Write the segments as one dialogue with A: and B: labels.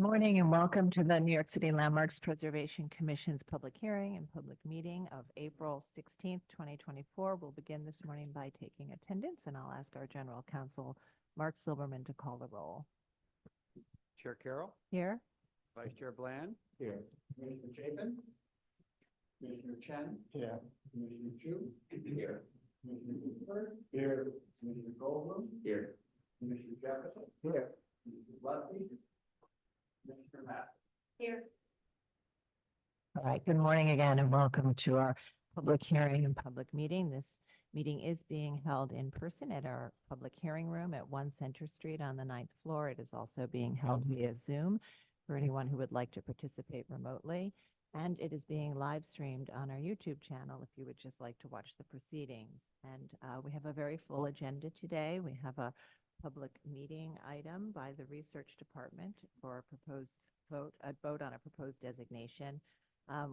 A: morning and welcome to the New York City Landmarks Preservation Commission's public hearing and public meeting of April 16th, 2024. We'll begin this morning by taking attendance, and I'll ask our General Counsel, Mark Silberman, to call the roll.
B: Chair Carroll.
A: Here.
B: Vice Chair Bland.
C: Here. Commissioner Chapin. Commissioner Chen.
B: Here.
C: Commissioner Chu. Here. Commissioner Cooper. Here. Commissioner Goldblum. Here. Commissioner Jefferson. Here. Commissioner Leslie. Commissioner Matt. Here.
A: All right, good morning again and welcome to our public hearing and public meeting. This meeting is being held in person at our public hearing room at 1 Center Street on the 9th floor. It is also being held via Zoom for anyone who would like to participate remotely. And it is being live streamed on our YouTube channel if you would just like to watch the proceedings. And we have a very full agenda today. We have a public meeting item by the Research Department for a vote on a proposed designation.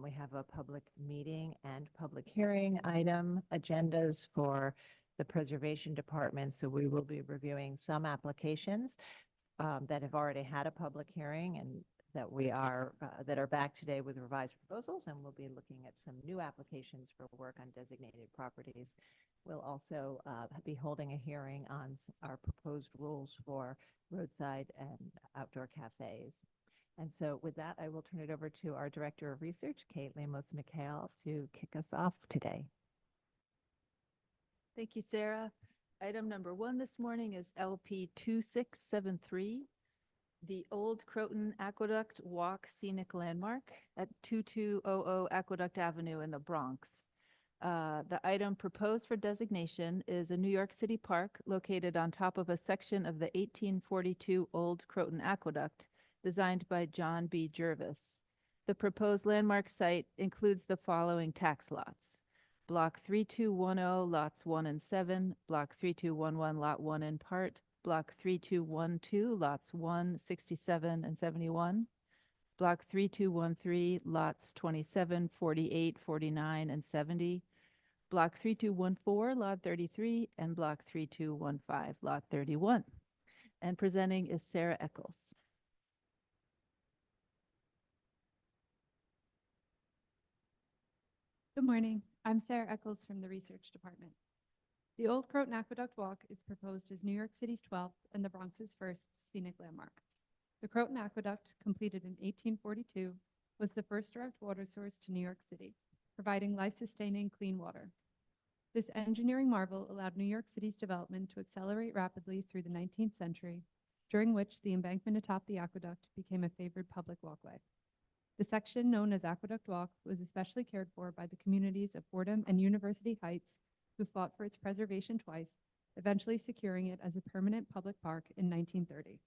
A: We have a public meeting and public hearing item agendas for the Preservation Department. So we will be reviewing some applications that have already had a public hearing and that that are back today with revised proposals, and we'll be looking at some new applications for work on designated properties. We'll also be holding a hearing on our proposed rules for roadside and outdoor cafes. And so with that, I will turn it over to our Director of Research, Kate Lemos-McHale, to kick us off today.
D: Thank you, Sarah. Item number 1 this morning is LP 2673, the Old Croton Aqueduct Walk Scenic Landmark at 2200 Aqueduct Avenue in the Bronx. The item proposed for designation is a New York City park located on top of a section of the 1842 Old Croton Aqueduct designed by John B. Jervis. The proposed landmark site includes the following tax lots: Block 3210, lots 1 and 7, Block 3211, lot 1 in part, Block 3212, lots 1, 67, and 71, Block 3213, lots 27, 48, 49, and 70, Block 3214, lot 33, and Block 3215, lot 31. And presenting is Sarah Eccles.
E: Good morning. I'm Sarah Eccles from the Research Department. The Old Croton Aqueduct Walk is proposed as New York City's 12th and the Bronx's first scenic landmark. The Croton Aqueduct, completed in 1842, was the first direct water source to New York City, providing life-sustaining clean water. This engineering marvel allowed New York City's development to accelerate rapidly through the 19th century, during which the embankment atop the aqueduct became a favored public walkway. The section known as Aqueduct Walk was especially cared for by the communities of Fordham and University Heights, who fought for its preservation twice, eventually securing it as a permanent public park in 1930.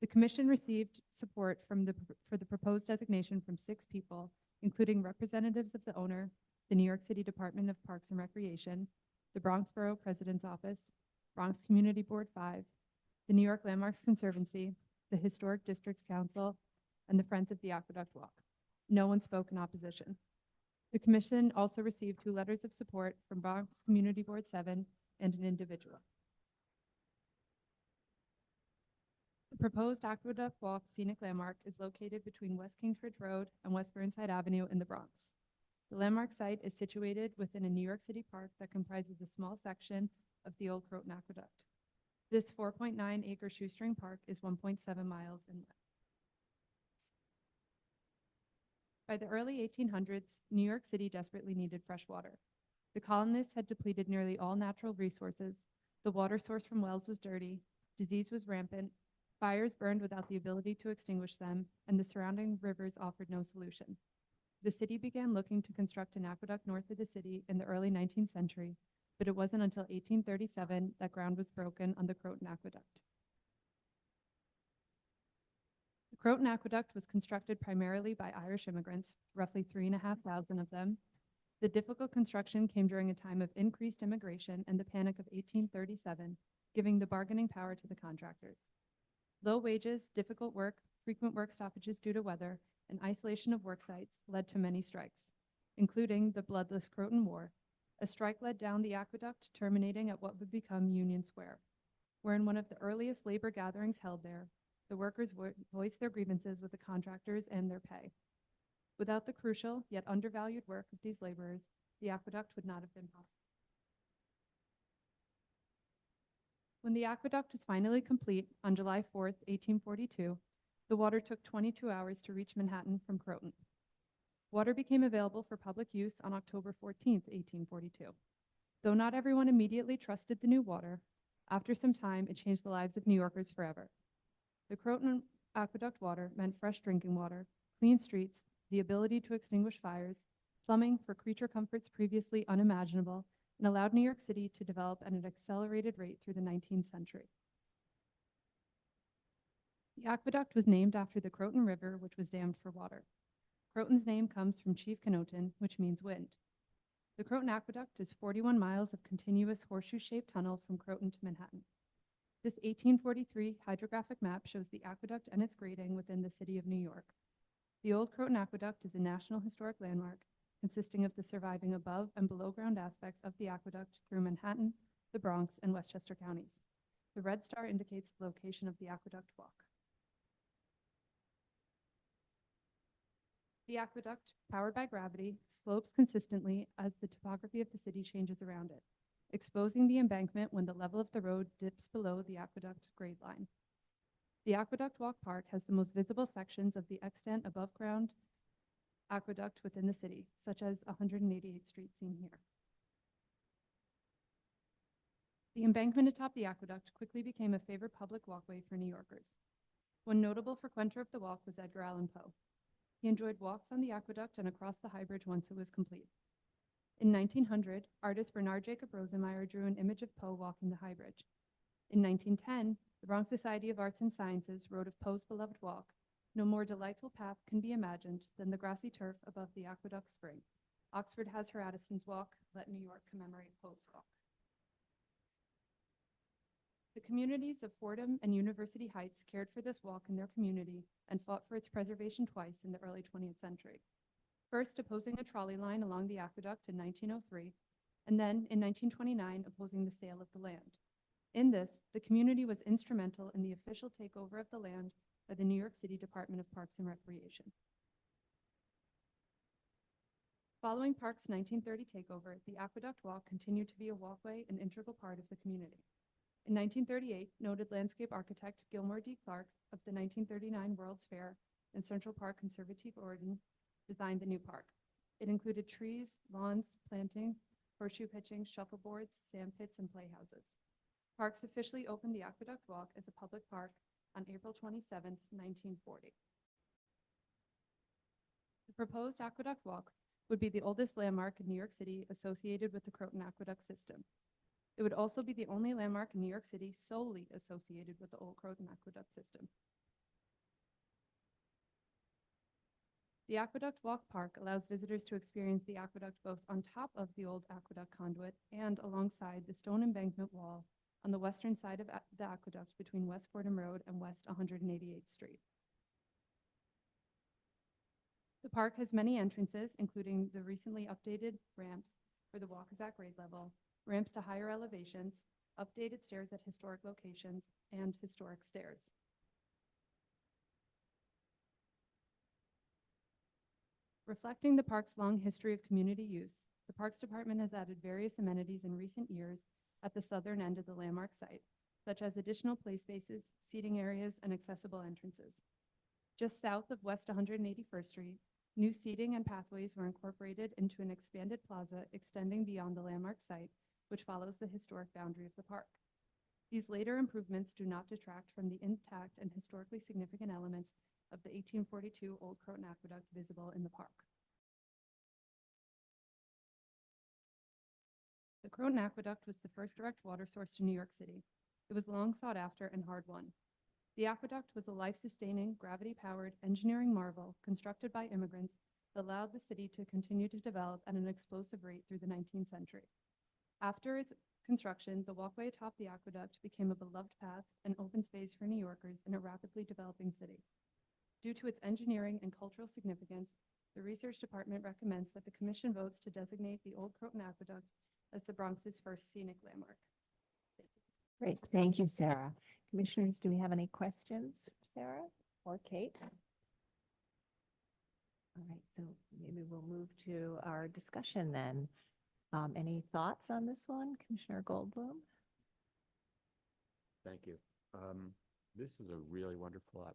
E: The Commission received support for the proposed designation from 6 people, including representatives of the owner, the New York City Department of Parks and Recreation, the Bronx Borough President's Office, Bronx Community Board 5, the New York Landmarks Conservancy, the Historic District Council, and the Friends of the Aqueduct Walk. No one spoke in opposition. The Commission also received 2 letters of support from Bronx Community Board 7 and an individual. The proposed Aqueduct Walk Scenic Landmark is located between West Kingsbridge Road and West Burnside Avenue in the Bronx. The landmark site is situated within a New York City park that comprises a small section of the Old Croton Aqueduct. This 4.9-acre shoestring park is 1.7 miles in length. By the early 1800s, New York City desperately needed fresh water. The colonists had depleted nearly all natural resources, the water source from wells was dirty, disease was rampant, fires burned without the ability to extinguish them, and the surrounding rivers offered no solution. The city began looking to construct an aqueduct north of the city in the early 19th century, but it wasn't until 1837 that ground was broken on the Croton Aqueduct. The Croton Aqueduct was constructed primarily by Irish immigrants, roughly 3,500 of them. The difficult construction came during a time of increased immigration and the Panic of 1837, giving the bargaining power to the contractors. Low wages, difficult work, frequent work stoppages due to weather, and isolation of work sites led to many strikes, including the bloodless Croton War. A strike led down the aqueduct, terminating at what would become Union Square, where in one of the earliest labor gatherings held there, The workers voiced their grievances with the contractors and their pay. Without the crucial yet undervalued work of these laborers, the aqueduct would not have been possible. When the aqueduct was finally complete on July 4th, 1842, the water took 22 hours to reach Manhattan from Croton. Water became available for public use on October 14th, 1842. Though not everyone immediately trusted the new water, after some time it changed the lives of New Yorkers forever. The Croton Aqueduct water meant fresh drinking water, clean streets, the ability to extinguish fires, plumbing for creature comforts previously unimaginable, and allowed New York City to develop at an accelerated rate through the 19th century. The aqueduct was named after the Croton River, which was dammed for water. Croton's name comes from Chief Croton, which means wind. The Croton Aqueduct is 41 miles of continuous horseshoe-shaped tunnel from Croton to Manhattan. This 1843 hydrographic map shows the aqueduct and its grading within the city of New York. The Old Croton Aqueduct is a National Historic Landmark consisting of the surviving above and below ground aspects of the aqueduct through Manhattan, the Bronx, and Westchester counties. The red star indicates the location of the Aqueduct Walk. The aqueduct, powered by gravity, slopes consistently as the topography of the city changes around it, exposing the embankment when the level of the road dips below the aqueduct grade line. The Aqueduct Walk Park has the most visible sections of the extant above-ground aqueduct within the city, such as 188th Street seen here. The embankment atop the aqueduct quickly became a favorite public walkway for New Yorkers. One notable frequenter of the walk was Edgar Allan Poe. He enjoyed walks on the aqueduct and across the High Bridge once it was complete. In 1900, artist Bernard Jacob Rosemeyer drew an image of Poe walking the High Bridge. In 1910, the Bronx Society of Arts and Sciences wrote of Poe's beloved walk, "No more delightful path can be imagined than the grassy turf above the aqueduct spring. Oxford has her Addison's walk, let New York commemorate Poe's walk." The communities of Fordham and University Heights cared for this walk in their community and fought for its preservation twice in the early 20th century. First, opposing a trolley line along the aqueduct in 1903, and then in 1929, opposing the sale of the land. In this, the community was instrumental in the official takeover of the land by the New York City Department of Parks and Recreation. Following Parks' 1930 takeover, the Aqueduct Walk continued to be a walkway and integral part of the community. In 1938, noted landscape architect Gilmore D. Clark of the 1939 World's Fair and Central Park Conservative Order designed the new park. It included trees, lawns, planting, horseshoe pitching, shuffleboards, sand pits, and playhouses. Parks officially opened the Aqueduct Walk as a public park on April 27, 1940. The proposed Aqueduct Walk would be the oldest landmark in New York City associated with the Croton Aqueduct system. It would also be the only landmark in New York City solely associated with the Old Croton Aqueduct system. The Aqueduct Walk Park allows visitors to experience the aqueduct both on top of the old aqueduct conduit and alongside the stone embankment wall on the western side of the aqueduct between West Fordham Road and West 188th Street. The park has many entrances, including the recently updated ramps where the walk is at grade level, ramps to higher elevations, updated stairs at historic locations, and historic stairs. Reflecting the park's long history of community use, the Parks Department has added various amenities in recent years at the southern end of the landmark site, such as additional play spaces, seating areas, and accessible entrances. Just south of West 181st Street, new seating and pathways were incorporated into an expanded plaza extending beyond the landmark site, which follows the historic boundary of the park. These later improvements do not detract from the intact and historically significant elements of the 1842 Old Croton Aqueduct visible in the park. The Croton Aqueduct was the first direct water source to New York City. It was long sought after and hard won. The aqueduct was a life-sustaining, gravity-powered engineering marvel constructed by immigrants that allowed the city to continue to develop at an explosive rate through the 19th century. After its construction, the walkway atop the aqueduct became a beloved path and open space for New Yorkers in a rapidly developing city. Due to its engineering and cultural significance, the Research Department recommends that the Commission votes to designate the Old Croton Aqueduct as the Bronx's first scenic landmark.
A: Great, thank you, Sarah. Commissioners, do we have any questions for Sarah or Kate? All right, so maybe we'll move to our discussion then. Any thoughts on this one, Commissioner Goldblum?
F: Thank you. This is a really wonderful,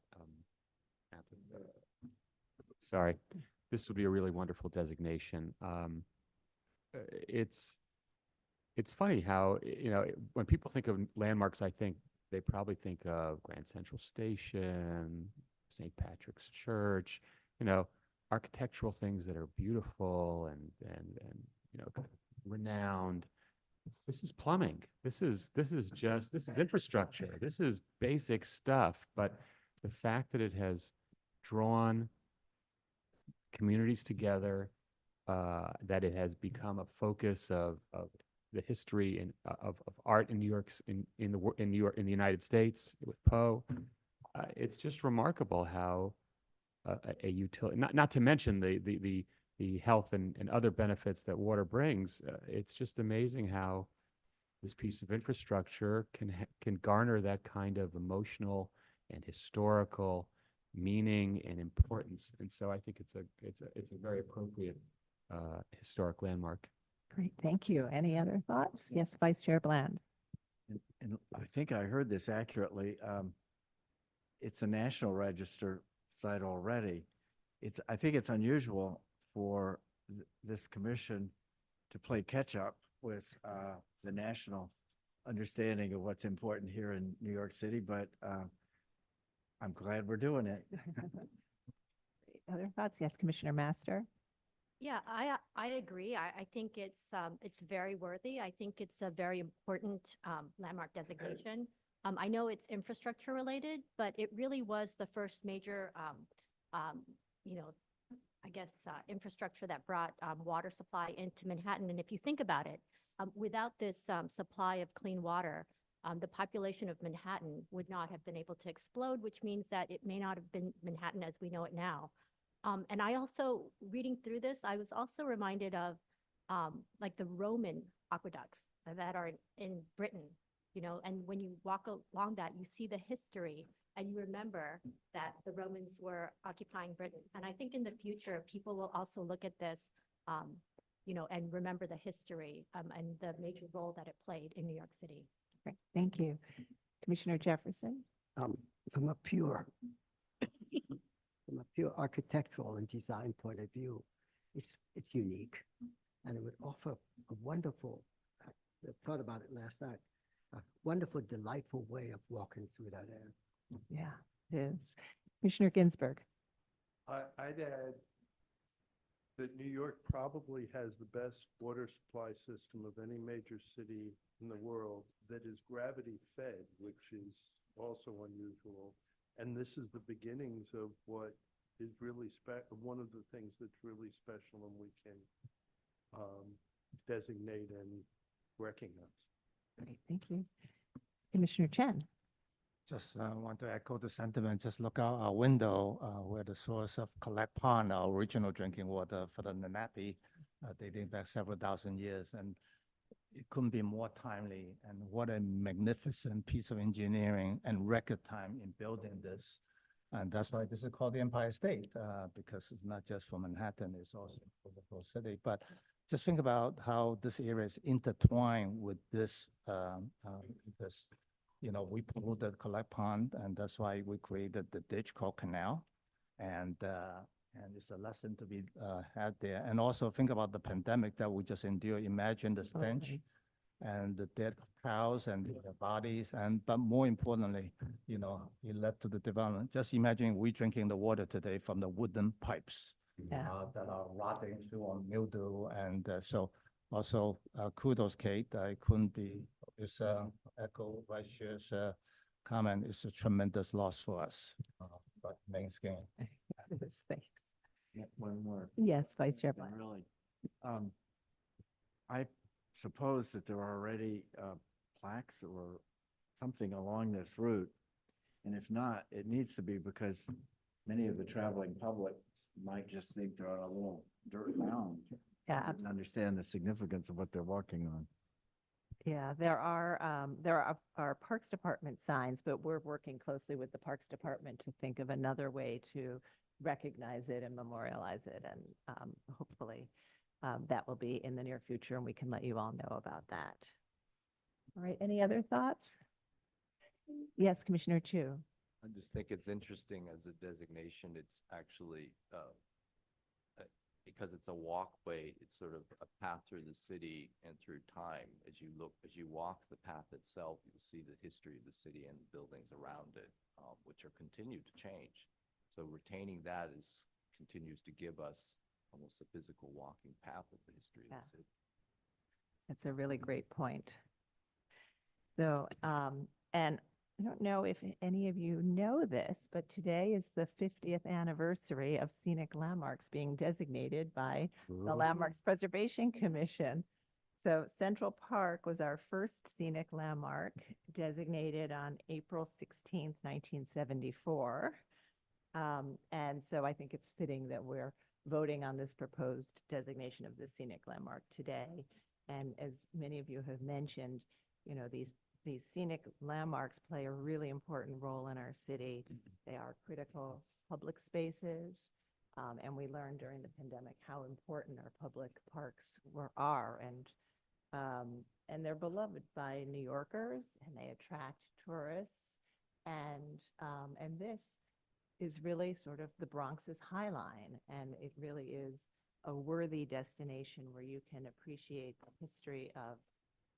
F: sorry, this would be a really wonderful designation. It's funny how, when people think of landmarks, I think they probably think of Grand Central Station, St. Patrick's Church, architectural things that are beautiful and kind of renowned. This is plumbing. This is infrastructure. This is basic stuff. But the fact that it has drawn communities together, that it has become a focus of the history and of art in New York, in New York, in the United States with Poe. It's just remarkable how a utility, not to mention the health and other benefits that water brings. It's just amazing how this piece of infrastructure can garner that kind of emotional and historical meaning and importance. And so I think it's a very appropriate historic landmark.
A: Great, thank you. Any other thoughts? Yes, Vice Chair Bland.
C: And I think I heard this accurately. It's a National Register site already. I think it's unusual for this commission to play catch up with the national understanding of what's important here in New York City, but I'm glad we're doing it.
A: Other thoughts? Yes, Commissioner Master.
G: Yeah, I agree. I think it's very worthy. I think it's a very important landmark designation. I know it's infrastructure related, but it really was the first major, I guess, infrastructure that brought water supply into Manhattan. And if you think about it, without this supply of clean water, the population of Manhattan would not have been able to explode, which means that it may not have been Manhattan as we know it now. And I also, reading through this, I was also reminded of like the Roman aqueducts that are in Britain, and when you walk along that, you see the history and you remember that the Romans were occupying Britain. And I think in the future, people will also look at this, and remember the history and the major role that it played in New York City.
A: Great, thank you. Commissioner Jefferson.
H: From a pure architectural and design point of view, it's unique, and it would offer a wonderful, I thought about it last night, a wonderful, delightful way of walking through that area.
A: Yeah, it is. Commissioner Ginsburg.
I: I'd add that New York probably has the best water supply system of any major city in the world that is gravity fed, which is also unusual. And this is the beginnings of what is really one of the things that's really special and we can designate and recognize.
A: Great, thank you. Commissioner Chen.
J: Just want to echo the sentiment. Just look out our window where the source of Collect Pond, our original drinking water for the Lenape, dating back several thousand years. And it couldn't be more timely. And what a magnificent piece of engineering and record time in building this. And that's why this is called the Empire State, because it's not just for Manhattan, it's also for the whole city. But just think about how this area is intertwined with this, we polluted Collect Pond, and that's why we created the ditch called Canal. And it's a lesson to be had there. And also think about the pandemic that we just endured. Imagine the stench and the dead cows and their bodies. But more importantly, it led to the development. Just imagine we drinking the water today from the wooden pipes that are rotting through on mildew. And so also kudos, Kate. I couldn't be, it's echo Vice Chair's comment. It's a tremendous loss for us. But thanks again.
A: Thanks.
C: Yeah, one more.
A: Yes, Vice Chair Bland.
C: Really, I suppose that there are already plaques or something along this route. And if not, it needs to be, because many of the traveling public might just think they're on a little dirt mound.
A: Yeah,
C: And understand the significance of what they're walking on.
A: Yeah, there are Parks Department signs, but we're working closely with the Parks Department to think of another way to recognize it and memorialize it. And hopefully that will be in the near future and we can let you all know about that. All right, any other thoughts? Yes, Commissioner Chu.
K: I just think it's interesting as a designation. It's actually, because it's a walkway, it's sort of a path through the city and through time. As you walk the path itself, you'll see the history of the city and the buildings around it, which are continued to change. So retaining that continues to give us almost a physical walking path of the history of the city.
A: That's a really great point. So, and I don't know if any of you know this, but today is the 50th anniversary of scenic landmarks being designated by the Landmarks Preservation Commission. So Central Park was our first scenic landmark designated on April 16th, 1974. And so I think it's fitting that we're voting on this proposed designation of the scenic landmark today. And as many of you have mentioned, you know, these scenic landmarks play a really important role in our city. They are critical public spaces. And we learned during the pandemic how important our public parks are. And they're beloved by New Yorkers and they attract tourists. And this is really sort of the Bronx's High Line. And it really is a worthy destination where you can appreciate the history of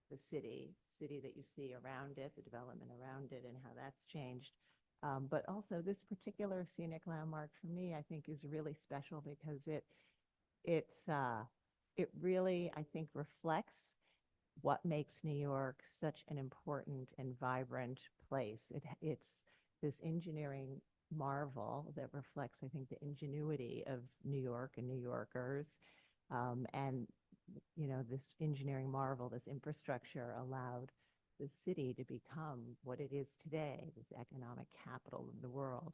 A: the city that you see around it, the development around it and how that's changed. But also this particular scenic landmark for me, I think is really special because it really, I think, reflects what makes New York such an important and vibrant place. It's this engineering marvel that reflects, I think, the ingenuity of New York and New Yorkers. And you know, this engineering marvel, this infrastructure allowed the city to become what it is today, this economic capital of the world,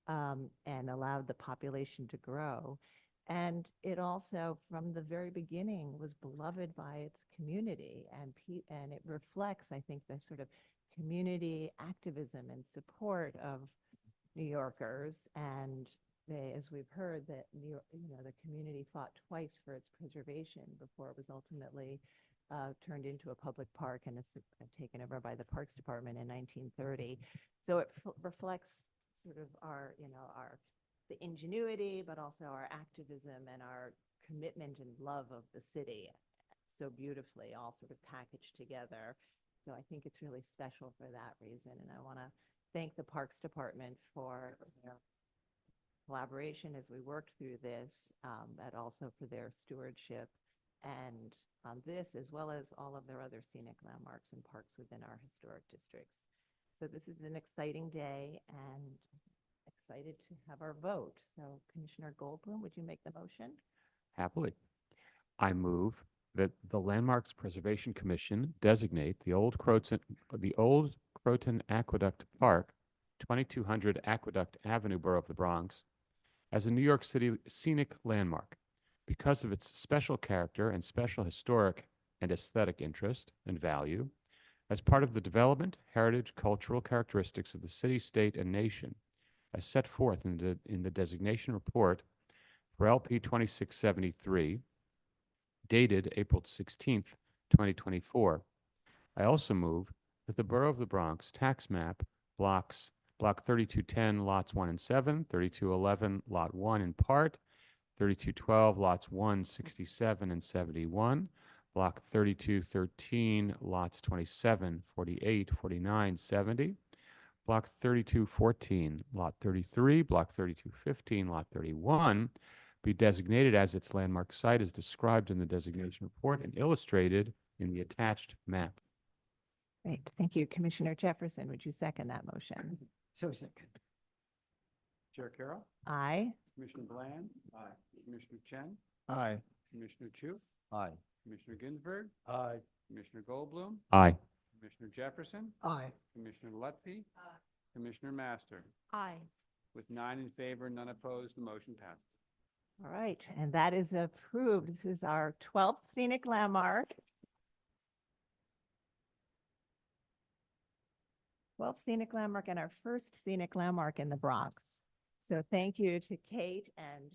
A: and allowed the population to grow. And it also, from the very beginning, was beloved by its community, and it reflects, I think, the sort of community activism and support of New Yorkers. And as we've heard, that the community fought twice for its preservation before it was ultimately turned into a public park and it's taken over by the Parks Department in 1930. So it reflects sort of the ingenuity, but also our activism and our commitment and love of the city so beautifully, all sort of packaged together. So I think it's really special for that reason. And I want to thank the Parks Department for their collaboration as we worked through this, but also for their stewardship and on this, as well as all of their other scenic landmarks and parks within our historic districts. So this is an exciting day and excited to have our vote. So Commissioner Goldblum, would you make the motion?
F: Happily. I move that the Landmarks Preservation Commission designate the old Croton Aqueduct Park, 2200 Aqueduct Avenue, Borough of the Bronx, as a New York City scenic landmark because of its special character and special historic and aesthetic interest and value as part of the development, heritage, cultural characteristics of the city, state, and nation as set forth in the designation report for LP 2673, dated April 16th, 2024. I also move that the Borough of the Bronx tax map Block 3210, lots 1 and 7, 3211, lot 1 in part, 3212, lots 1, 67, and 71, Block 3213, lots 27, 48, 49, 70, Block 3214, lot 33, Block 3215, lot 31, be designated as its landmark site as described in the designation report and illustrated in the attached map.
A: Great. Thank you. Commissioner Jefferson, would you second that motion?
H: So second.
B: Chair Carroll,
A: Aye.
B: Commissioner Bland. Aye. Commissioner Chen,
J: Aye.
B: Commissioner Chu,
C: Aye.
B: Commissioner Ginsburg,
I: Aye.
B: Commissioner Goldblum,
F: Aye.
B: Commissioner Jefferson,
H: Aye.
B: Commissioner Lutfi, Commissioner Master.
G: Aye.
B: With 9 in favor, none opposed, the motion passes.
A: All right. And that is approved. This is our 12th scenic landmark. 12th scenic landmark and our first scenic landmark in the Bronx. So thank you to Kate and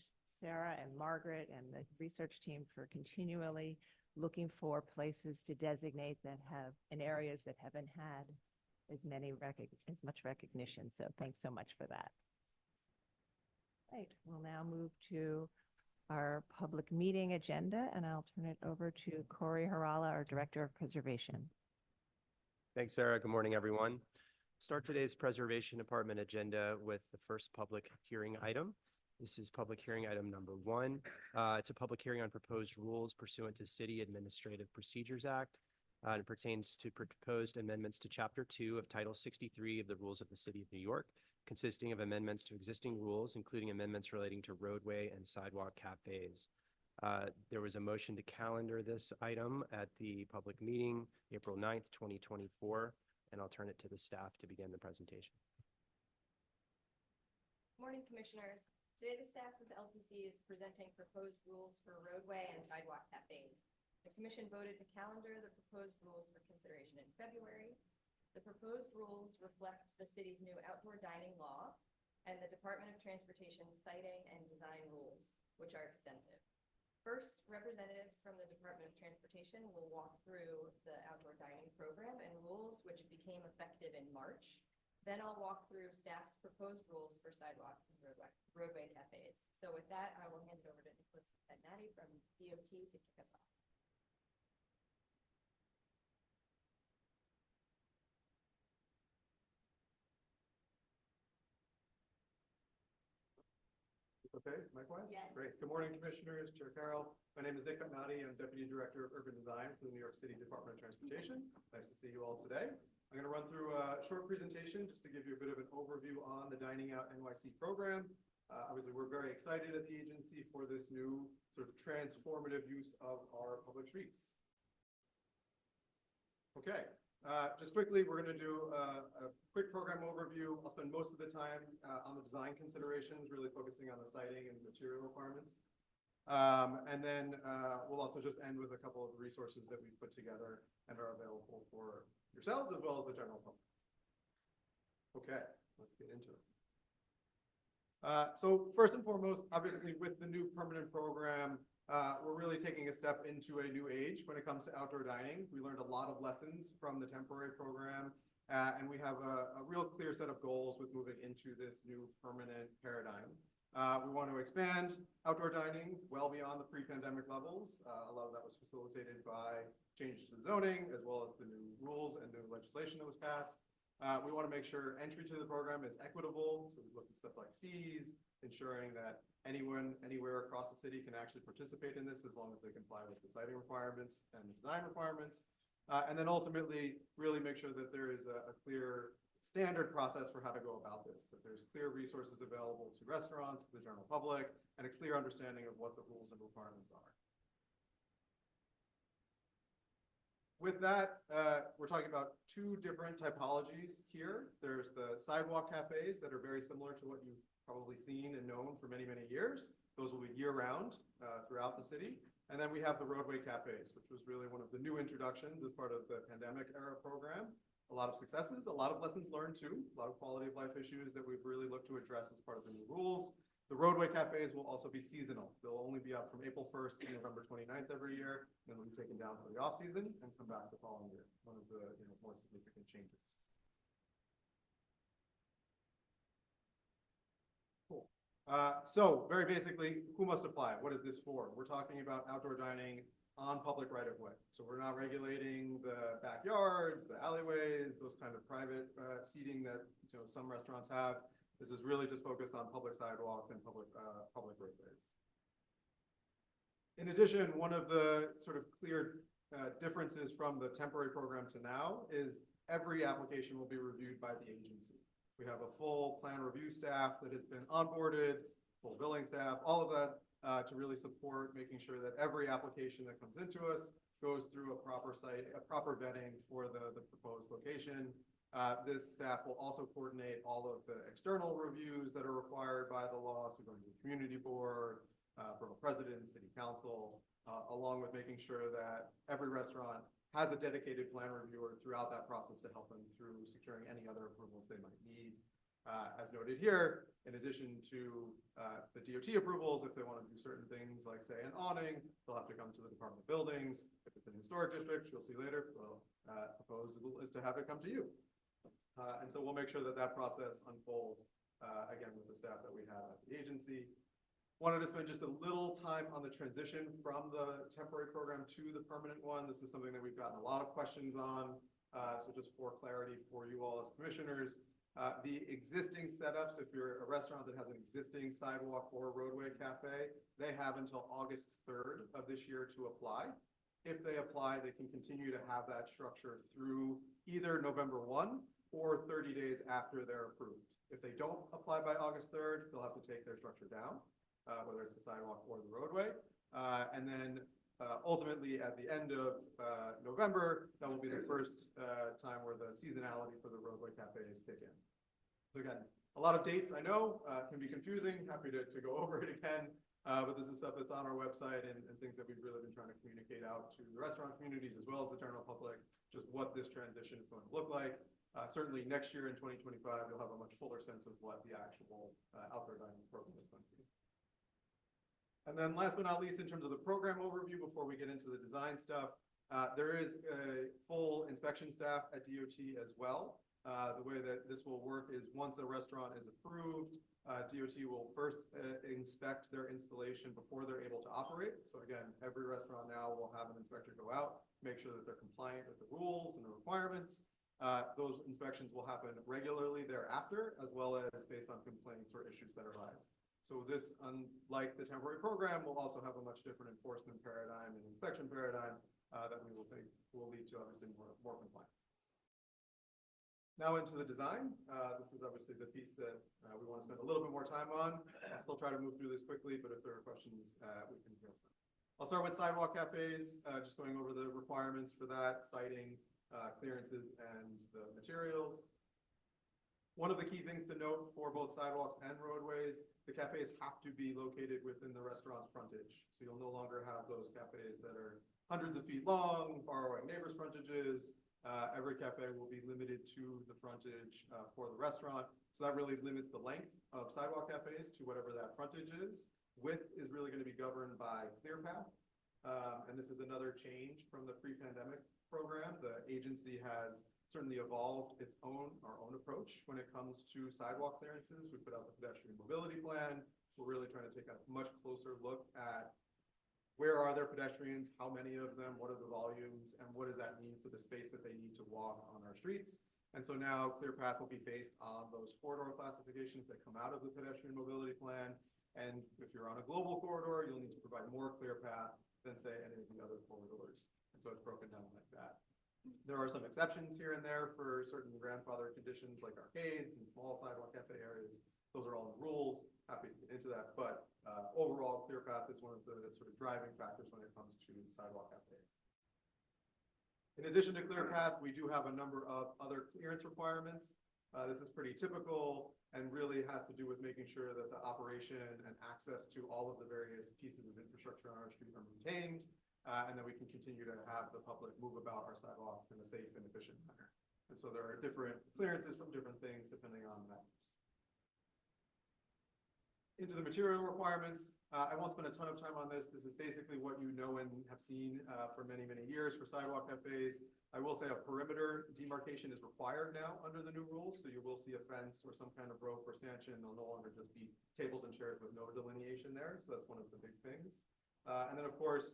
A: Sarah and Margaret and the research team for continually looking for places to designate that have, in areas that haven't had as much recognition. So thanks so much for that. Right, we'll now move to our public meeting agenda, and I'll turn it over to Corey Harala, our Director of Preservation.
L: Thanks, Sarah. Good morning, everyone. Start today's Preservation Department agenda with the first public hearing item. This is public hearing item number 1. It's a public hearing on proposed rules pursuant to City Administrative Procedures Act. And it pertains to proposed amendments to Chapter 2 of Title 63 of the Rules of the City of New York, consisting of amendments to existing rules, including amendments relating to roadway and sidewalk cafes. There was a motion to calendar this item at the public meeting, April 9th, 2024, and I'll turn it to the staff to begin the presentation.
M: Morning, Commissioners. Today, the staff of the LPC is presenting proposed rules for roadway and sidewalk cafes. The Commission voted to calendar the proposed rules for consideration in February. The proposed rules reflect the city's new outdoor dining law and the Department of Transportation's siting and design rules, which are extensive. First, representatives from the Department of Transportation will walk through the outdoor dining program and rules which became effective in March. Then I'll walk through staff's proposed rules for sidewalk and roadway cafes. So with that, I will hand it over to Nicholas Natty from DOT to kick us off.
N: Okay, likewise?
M: Yes.
N: Great. Good morning, Commissioners, Chair Carroll. My name is Nick Natty. I'm Deputy Director of Urban Design for the New York City Department of Transportation. Nice to see you all today. I'm going to run through a short presentation just to give you a bit of an overview on the Dining Out NYC program. Obviously, we're very excited at the agency for this new sort of transformative use of our public streets. Okay. Just quickly, we're going to do a quick program overview. I'll spend most of the time on the design considerations, really focusing on the siting and material requirements. And then we'll also just end with a couple of resources that we've put together and are available for yourselves as well as the general public. Okay, let's get into it. So first and foremost, obviously with the new permanent program, we're really taking a step into a new age when it comes to outdoor dining. We learned a lot of lessons from the temporary program, and we have a real clear set of goals with moving into this new permanent paradigm. We want to expand outdoor dining well beyond the pre-pandemic levels. A lot of that was facilitated by changes to zoning, as well as the new rules and new legislation that was passed. We want to make sure entry to the program is equitable. So we look at stuff like fees, ensuring that anyone, anywhere across the city can actually participate in this as long as they comply with the siting requirements and the design requirements. And then ultimately really make sure that there is a clear standard process for how to go about this, that there's clear resources available to restaurants, to the general public, and a clear understanding of what the rules and requirements are. With that, we're talking about two different typologies here. There's the sidewalk cafes that are very similar to what you've probably seen and known for many, many years. Those will be year-round throughout the city. And then we have the roadway cafes, which was really one of the new introductions as part of the pandemic era program. A lot of successes, a lot of lessons learned too, a lot of quality of life issues that we've really looked to address as part of the new rules. The roadway cafes will also be seasonal. They'll only be up from April 1st to November 29th every year, and they'll be taken down for the off season and come back the following year. One of the more significant changes. Cool. So very basically, who must apply? What is this for? We're talking about outdoor dining on public right-of-way. So we're not regulating the backyards, the alleyways, those kind of private seating that some restaurants have. This is really just focused on public sidewalks and public roadways. In addition, one of the sort of clear differences from the temporary program to now is every application will be reviewed by the agency. We have a full plan review staff that has been onboarded, full billing staff, all of that to really support making sure that every application that comes into us goes through a proper vetting for the proposed location. This staff will also coordinate all of the external reviews that are required by the law, so going to the community board, borough president, city council, along with making sure that every restaurant has a dedicated plan reviewer throughout that process to help them through securing any other approvals they might need. As noted here, in addition to the DOT approvals, if they want to do certain things like say an awning, they'll have to come to the Department of Buildings. If it's an historic district, you'll see later, well, proposal is to have it come to you. And so we'll make sure that that process unfolds, again, with the staff that we have at the agency. Wanted to spend just a little time on the transition from the temporary program to the permanent one. This is something that we've gotten a lot of questions on. So just for clarity for you all as commissioners, the existing setups, if you're a restaurant that has an existing sidewalk or roadway cafe, they have until August 3rd of this year to apply. If they apply, they can continue to have that structure through either November 1 or 30 days after they're approved. If they don't apply by August 3rd, they'll have to take their structure down, whether it's the sidewalk or the roadway. And then ultimately at the end of November, that will be the first time where the seasonality for the roadway cafes kick in. So again, a lot of dates I know can be confusing. Happy to go over it again. But this is stuff that's on our website and things that we've really been trying to communicate out to the restaurant communities as well as the general public, just what this transition is going to look like. Certainly next year in 2025, you'll have a much fuller sense of what the actual outdoor dining program is going to be. And then last but not least, in terms of the program overview, before we get into the design stuff, there is a full inspection staff at DOT as well. The way that this will work is once a restaurant is approved, DOT will first inspect their installation before they're able to operate. So again, every restaurant now will have an inspector go out, make sure that they're compliant with the rules and the requirements. Those inspections will happen regularly thereafter, as well as based on complaints or issues that arise. So this, unlike the temporary program, will also have a much different enforcement paradigm and inspection paradigm that we will think will lead to obviously more compliance. Now into the design. This is obviously the piece that we want to spend a little bit more time on. I'll still try to move through this quickly, but if there are questions, we can address them. I'll start with sidewalk cafes, just going over the requirements for that, citing clearances and the materials. One of the key things to note for both sidewalks and roadways, the cafes have to be located within the restaurant's frontage. So you'll no longer have those cafes that are hundreds of feet long, borrowing neighbors' frontages. Every cafe will be limited to the frontage for the restaurant. So that really limits the length of sidewalk cafes to whatever that frontage is. Width is really going to be governed by ClearPath. And this is another change from the pre-pandemic program. The agency has certainly evolved our own approach when it comes to sidewalk clearances. We put out the pedestrian mobility plan. We're really trying to take a much closer look at where are their pedestrians, how many of them, what are the volumes, and what does that mean for the space that they need to walk on our streets. And so now ClearPath will be based on those corridor classifications that come out of the pedestrian mobility plan. And if you're on a global corridor, you'll need to provide more ClearPath than say any of the other corridors. And so it's broken down like that. There are some exceptions here and there for certain grandfather conditions like arcades and small sidewalk cafe areas. Those are all in the rules. Happy to get into that. But overall, ClearPath is one of the sort of driving factors when it comes to sidewalk cafes. In addition to ClearPath, we do have a number of other clearance requirements. This is pretty typical and really has to do with making sure that the operation and access to all of the various pieces of infrastructure on our street are maintained, and that we can continue to have the public move about our sidewalks in a safe and efficient manner. And so there are different clearances from different things depending on that. Into the material requirements, I won't spend a ton of time on this. This is basically what you know and have seen for many, many years for sidewalk cafes. I will say a perimeter demarcation is required now under the new rules. So you will see a fence or some kind of rope or stanchion. They'll no longer just be tables and chairs with no delineation there. So that's one of the big things. And then of course,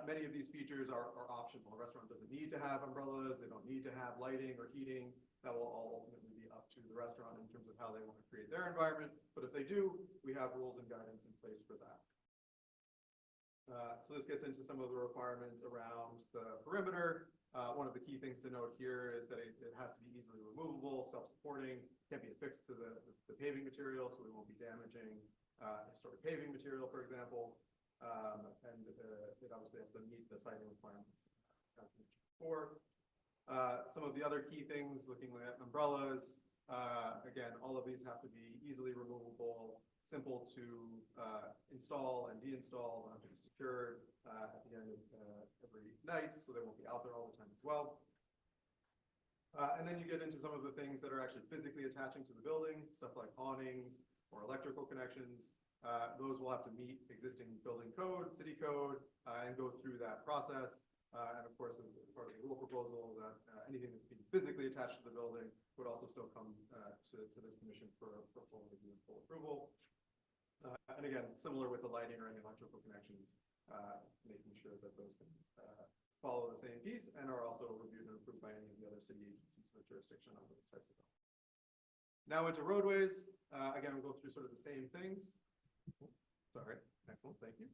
N: many of these features are optional. A restaurant doesn't need to have umbrellas. They don't need to have lighting or heating. That will all ultimately be up to the restaurant in terms of how they want to create their environment. But if they do, we have rules and guidance in place for that. So this gets into some of the requirements around the perimeter. One of the key things to note here is that it has to be easily removable, self-supporting, can't be affixed to the paving material, so we won't be damaging historic paving material, for example. And it obviously has to meet the siting requirements as mentioned before. Some of the other key things, looking at umbrellas, again, all of these have to be easily removable, simple to install and deinstall. They'll have to be secured at the end of every night, so they won't be out there all the time as well. And then you get into some of the things that are actually physically attaching to the building, stuff like awnings or electrical connections. Those will have to meet existing building code, city code, and go through that process. And of course, as part of the rule proposal, that anything that's being physically attached to the building would also still come to this commission for full review and full approval. And again, similar with the lighting or any electrical connections, making sure that those things follow the same piece and are also reviewed and approved by any of the other city agencies with jurisdiction on those types of things. Now into roadways. Again, we'll go through sort of the same things. Sorry, excellent, thank you.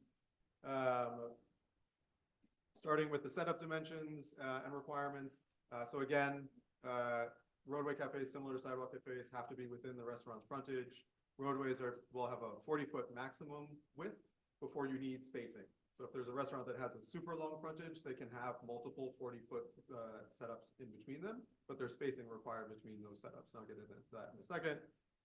N: Starting with the setup dimensions and requirements. So again, roadway cafes, similar to sidewalk cafes, have to be within the restaurant's frontage. Roadways will have a 40-foot maximum width before you need spacing. So if there's a restaurant that has a super long frontage, they can have multiple 40-foot setups in between them, but there's spacing required between those setups. I'll get into that in a second.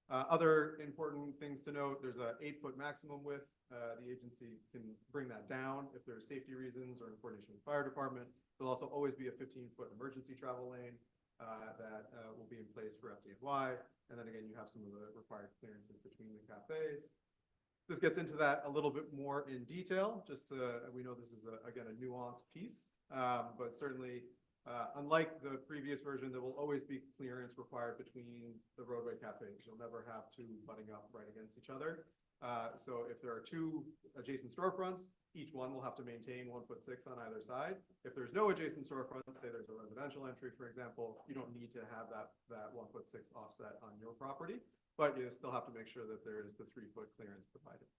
N: Other important things to note, there's an 8-foot maximum width. The agency can bring that down if there's safety reasons or in coordination with the fire department. There'll also always be a 15-foot emergency travel lane that will be in place for FDNY. And then again, you have some of the required clearances between the cafes. This gets into that a little bit more in detail, just to, we know this is, again, a nuanced piece, but certainly, unlike the previous version, there will always be clearance required between the roadway cafes. You'll never have two butting up right against each other. So if there are two adjacent storefronts, each one will have to maintain 1'6" on either side. If there's no adjacent storefront, say there's a residential entry, for example, you don't need to have that 1'6" offset on your property, but you still have to make sure that there is the 3-foot clearance provided.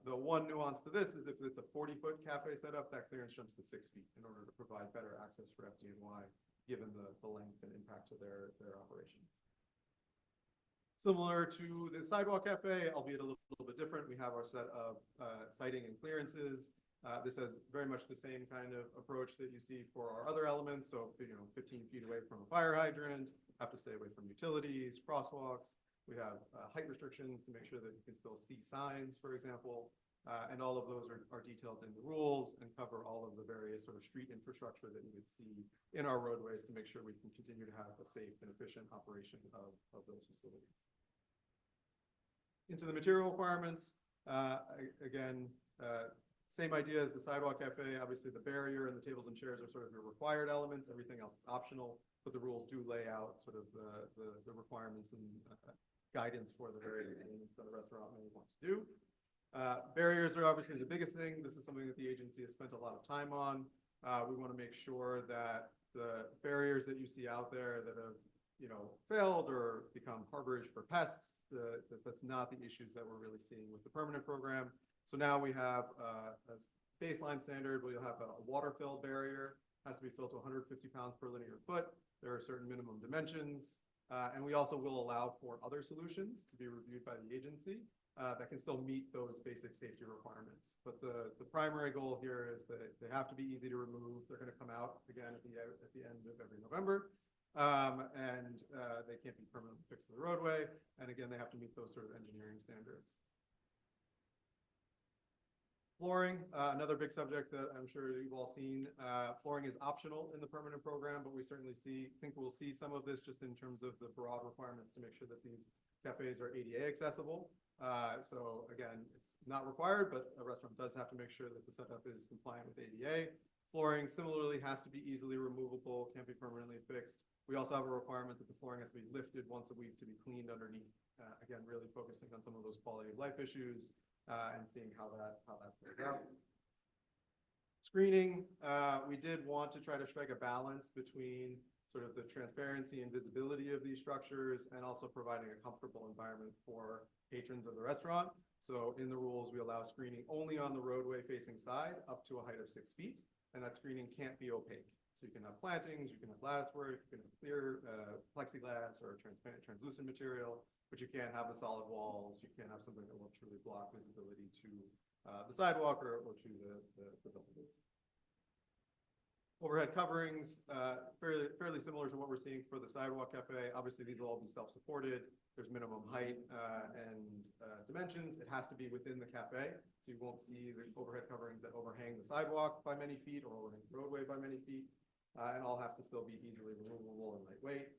N: The one nuance to this is if it's a 40-foot cafe setup, that clearance jumps to 6 feet in order to provide better access for FDNY, given the length and impact to their operations. Similar to the sidewalk cafe, albeit a little bit different, we have our set of sighting and clearances. This has very much the same kind of approach that you see for our other elements. So, 15 feet away from a fire hydrant, have to stay away from utilities, crosswalks. We have height restrictions to make sure that you can still see signs, for example. And all of those are detailed in the rules and cover all of the various sort of street infrastructure that you would see in our roadways to make sure we can continue to have a safe and efficient operation of those facilities. Into the material requirements, again, same idea as the sidewalk cafe. Obviously, the barrier and the tables and chairs are sort of your required elements. Everything else is optional, but the rules do lay out sort of the requirements and guidance for the various elements that a restaurant may want to do. Barriers are obviously the biggest thing. This is something that the agency has spent a lot of time on. We want to make sure that the barriers that you see out there that have failed or become harborage for pests, that's not the issues that we're really seeing with the permanent program. So now we have a baseline standard where you'll have a water fill barrier, has to be filled to 150 pounds per linear foot. There are certain minimum dimensions, and we also will allow for other solutions to be reviewed by the agency that can still meet those basic safety requirements. But the primary goal here is that they have to be easy to remove. They're going to come out again at the end of every November. And they can't be permanently fixed to the roadway. And again, they have to meet those sort of engineering standards. Flooring, another big subject that I'm sure you've all seen. Flooring is optional in the permanent program, but we certainly think we'll see some of this just in terms of the broad requirements to make sure that these cafes are ADA accessible. So again, it's not required, but a restaurant does have to make sure that the setup is compliant with ADA. Flooring similarly has to be easily removable, can't be permanently fixed. We also have a requirement that the flooring has to be lifted once a week to be cleaned underneath. Again, really focusing on some of those quality of life issues and seeing how that plays out. Screening, we did want to try to strike a balance between sort of the transparency and visibility of these structures and also providing a comfortable environment for patrons of the restaurant. So in the rules, we allow screening only on the roadway facing side up to a height of 6 feet, and that screening can't be opaque. So you can have plantings, you can have lattice work, you can have clear plexiglass or transparent, translucent material, but you can't have the solid walls. You can't have something that will truly block visibility to the sidewalk or to the buildings. Overhead coverings, fairly similar to what we're seeing for the sidewalk cafe. Obviously, these will all be self-supported. There's minimum height and dimensions. It has to be within the cafe, so you won't see the overhead coverings that overhang the sidewalk by many feet or overhang the roadway by many feet, and all have to still be easily removable and lightweight.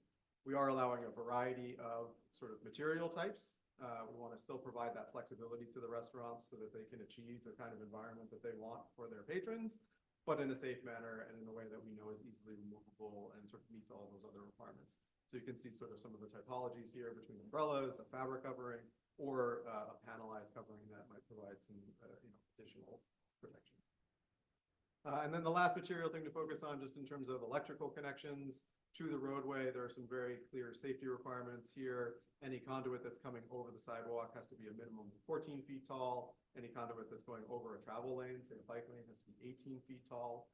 N: We are allowing a variety of sort of material types. We want to still provide that flexibility to the restaurants so that they can achieve the kind of environment that they want for their patrons, but in a safe manner and in a way that we know is easily removable and sort of meets all those other requirements. So you can see sort of some of the typologies here between umbrellas, a fabric covering, or a panelized covering that might provide some additional protection. And then the last material thing to focus on, just in terms of electrical connections to the roadway, there are some very clear safety requirements here. Any conduit that's coming over the sidewalk has to be a minimum of 14 feet tall. Any conduit that's going over a travel lane, say a bike lane, has to be 18 feet tall.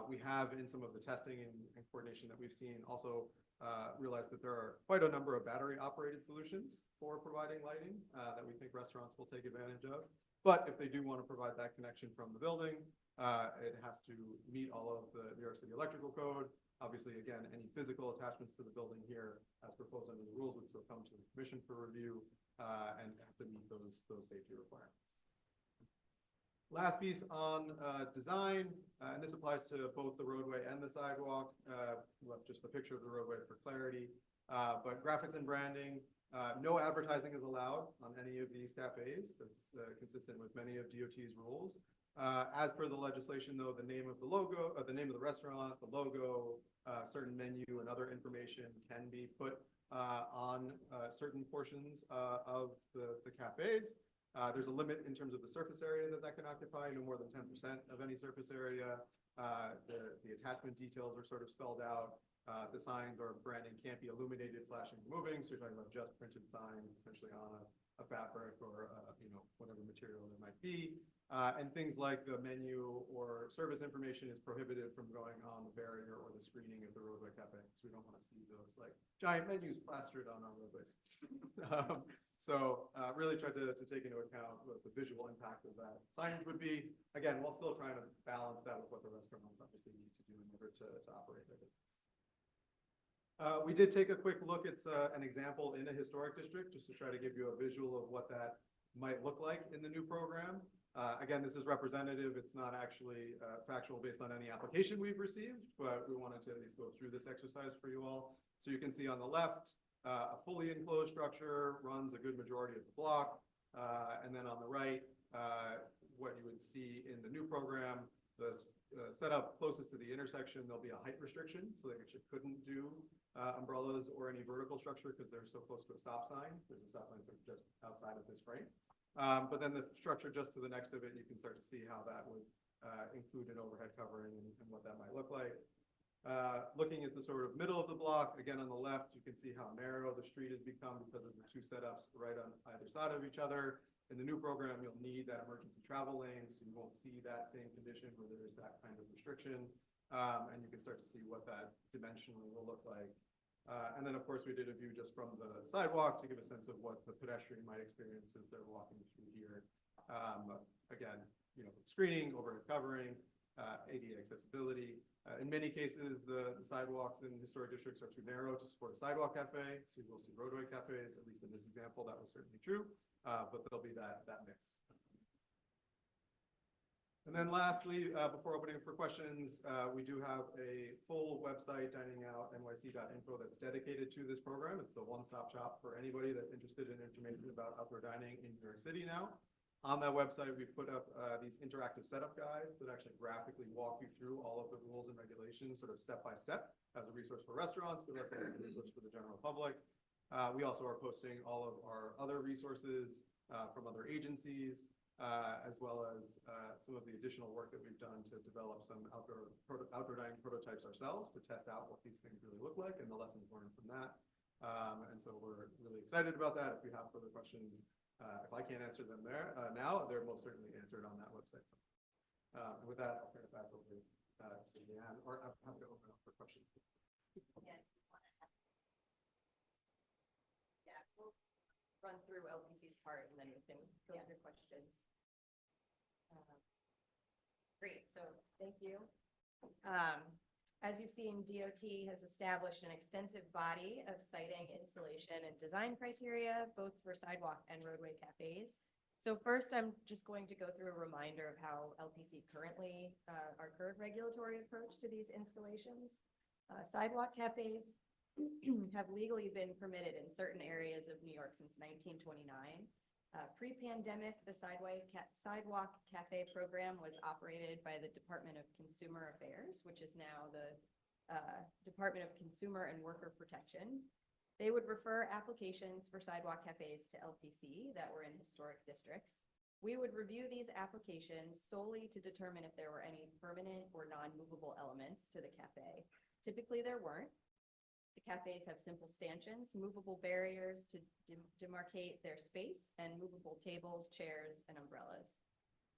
N: We have, in some of the testing and coordination that we've seen, also realized that there are quite a number of battery-operated solutions for providing lighting that we think restaurants will take advantage of. But if they do want to provide that connection from the building, it has to meet all of the New York City Electrical Code. Obviously, again, any physical attachments to the building here, as proposed under the rules, would still come to the commission for review and have to meet those safety requirements. Last piece on design, and this applies to both the roadway and the sidewalk. Left just a picture of the roadway for clarity, but graphics and branding. No advertising is allowed on any of these cafes. That's consistent with many of DOT's rules. As per the legislation, though, the name of the logo, the name of the restaurant, the logo, certain menu, and other information can be put on certain portions of the cafes. There's a limit in terms of the surface area that can occupy, no more than 10% of any surface area. The attachment details are sort of spelled out. The signs or branding can't be illuminated, flashing, moving. So you're talking about just printed signs, essentially on a fabric or whatever material there might be. And things like the menu or service information is prohibited from going on the barrier or the screening of the roadway cafe. So we don't want to see those like giant menus plastered on our roadways. So really tried to take into account what the visual impact of that signage would be. Again, while still trying to balance that with what the restaurants obviously need to do in order to operate their business. We did take a quick look at an example in a historic district, just to try to give you a visual of what that might look like in the new program. Again, this is representative. It's not actually factual based on any application we've received, but we wanted to at least go through this exercise for you all. So you can see on the left, a fully enclosed structure runs a good majority of the block. And then on the right, what you would see in the new program, the setup closest to the intersection, there'll be a height restriction, so they actually couldn't do umbrellas or any vertical structure because they're so close to a stop sign. The stop signs are just outside of this frame. But then the structure just to the next of it, you can start to see how that would include an overhead covering and what that might look like. Looking at the sort of middle of the block, again on the left, you can see how narrow the street has become because of the two setups right on either side of each other. In the new program, you'll need that emergency travel lane, so you won't see that same condition where there is that kind of restriction. And you can start to see what that dimensionally will look like. And then, of course, we did a view just from the sidewalk to give a sense of what the pedestrian might experience as they're walking through here. Again, screening, overhead covering, ADA accessibility. In many cases, the sidewalks in historic districts are too narrow to support a sidewalk cafe, so you will see roadway cafes. At least in this example, that was certainly true, but there'll be that mix. And then lastly, before opening for questions, we do have a full website, diningoutnyc.info, that's dedicated to this program. It's the one-stop shop for anybody that's interested in information about outdoor dining in New York City now. On that website, we've put up these interactive setup guides that actually graphically walk you through all of the rules and regulations, sort of step by step, as a resource for restaurants, but also as a resource for the general public. We also are posting all of our other resources from other agencies, as well as some of the additional work that we've done to develop some outdoor dining prototypes ourselves to test out what these things really look like and the lessons learned from that. And so we're really excited about that. If you have further questions, if I can't answer them now, they're most certainly answered on that website. And with that, I'll turn it back over to Leanne, or I'm happy to open up for questions.
M: Yeah, we'll run through LPC's part and then we can go through questions. Great, so thank you. As you've seen, DOT has established an extensive body of siting, installation, and design criteria, both for sidewalk and roadway cafes. So first, I'm just going to go through a reminder of how LPC currently, our current regulatory approach to these installations. Sidewalk cafes have legally been permitted in certain areas of New York since 1929. Pre-pandemic, the Sidewalk Cafe program was operated by the Department of Consumer Affairs, which is now the Department of Consumer and Worker Protection. They would refer applications for sidewalk cafes to LPC that were in historic districts. We would review these applications solely to determine if there were any permanent or non-movable elements to the cafe. Typically, there weren't. The cafes have simple stanchions, movable barriers to demarcate their space, and movable tables, chairs, and umbrellas.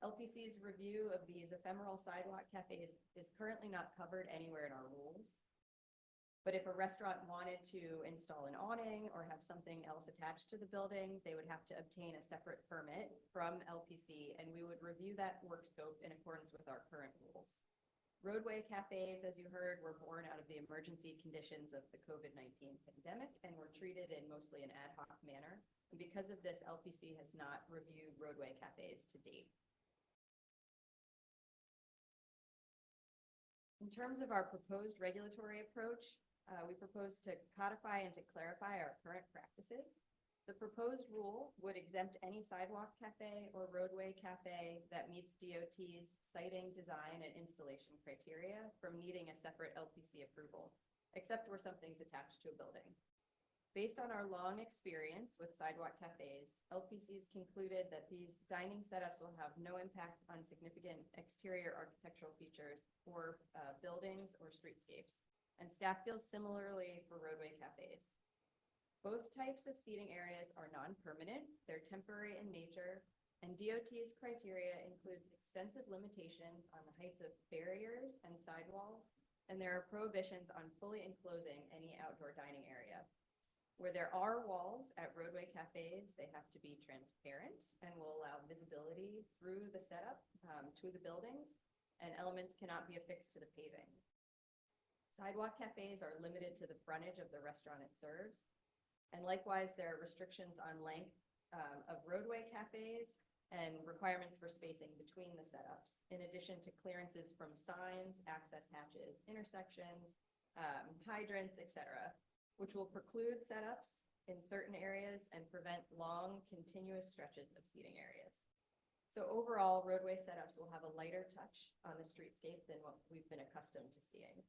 M: LPC's review of these ephemeral sidewalk cafes is currently not covered anywhere in our rules. But if a restaurant wanted to install an awning or have something else attached to the building, they would have to obtain a separate permit from LPC, and we would review that work scope in accordance with our current rules. Roadway cafes, as you heard, were born out of the emergency conditions of the COVID-19 pandemic and were treated in mostly an ad hoc manner. And because of this, LPC has not reviewed roadway cafes to date. In terms of our proposed regulatory approach, we propose to codify and to clarify our current practices. The proposed rule would exempt any sidewalk cafe or roadway cafe that meets DOT's siting, design, and installation criteria from needing a separate LPC approval, except where something's attached to a building. Based on our long experience with sidewalk cafes, LPC's concluded that these dining setups will have no impact on significant exterior architectural features or buildings or streetscapes, and staff feels similarly for roadway cafes. Both types of seating areas are non-permanent, they're temporary in nature, and DOT's criteria includes extensive limitations on the heights of barriers and sidewalls, and there are prohibitions on fully enclosing any outdoor dining area. Where there are walls at roadway cafes, they have to be transparent and will allow visibility through the setup to the buildings, and elements cannot be affixed to the paving. Sidewalk cafes are limited to the frontage of the restaurant it serves. And likewise, there are restrictions on length of roadway cafes and requirements for spacing between the setups, in addition to clearances from signs, access hatches, intersections, hydrants, etc., which will preclude setups in certain areas and prevent long, continuous stretches of seating areas. So overall, roadway setups will have a lighter touch on the streetscape than what we've been accustomed to seeing.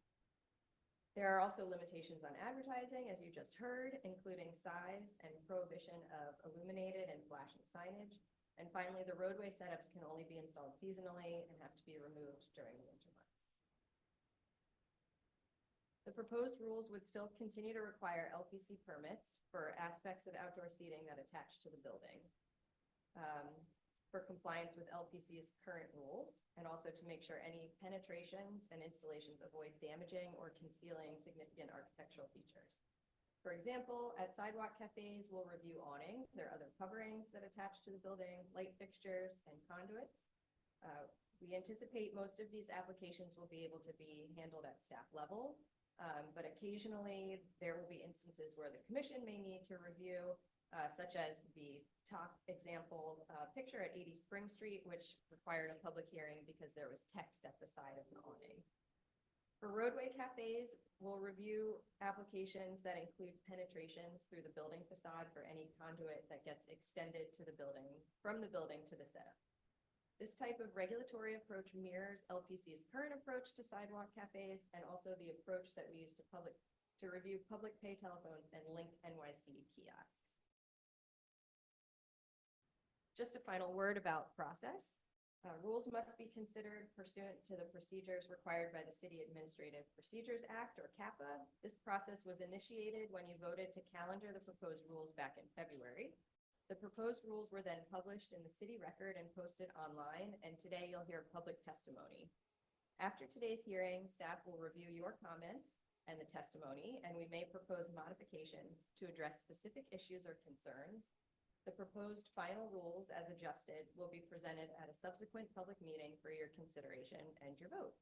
M: There are also limitations on advertising, as you just heard, including size and prohibition of illuminated and flashing signage. And finally, the roadway setups can only be installed seasonally and have to be removed during the winter months. The proposed rules would still continue to require LPC permits for aspects of outdoor seating that attach to the building. For compliance with LPC's current rules, and also to make sure any penetrations and installations avoid damaging or concealing significant architectural features. For example, at sidewalk cafes, we'll review awnings or other coverings that attach to the building, light fixtures, and conduits. We anticipate most of these applications will be able to be handled at staff level, but occasionally there will be instances where the commission may need to review, such as the top example picture at 80 Spring Street, which required a public hearing because there was text at the side of the awning. For roadway cafes, we'll review applications that include penetrations through the building facade for any conduit that gets extended to the building, from the building to the setup. This type of regulatory approach mirrors LPC's current approach to sidewalk cafes and also the approach that we use to review public pay telephones and Link NYC kiosks. Just a final word about process. Rules must be considered pursuant to the procedures required by the City Administrative Procedures Act, or CAPA. This process was initiated when you voted to calendar the proposed rules back in February. The proposed rules were then published in the city record and posted online, and today you'll hear public testimony. After today's hearing, staff will review your comments and the testimony, and we may propose modifications to address specific issues or concerns. The proposed final rules, as adjusted, will be presented at a subsequent public meeting for your consideration and your vote.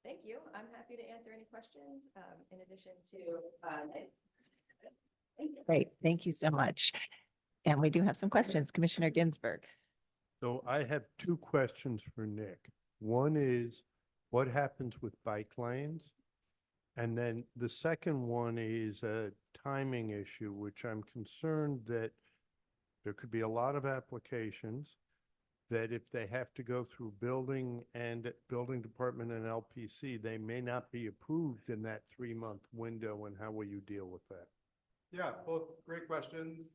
M: Thank you. I'm happy to answer any questions, in addition to, Nick.
A: Great, thank you so much. And we do have some questions. Commissioner Ginsburg.
I: So I have two questions for Nick. One is, what happens with bike lanes? And then the second one is a timing issue, which I'm concerned that there could be a lot of applications that if they have to go through building department and LPC, they may not be approved in that 3-month window, and how will you deal with that?
N: Yeah, both great questions.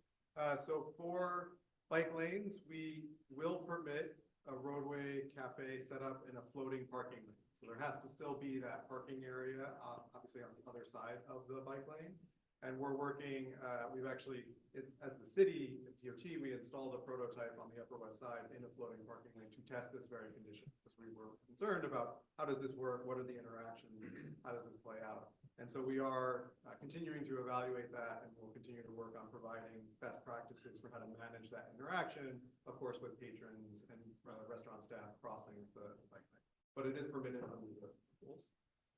N: So for bike lanes, we will permit a roadway cafe set up in a floating parking lane. So there has to still be that parking area, obviously on the other side of the bike lane. And we're working, we've actually, as the city, DOT, we installed a prototype on the Upper West Side in a floating parking lane to test this very condition, because we were concerned about how does this work, what are the interactions, how does this play out? And so we are continuing to evaluate that, and we'll continue to work on providing best practices for how to manage that interaction, of course, with patrons and restaurant staff crossing the bike lane. But it is permitted under the rules.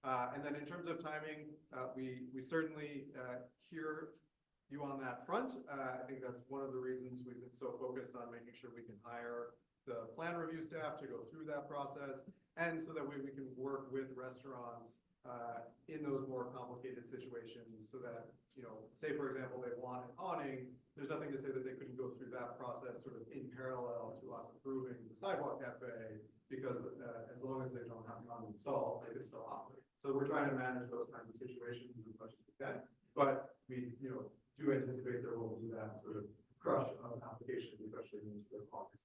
N: And then in terms of timing, we certainly hear you on that front. I think that's one of the reasons we've been so focused on making sure we can hire the plan review staff to go through that process, and so that way we can work with restaurants in those more complicated situations, so that, you know, say for example, they want an awning, there's nothing to say that they couldn't go through that process sort of in parallel to us approving the sidewalk cafe, because as long as they don't have an awning installed, they can still operate. So we're trying to manage those kinds of situations as much as we can, but we, you know, do anticipate there will be that sort of crush of applications, especially in the August.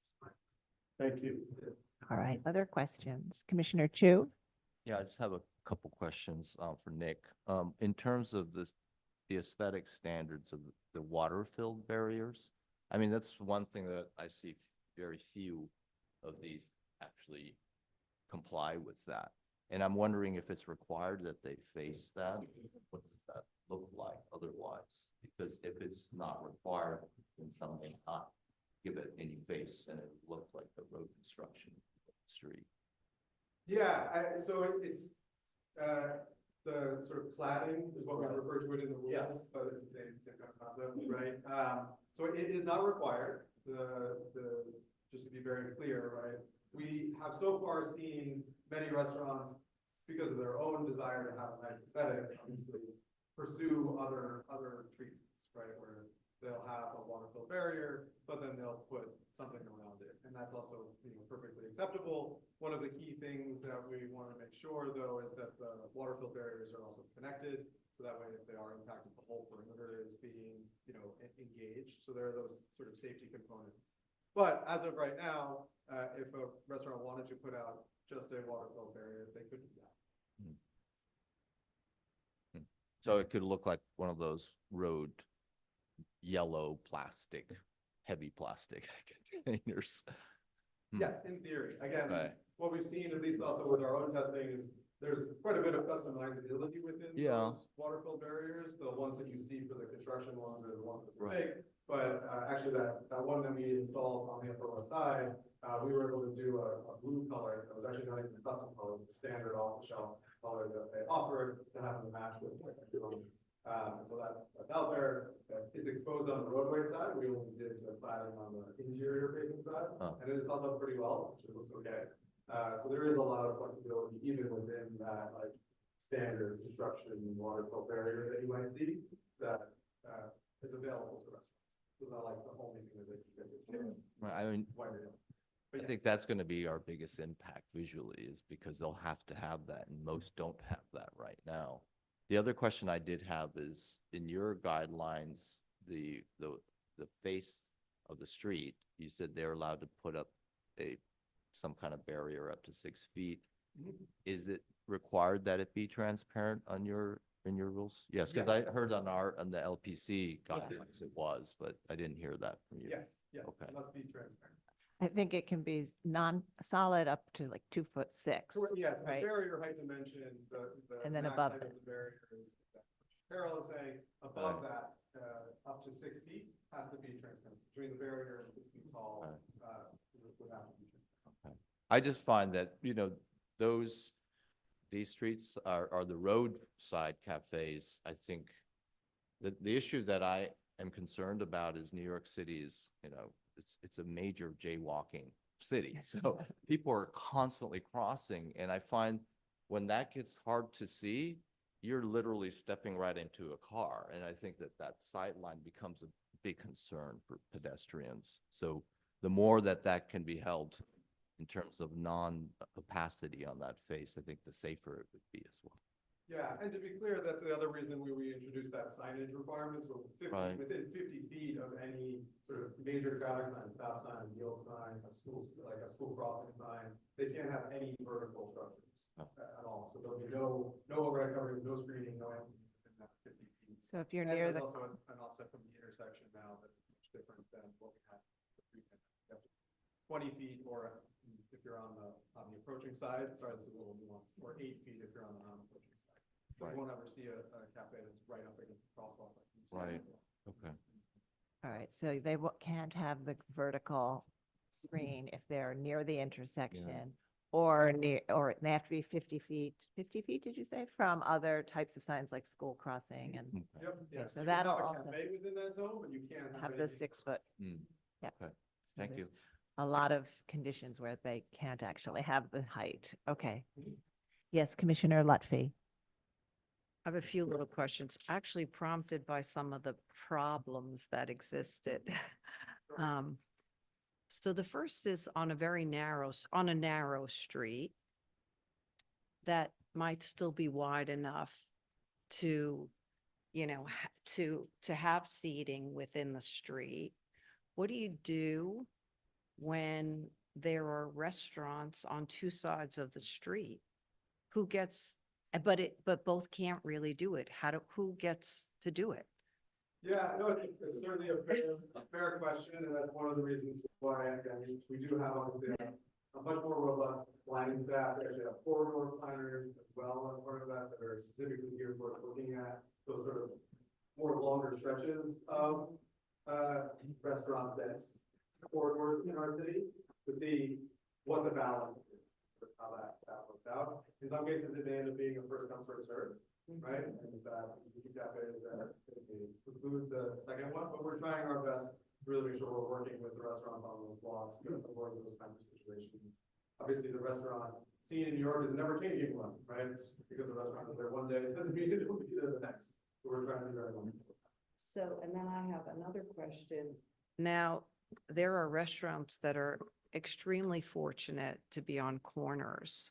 I: Thank you.
A: All right, other questions? Commissioner Chu?
K: Yeah, I just have a couple questions for Nick. In terms of the aesthetic standards of the water-filled barriers, I mean, that's one thing that I see very few of these actually comply with that. And I'm wondering if it's required that they face that. What does that look like otherwise? Because if it's not required, then some may not give it any face, and it would look like the road construction street.
N: Yeah, so it's the sort of cladding is what we refer to it in the rules, but it's the same kind of concept, right? So it is not required. Just to be very clear, right? We have so far seen many restaurants, because of their own desire to have a nice aesthetic, obviously pursue other treatments, right? Where they'll have a water-filled barrier, but then they'll put something around it, and that's also, you know, perfectly acceptable. One of the key things that we want to make sure, though, is that the water-filled barriers are also connected, so that way, if they are impacted, the whole perimeter is being, you know, engaged. So there are those sort of safety components. But as of right now, if a restaurant wanted to put out just a water-filled barrier, they could do that.
K: So it could look like one of those road yellow plastic, heavy plastic containers.
N: Yes, in theory. Again,
K: Okay.
N: what we've seen, at least also with our own testing, is there's quite a bit of customizability within those water-filled barriers. The ones that you see for the construction ones are the ones that we make. But actually, that one that we installed on the Upper West Side, we were able to do a blue color. It was actually not even a custom color, it was a standard off-the-shelf color that they offered to have to match with what they're doing. So that's out there. It's exposed on the roadway side. We only did the cladding on the interior facing side, and it is held up pretty well, which looks okay. So there is a lot of flexibility even within that like standard construction water-filled barrier that you might see that is available to restaurants. So not like the only thing that they can do.
K: I mean, I think that's going to be our biggest impact visually, is because they'll have to have that, and most don't have that right now. The other question I did have is, in your guidelines, the face of the street, you said they're allowed to put up some kind of barrier up to 6 feet. Is it required that it be transparent in your rules? Yes, because I heard on the LPC guidelines it was, but I didn't hear that from you.
N: Yes,
K: Okay.
N: it must be transparent.
A: I think it can be non-solid up to like 2'6".
N: Yes, the
A: right?
N: barrier height dimension, the
A: And then
N: max
A: above
N: height of
A: it.
N: the barrier is, Carol is saying, above that, up to 6 feet has to be transparent. Between the barrier and 6 feet tall, would have to be transparent.
K: I just find that, those these streets are the roadside cafes. I think the issue that I am concerned about is New York City is, it's a major jaywalking city. So people are constantly crossing, and I find when that gets hard to see, you're literally stepping right into a car. And I think that sight line becomes a big concern for pedestrians. So the more that can be held in terms of non-opacity on that face, I think the safer it would be as well.
N: Yeah, and to be clear, that's the other reason we introduced that signage requirement. So
K: Right.
N: within 50 feet of any sort of major traffic sign, stop sign, yield sign, like a school crossing sign, they can't have any vertical structures at all. So there'll be no overhead coverings, no screening, no anything within that 50 feet.
A: So if you're
N: And
A: near
N: there's
A: the,
N: also an offset from the intersection now that's much different than what we had. 20 feet, or if you're on the approaching side, sorry, this is a little nuanced, or 8 feet if you're on the non-approaching side. So
K: Right.
N: you won't ever see a cafe that's right up against the crosswalk. Like you see
K: Right.
N: before.
K: Okay.
A: all right, so they can't have the vertical screen if they're near the intersection or they have to be 50 feet, did you say, from other types of signs like school crossing and
N: Yep, yeah.
A: so
N: you can
A: that'll
N: have a
A: also
N: cafe within that zone, but you can't
A: have the
N: anything-
A: 6 foot.
K: Mm.
A: Yeah.
K: Okay. Thank you.
A: There's a lot of conditions where they can't actually have the height. Okay. Yes, Commissioner Lutfi.
O: I have a few little questions, actually prompted by some of the problems that existed. So the first is on a very on a narrow street that might still be wide enough to, to have seating within the street. What do you do when there are restaurants on 2 sides of the street? Who gets, but both can't really do it. Who gets to do it?
N: Yeah, no, it's certainly a fair question, and that's one of the reasons why, again, we do have obviously a much more robust planning staff. We actually have corridor planners as well as part of that are specifically here for looking at those sort of more longer stretches of restaurant dense corridors in our city to see what the balance is, how that works out. In some cases, it may end up being a first come, first served, right? And cafes include the second one, but we're trying our best to really make sure we're working with the restaurants on those blocks to avoid those kinds of situations. Obviously, the restaurant scene in New York is a never changing one, right? Just because the restaurant is there one day, it doesn't mean it will be there the next. So we're trying to be very mindful.
O: So, and then I have another question. Now, there are restaurants that are extremely fortunate to be on corners.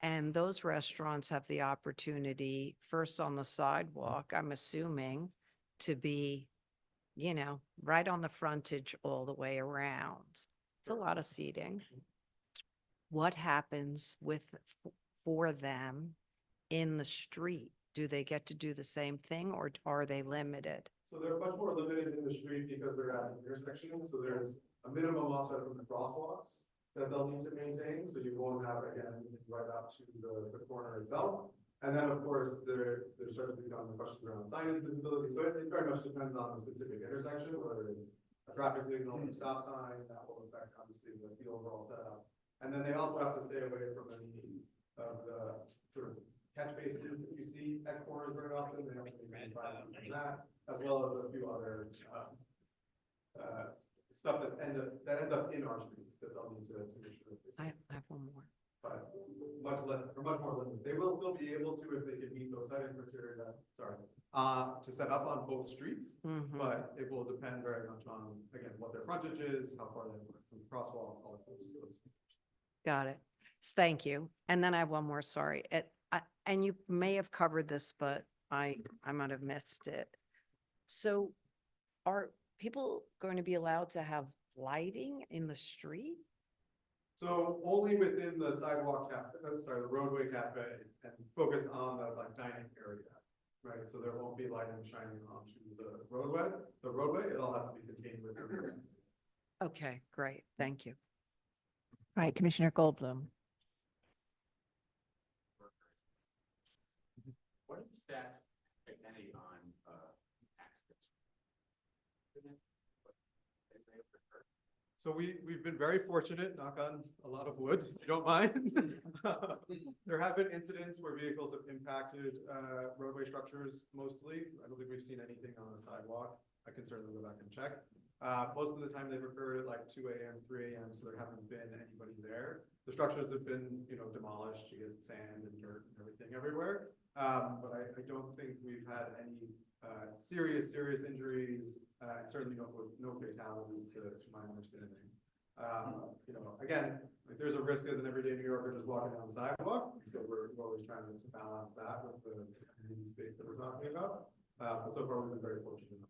O: And those restaurants have the opportunity, first on the sidewalk, I'm assuming, to be, right on the frontage all the way around. It's a lot of seating. What happens for them in the street? Do they get to do the same thing, or are they limited?
N: So they're much more limited in the street because they're at intersections. So there's a minimum offset from the crosswalks that they'll need to maintain. So you won't have, again, right up to the corner itself. And then, of course, there starts to become questions around signage visibility. So it very much depends on the specific intersection, whether it's a traffic signal or a stop sign. That will affect, obviously, the overall setup. And then they also have to stay away from any of the sort of catch bases that you see at corners very often. They have to be from that, as well as a few other stuff that ends up in our streets that they'll need to make sure.
O: I have one more.
N: But much more limited. They will still be able to if they can meet those siting criteria. To set up on both streets, but it will depend very much on, again, what their frontage is, how far they are from the crosswalk, all of those.
O: Got it. Thank you. And then I have one more, sorry. And you may have covered this, but I might have missed it. So are people going to be allowed to have lighting in the street?
N: So only within the sidewalk cafe, the roadway cafe, and focused on the dining area, right? So there won't be lighting shining onto the roadway. The roadway, it all has to be contained within.
O: Okay, great. Thank you.
A: All right, Commissioner Goldblum.
B: What are the stats, if any, on accidents?
N: So we've been very fortunate, knock on a lot of wood, if you don't mind. There have been incidents where vehicles have impacted roadway structures mostly. I don't think we've seen anything on the sidewalk. I can certainly go back and check. Most of the time they've occurred at like 2 a.m., 3 a.m., so there haven't been anybody there. The structures have been, demolished. You get sand and dirt and everything everywhere. But I don't think we've had any serious injuries, and certainly no fatalities to my understanding. Again, like there's a risk as an everyday New Yorker just walking down the sidewalk, so we're always trying to balance that with the community space that we're talking about. But so far we've been very fortunate.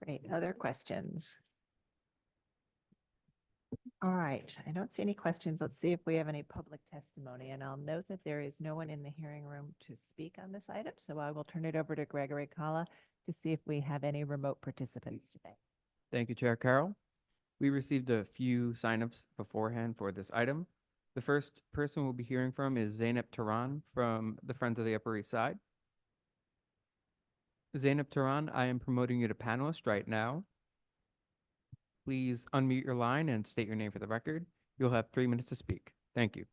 A: Great. Other questions? All right. I don't see any questions. Let's see if we have any public testimony. And I'll note that there is no one in the hearing room to speak on this item. So I will turn it over to Gregory Kala to see if we have any remote participants today.
P: Thank you, Chair Carroll. We received a few signups beforehand for this item. The first person we'll be hearing from is Zainab Tehran from the Friends of the Upper East Side. Zainab Tehran, I am promoting you to panelist right now. Please unmute your line and state your name for the record. You'll have 3 minutes to speak. Thank you.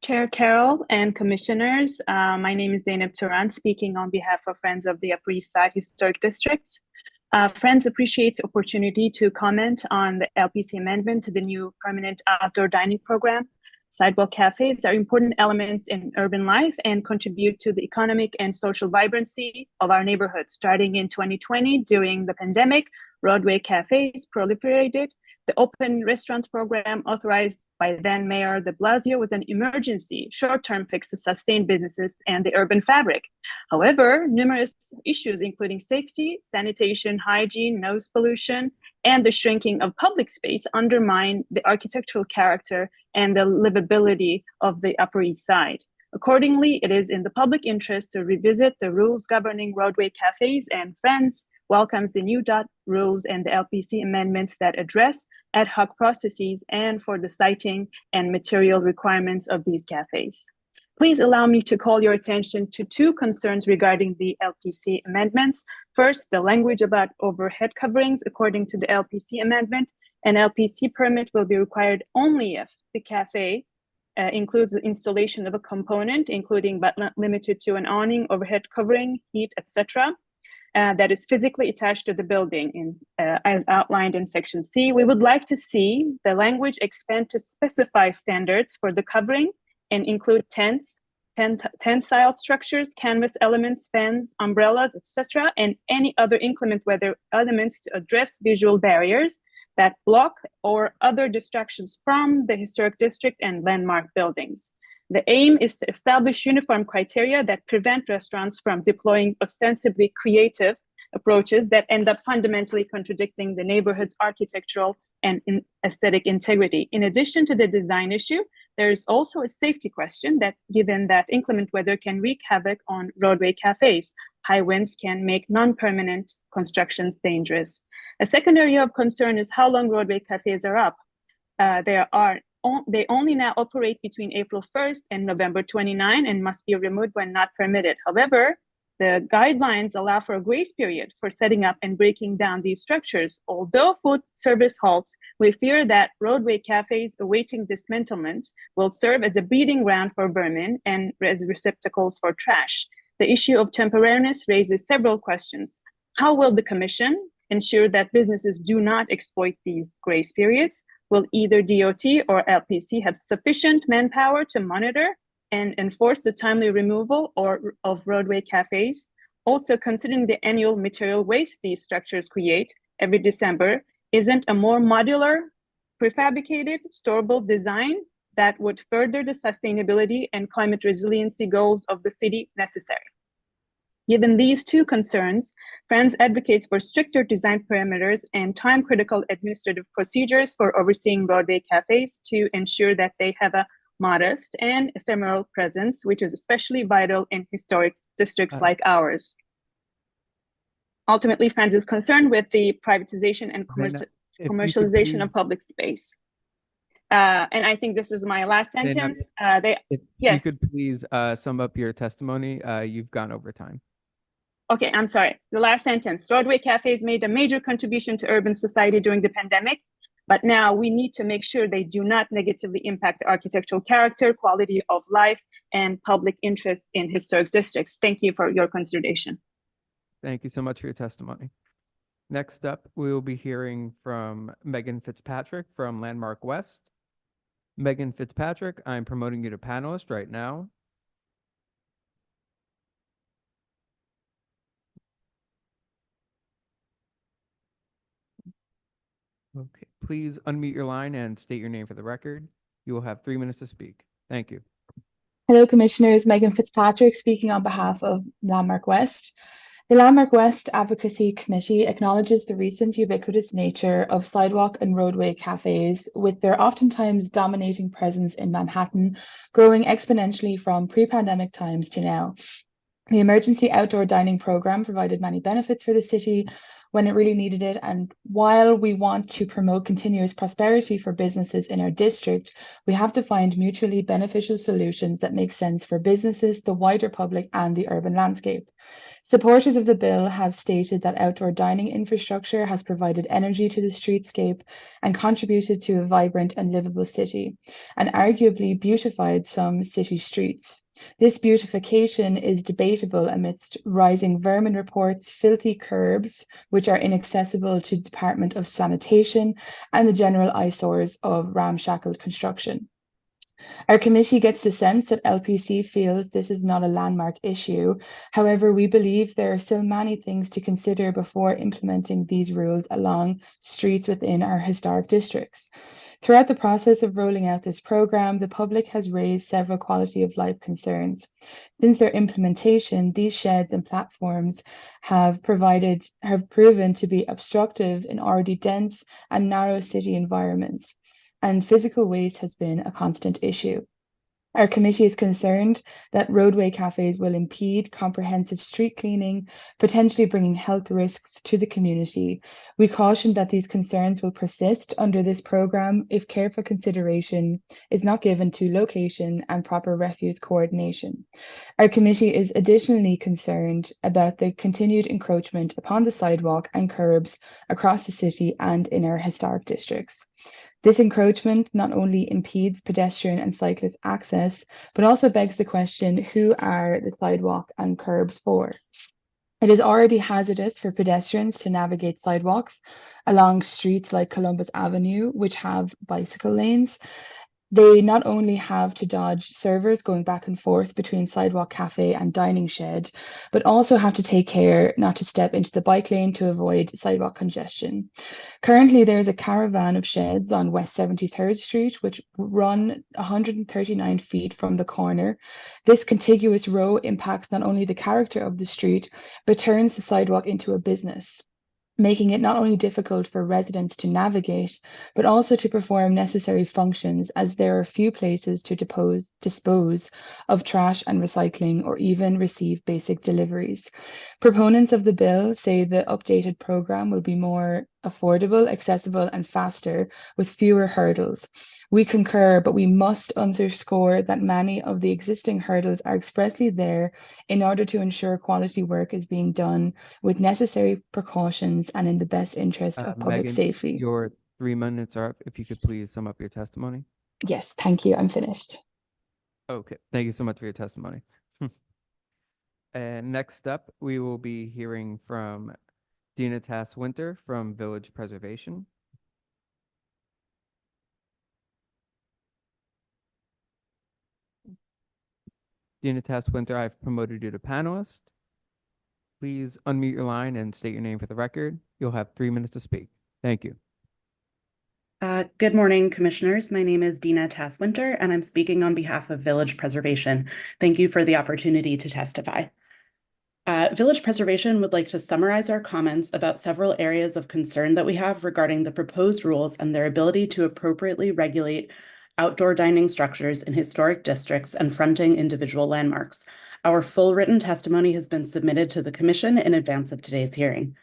Q: Chair Carroll and commissioners, my name is Zainab Tehran, speaking on behalf of Friends of the Upper East Side Historic Districts. Friends appreciates the opportunity to comment on the LPC amendment to the new permanent outdoor dining program. Sidewalk cafes are important elements in urban life and contribute to the economic and social vibrancy of our neighborhoods. Starting in 2020, during the pandemic, roadway cafes proliferated. The open restaurants program authorized by then Mayor de Blasio was an emergency short-term fix to sustain businesses and the urban fabric. However, numerous issues including safety, sanitation, hygiene, noise pollution, and the shrinking of public space undermine the architectural character and the livability of the Upper East Side. Accordingly, it is in the public interest to revisit the rules governing roadway cafes, and Friends welcomes the new rules and the LPC amendments that address ad hoc processes and for the siting and material requirements of these cafes. Please allow me to call your attention to two concerns regarding the LPC amendments. First, the language about overhead coverings. According to the LPC amendment, an LPC permit will be required only if the cafe includes the installation of a component, including but not limited to an awning, overhead covering, heat, etc., that is physically attached to the building as outlined in Section C. We would like to see the language expand to specify standards for the covering and include tents, tent-style structures, canvas elements, fans, umbrellas, etc., and any other inclement weather elements to address visual barriers that block or other distractions from the historic district and landmark buildings. The aim is to establish uniform criteria that prevent restaurants from deploying ostensibly creative approaches that end up fundamentally contradicting the neighborhood's architectural and aesthetic integrity. In addition to the design issue, there is also a safety question that given that inclement weather can wreak havoc on roadway cafes, high winds can make non-permanent constructions dangerous. A second area of concern is how long roadway cafes are up. They only now operate between April 1st and November 29 and must be removed when not permitted. However, the guidelines allow for a grace period for setting up and breaking down these structures. Although food service halts, we fear that roadway cafes awaiting dismantlement will serve as a breeding ground for vermin and as receptacles for trash. The issue of temporariness raises several questions. How will the Commission ensure that businesses do not exploit these grace periods? Will either DOT or LPC have sufficient manpower to monitor and enforce the timely removal of roadway cafes? Also, considering the annual material waste these structures create every December, isn't a more modular, prefabricated, storable design that would further the sustainability and climate resiliency goals of the city necessary? Given these two concerns, Friends advocates for stricter design parameters and time-critical administrative procedures for overseeing roadway cafes to ensure that they have a modest and ephemeral presence, which is especially vital in historic districts like ours. Ultimately, Friends is concerned with the privatization and commercialization of public space. And I think this is my last sentence.
P: If
Q: yes.
P: you could please sum up your testimony, you've gone over time.
Q: Okay, I'm sorry. The last sentence. Broadway cafes made a major contribution to urban society during the pandemic, but now we need to make sure they do not negatively impact the architectural character, quality of life, and public interest in historic districts. Thank you for your consideration.
P: Thank you so much for your testimony. Next up, we will be hearing from Megan Fitzpatrick from Landmark West. Megan Fitzpatrick, I'm promoting you to panelist right now. Okay, please unmute your line and state your name for the record. You will have 3 minutes to speak. Thank you.
R: Hello, Commissioners. Megan Fitzpatrick speaking on behalf of Landmark West. The Landmark West Advocacy Committee acknowledges the recent ubiquitous nature of sidewalk and roadway cafes, with their oftentimes dominating presence in Manhattan, growing exponentially from pre-pandemic times to now. The emergency outdoor dining program provided many benefits for the city when it really needed it. And while we want to promote continuous prosperity for businesses in our district, we have to find mutually beneficial solutions that make sense for businesses, the wider public, and the urban landscape. Supporters of the bill have stated that outdoor dining infrastructure has provided energy to the streetscape and contributed to a vibrant and livable city, and arguably beautified some city streets. This beautification is debatable amidst rising vermin reports, filthy curbs, which are inaccessible to the Department of Sanitation, and the general eyesores of ramshackle construction. Our committee gets the sense that LPC feels this is not a landmark issue. However, we believe there are still many things to consider before implementing these rules along streets within our historic districts. Throughout the process of rolling out this program, the public has raised several quality of life concerns. Since their implementation, these sheds and platforms have proven to be obstructive in already dense and narrow city environments, and physical waste has been a constant issue. Our committee is concerned that roadway cafes will impede comprehensive street cleaning, potentially bringing health risks to the community. We caution that these concerns will persist under this program if careful consideration is not given to location and proper refuse coordination. Our committee is additionally concerned about the continued encroachment upon the sidewalk and curbs across the city and in our historic districts. This encroachment not only impedes pedestrian and cyclist access, but also begs the question, who are the sidewalk and curbs for? It is already hazardous for pedestrians to navigate sidewalks along streets like Columbus Avenue, which have bicycle lanes. They not only have to dodge servers going back and forth between sidewalk cafe and dining shed, but also have to take care not to step into the bike lane to avoid sidewalk congestion. Currently, there is a caravan of sheds on West 73rd Street, which run 139 feet from the corner. This contiguous row impacts not only the character of the street, but turns the sidewalk into a business, making it not only difficult for residents to navigate, but also to perform necessary functions, as there are few places to dispose of trash and recycling, or even receive basic deliveries. Proponents of the bill say the updated program will be more affordable, accessible, and faster with fewer hurdles. We concur, but we must underscore that many of the existing hurdles are expressly there in order to ensure quality work is being done with necessary precautions and in the best interest of public
P: Megan,
R: safety.
P: your 3 minutes are up. If you could please sum up your testimony.
R: Yes, thank you. I'm finished.
P: Okay, thank you so much for your testimony. And next up, we will be hearing from Dina Tass-Winter from Village Preservation. Dina Tass-Winter, I've promoted you to panelist. Please unmute your line and state your name for the record. You'll have 3 minutes to speak. Thank you.
S: Good morning, Commissioners. My name is Dina Tass-Winter, and I'm speaking on behalf of Village Preservation. Thank you for the opportunity to testify. Village Preservation would like to summarize our comments about several areas of concern that we have regarding the proposed rules and their ability to appropriately regulate outdoor dining structures in historic districts and fronting individual landmarks. Our full written testimony has been submitted to the Commission in advance of today's hearing.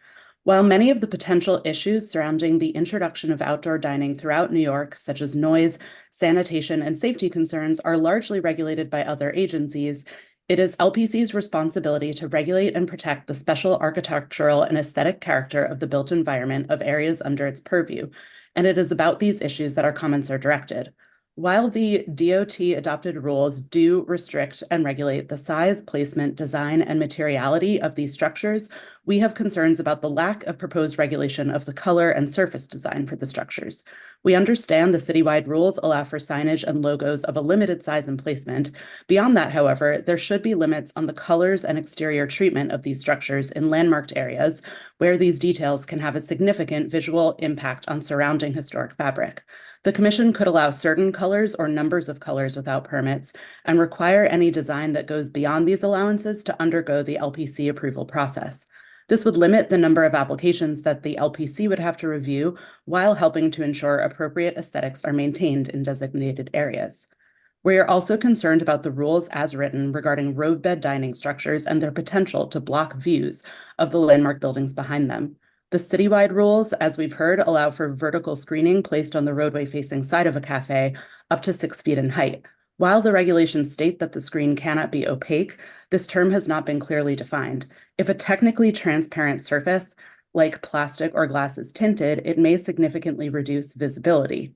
S: While many of the potential issues surrounding the introduction of outdoor dining throughout New York, such as noise, sanitation, and safety concerns, are largely regulated by other agencies, It is LPC's responsibility to regulate and protect the special architectural and aesthetic character of the built environment of areas under its purview, and it is about these issues that our comments are directed. While the DOT adopted rules do restrict and regulate the size, placement, design, and materiality of these structures, we have concerns about the lack of proposed regulation of the color and surface design for the structures. We understand the citywide rules allow for signage and logos of a limited size and placement. Beyond that, however, there should be limits on the colors and exterior treatment of these structures in landmarked areas where these details can have a significant visual impact on surrounding historic fabric. The Commission could allow certain colors or numbers of colors without permits and require any design that goes beyond these allowances to undergo the LPC approval process. This would limit the number of applications that the LPC would have to review while helping to ensure appropriate aesthetics are maintained in designated areas. We are also concerned about the rules as written regarding roadbed dining structures and their potential to block views of the landmark buildings behind them. The citywide rules, as we've heard, allow for vertical screening placed on the roadway facing side of a cafe up to 6 feet in height. While the regulations state that the screen cannot be opaque, this term has not been clearly defined. If a technically transparent surface, like plastic or glass, is tinted, it may significantly reduce visibility.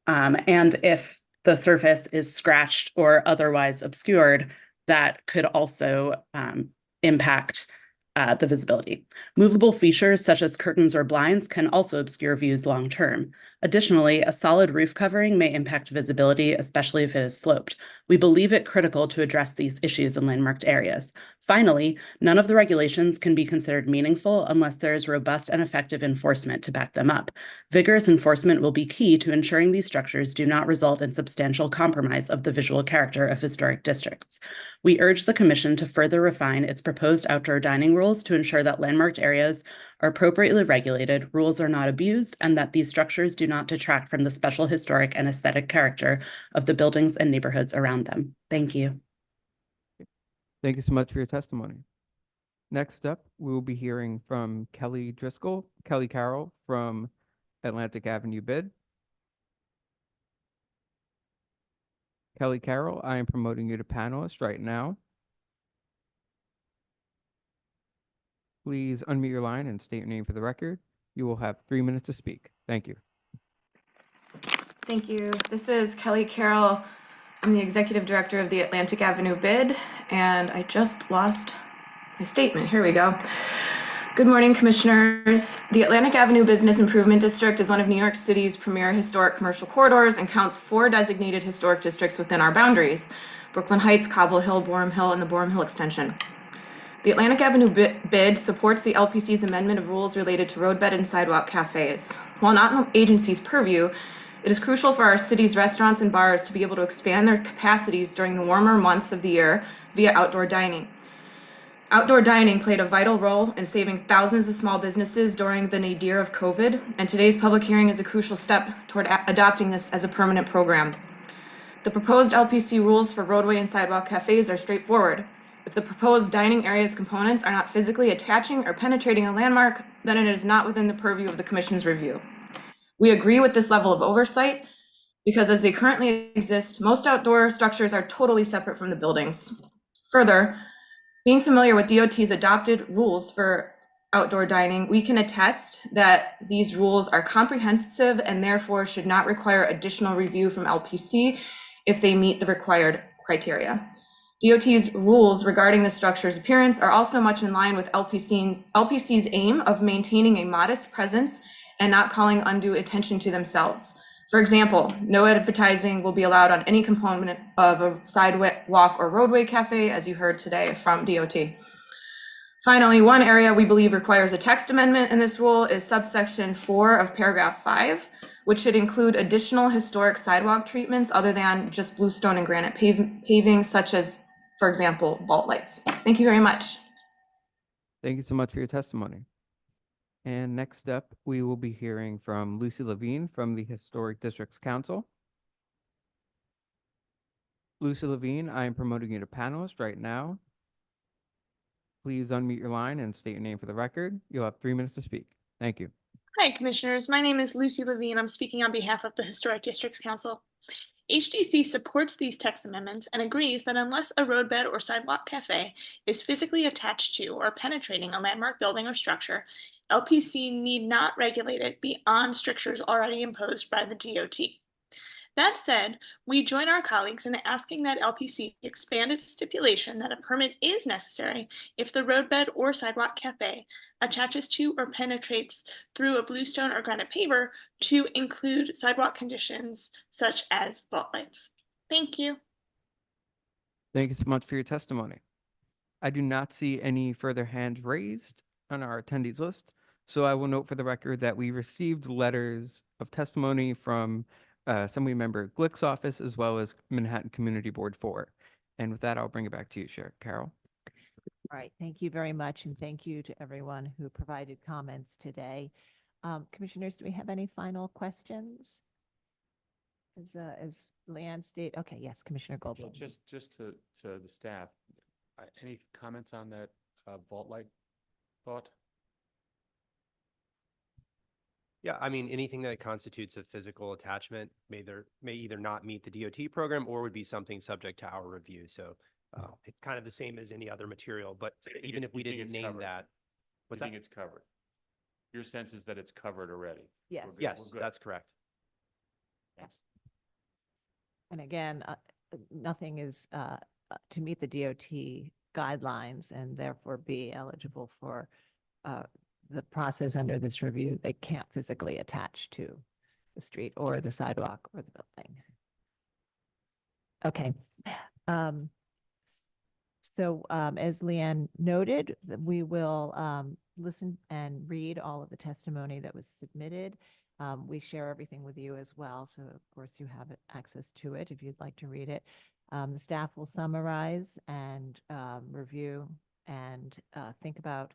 S: And if the surface is scratched or otherwise obscured, that could also impact the visibility. Movable features such as curtains or blinds can also obscure views long term. Additionally, a solid roof covering may impact visibility, especially if it is sloped. We believe it critical to address these issues in landmarked areas. Finally, none of the regulations can be considered meaningful unless there is robust and effective enforcement to back them up. Vigorous enforcement will be key to ensuring these structures do not result in substantial compromise of the visual character of historic districts. We urge the Commission to further refine its proposed outdoor dining rules to ensure that landmarked areas are appropriately regulated, rules are not abused, and that these structures do not detract from the special historic and aesthetic character of the buildings and neighborhoods around them. Thank you.
P: Thank you so much for your testimony. Next up, we will be hearing from Kelly Carroll from Atlantic Avenue Bid. Kelly Carroll, I am promoting you to panelist right now. Please unmute your line and state your name for the record. You will have 3 minutes to speak. Thank you.
T: Thank you. This is Kelly Carroll. I'm the Executive Director of the Atlantic Avenue Bid, and I just lost my statement. Here we go. Good morning, Commissioners. The Atlantic Avenue Business Improvement District is one of New York City's premier historic commercial corridors and counts 4 designated historic districts within our boundaries: Brooklyn Heights, Cobble Hill, Boerum Hill, and the Boerum Hill Extension. The Atlantic Avenue Bid supports the LPC's amendment of rules related to roadbed and sidewalk cafes. While not in the agency's purview, it is crucial for our city's restaurants and bars to be able to expand their capacities during the warmer months of the year via outdoor dining. Outdoor dining played a vital role in saving thousands of small businesses during the nadir of COVID, and today's public hearing is a crucial step toward adopting this as a permanent program. The proposed LPC rules for roadway and sidewalk cafes are straightforward. If the proposed dining area's components are not physically attaching or penetrating a landmark, then it is not within the purview of the Commission's review. We agree with this level of oversight because as they currently exist, most outdoor structures are totally separate from the buildings. Further, being familiar with DOT's adopted rules for outdoor dining, we can attest that these rules are comprehensive and therefore should not require additional review from LPC if they meet the required criteria. DOT's rules regarding the structure's appearance are also much in line with LPC's aim of maintaining a modest presence and not calling undue attention to themselves. For example, no advertising will be allowed on any component of a sidewalk or roadway cafe, as you heard today from DOT. Finally, one area we believe requires a text amendment in this rule is subsection 4 of paragraph 5, which should include additional historic sidewalk treatments other than just bluestone and granite paving, such as, for example, vault lights. Thank you very much.
P: Thank you so much for your testimony. And next up, we will be hearing from Lucy Levine from the Historic Districts Council. Lucy Levine, I am promoting you to panelist right now. Please unmute your line and state your name for the record. You'll have 3 minutes to speak. Thank you.
U: Hi, Commissioners. My name is Lucy Levine. I'm speaking on behalf of the Historic Districts Council.
Q: HDC supports these text amendments and agrees that unless a roadbed or sidewalk cafe is physically attached to or penetrating a landmark building or structure, LPC need not regulate it beyond strictures already imposed by the DOT. That said, we join our colleagues in asking that LPC expand its stipulation that a permit is necessary if the roadbed or sidewalk cafe attaches to or penetrates through a bluestone or granite paver to include sidewalk conditions such as vault lights. Thank you.
P: Thank you so much for your testimony. I do not see any further hands raised on our attendees list, so I will note for the record that we received letters of testimony from Assembly Member Glick's office as well as Manhattan Community Board 4. And with that, I'll bring it back to you, Carol.
A: All right, thank you very much, and thank you to everyone who provided comments today. Commissioners, do we have any final questions? As Leanne stated, okay, yes, Commissioner Goldblum.
F: Just to the staff, any comments on that vault light thought?
L: Yeah, I mean, anything that constitutes a physical attachment may either not meet the DOT program or would be something subject to our review. So it's kind of the same as any other material, but even if we didn't name that.
F: What's that? It's covered. Your sense is that it's covered already?
A: Yes.
L: Yes, that's correct.
A: Yes. And again, nothing is to meet the DOT guidelines and therefore be eligible for the process under this review. They can't physically attach to the street or the sidewalk or the building. Okay. So as Leanne noted, we will listen and read all of the testimony that was submitted. We share everything with you as well. So of course you have access to it if you'd like to read it. The staff will summarize and review and think about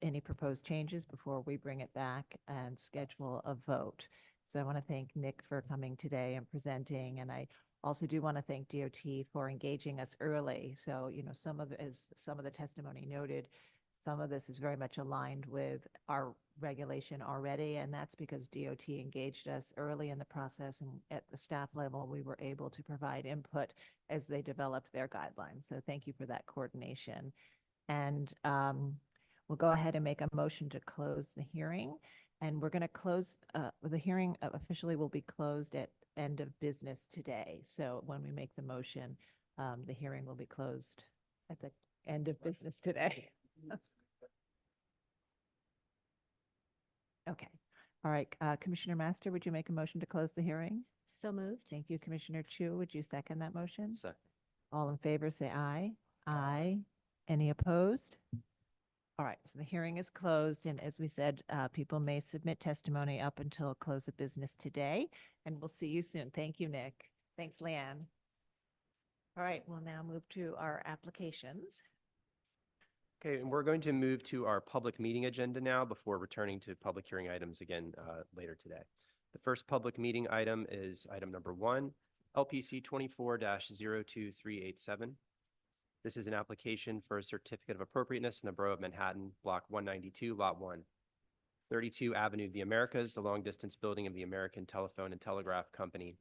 A: any proposed changes before we bring it back and schedule a vote. So I want to thank Nick for coming today and presenting, and I also do want to thank DOT for engaging us early. So, you know, as some of the testimony noted, some of this is very much aligned with our regulation already, and that's because DOT engaged us early in the process, and at the staff level, we were able to provide input as they developed their guidelines. So thank you for that coordination. And we'll go ahead and make a motion to close the hearing. And we're going to close, the hearing officially will be closed at end of business today. So when we make the motion, the hearing will be closed at the end of business today. Okay. All right. Commissioner Master, would you make a motion to close the hearing?
G: So moved.
A: Thank you. Commissioner Chu, would you second that motion?
K: Second.
A: All in favor, say aye. Aye. Any opposed? All right, so the hearing is closed, and as we said, people may submit testimony up until close of business today, and we'll see you soon. Thank you, Nick. Thanks, Leanne. All right, we'll now move to our applications.
L: Okay, and we're going to move to our public meeting agenda now before returning to public hearing items again later today. The first public meeting item is item number 1, LPC 24-02387. This is an application for a certificate of appropriateness in the Borough of Manhattan, Block 192, Lot 1. 32 Avenue of the Americas, the long-distance building of the American Telephone and Telegraph Company,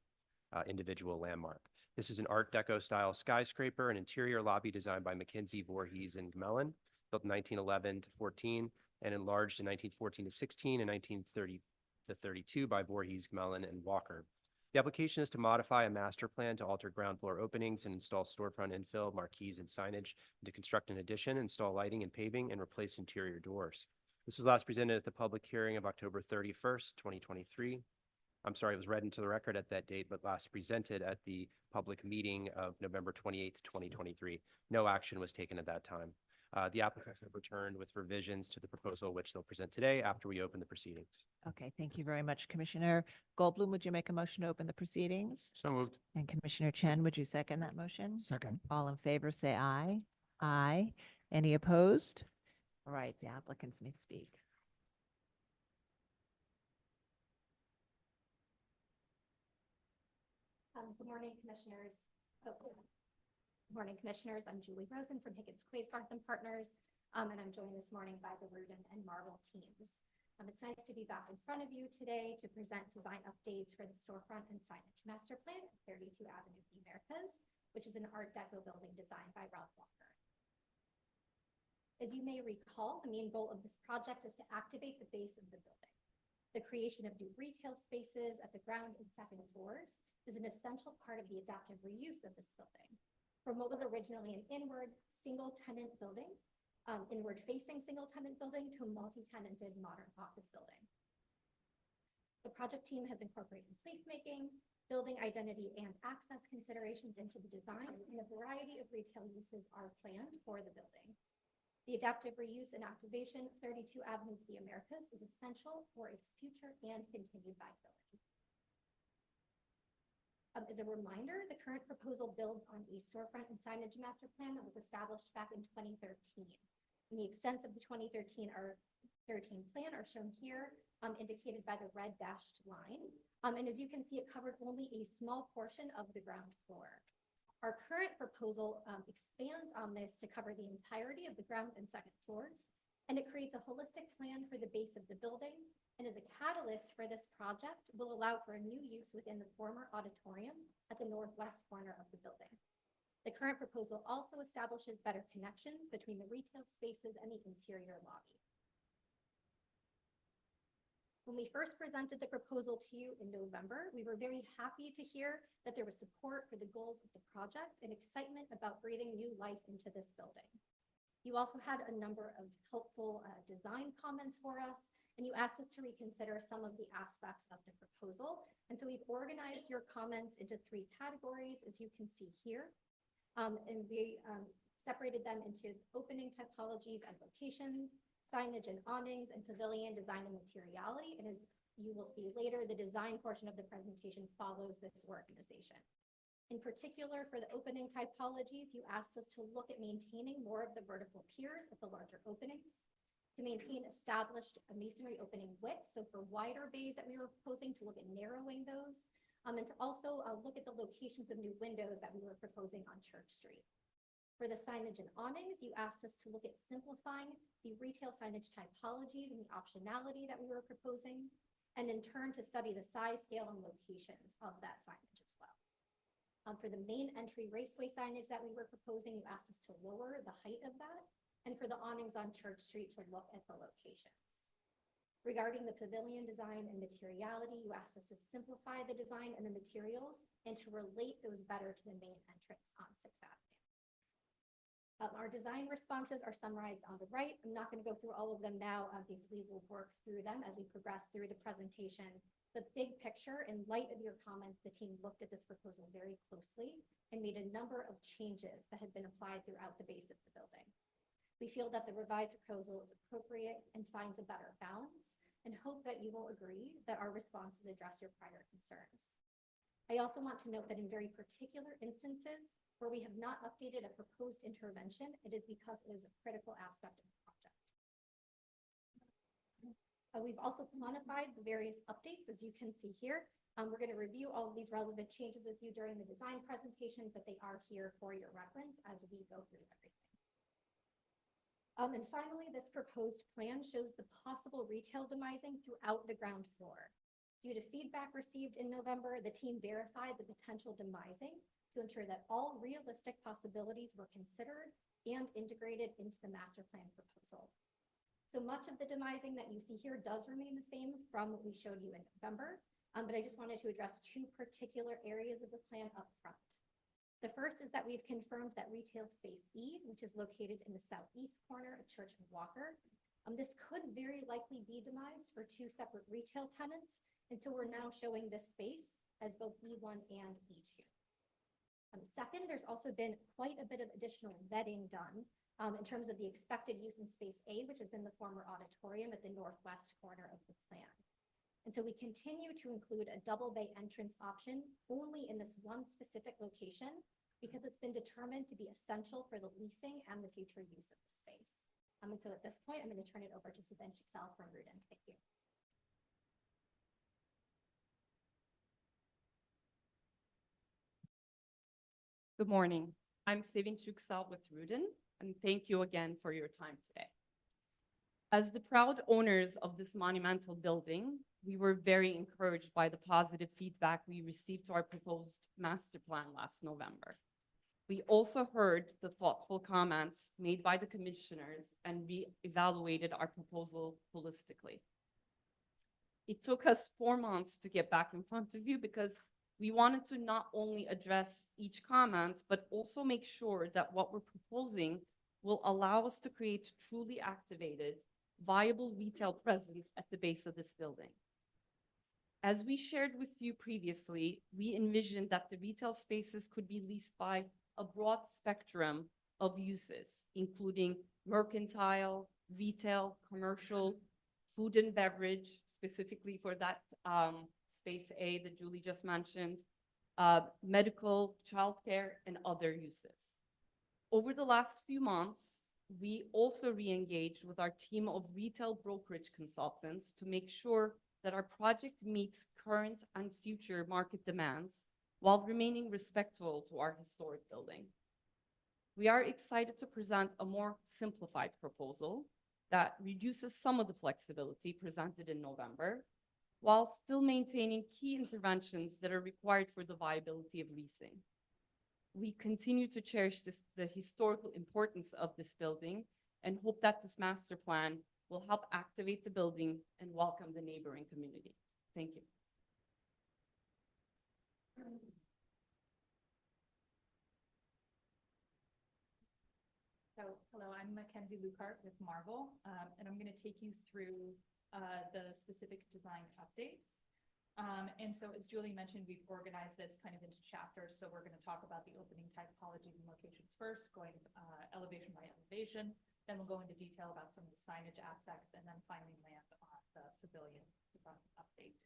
L: individual landmark. This is an Art Deco-style skyscraper, an interior lobby designed by Mackenzie, Voorhees, and Gmelin, built in 1911 to 14, and enlarged in 1914 to 16 and 1930 to 32 by Voorhees, Gmelin, and Walker. The application is to modify a master plan to alter ground floor openings and install storefront infill, marquees, and signage, and to construct an addition, install lighting and paving, and replace interior doors. This was last presented at the public hearing of October 31st, 2023. I'm sorry, it was read into the record at that date, but last presented at the public meeting of November 28th, 2023. No action was taken at that time. The applicants have returned with revisions to the proposal, which they'll present today after we open the proceedings.
A: Okay, thank you very much, Commissioner Goldblum. Would you make a motion to open the proceedings?
F: So moved.
A: And Commissioner Chen, would you second that motion?
J: Second.
A: All in favor, say aye. Aye. Any opposed? All right, the applicants may speak.
G: Good morning, Commissioners. Good morning, Commissioners. I'm Julie Rosen from Higgins Quaysgarth and Partners, and I'm joined this morning by the Rudin and Marble teams. It's nice to be back in front of you today to present design updates for the storefront and signage master plan at 32 Avenue of the Americas, which is an Art Deco building designed by Ralph Walker. As you may recall, the main goal of this project is to activate the base of the building. The creation of new retail spaces at the ground and second floors is an essential part of the adaptive reuse of this building. From what was originally an inward single-tenant building, inward-facing single-tenant building to a multi-tenanted modern office building. The project team has incorporated placemaking, building identity, and access considerations into the design, and a variety of retail uses are planned for the building. The adaptive reuse and activation of 32 Avenue of the Americas is essential for its future and continued viability. As a reminder, the current proposal builds on a storefront and signage master plan that was established back in 2013. And the extents of the 2013 plan are shown here, indicated by the red dashed line. And as you can see, it covered only a small portion of the ground floor. Our current proposal expands on this to cover the entirety of the ground and second floors, and it creates a holistic plan for the base of the building, and as a catalyst for this project will allow for a new use within the former auditorium at the northwest corner of the building. The current proposal also establishes better connections between the retail spaces and the interior lobby. When we first presented the proposal to you in November, we were very happy to hear that there was support for the goals of the project and excitement about breathing new life into this building. You also had a number of helpful design comments for us, and you asked us to reconsider some of the aspects of the proposal. And so we've organized your comments into 3 categories, as you can see here. And we separated them into opening typologies and locations, signage and awnings, and pavilion design and materiality. And as you will see later, the design portion of the presentation follows this organization. In particular, for the opening typologies, you asked us to look at maintaining more of the vertical piers at the larger openings, to maintain established masonry opening widths, so for wider bays that we were proposing, to look at narrowing those, and to also look at the locations of new windows that we were proposing on Church Street. For the signage and awnings, you asked us to look at simplifying the retail signage typologies and the optionality that we were proposing, and in turn to study the size, scale, and locations of that signage as well. For the main entry raceway signage that we were proposing, you asked us to lower the height of that, and for the awnings on Church Street to look at the locations. Regarding the pavilion design and materiality, you asked us to simplify the design and the materials and to relate those better to the main entrance on 6th Avenue. Our design responses are summarized on the right. I'm not going to go through all of them now because we will work through them as we progress through the presentation. The big picture, in light of your comments, the team looked at this proposal very closely and made a number of changes that have been applied throughout the base of the building. We feel that the revised proposal is appropriate and finds a better balance, and hope that you will agree that our responses address your prior concerns. I also want to note that in very particular instances where we have not updated a proposed intervention, it is because it is a critical aspect of the project. We've also quantified the various updates, as you can see here. We're going to review all of these relevant changes with you during the design presentation, but they are here for your reference as we go through everything. And finally, this proposed plan shows the possible retail demising throughout the ground floor. Due to feedback received in November, the team verified the potential demising to ensure that all realistic possibilities were considered and integrated into the master plan proposal. So much of the demising that you see here does remain the same from what we showed you in November, but I just wanted to address 2 particular areas of the plan up front. The first is that we've confirmed that retail space E, which is located in the southeast corner of Church and Walker, this could very likely be demised for 2 separate retail tenants, and so we're now showing this space as both E1 and E2. Second, there's also been quite a bit of additional vetting done in terms of the expected use in space A, which is in the former auditorium at the northwest corner of the plan. And so we continue to include a double bay entrance option only in this one specific location because it's been determined to be essential for the leasing and the future use of the space. And so at this point, I'm going to turn it over to Sabine Chixel from Rudin. Thank you.
U: Good morning. I'm Sabine Chixel with Rudin, and thank you again for your time today. As the proud owners of this monumental building, we were very encouraged by the positive feedback we received to our proposed master plan last November. We also heard the thoughtful comments made by the commissioners and re-evaluated our proposal holistically. It took us 4 months to get back in front of you because we wanted to not only address each comment, but also make sure that what we're proposing will allow us to create truly activated, viable retail presence at the base of this building. As we shared with you previously, we envisioned that the retail spaces could be leased by a broad spectrum of uses, including mercantile, retail, commercial, food and beverage, specifically for that space A that Julie just mentioned, medical, childcare, and other uses. Over the last few months, we also re-engaged with our team of retail brokerage consultants to make sure that our project meets current and future market demands while remaining respectful to our historic building. We are excited to present a more simplified proposal that reduces some of the flexibility presented in November, while still maintaining key interventions that are required for the viability of leasing. We continue to cherish the historical importance of this building and hope that this master plan will help activate the building and welcome the neighboring community. Thank you.
D: So, hello, I'm Mackenzie Lucart with Marvel, and I'm going to take you through the specific design updates. And so, as Julie mentioned, we've organized this kind of into chapters. So we're going to talk about the opening typologies and locations first, going elevation by elevation. Then we'll go into detail about some of the signage aspects, and then finally land on the pavilion design update.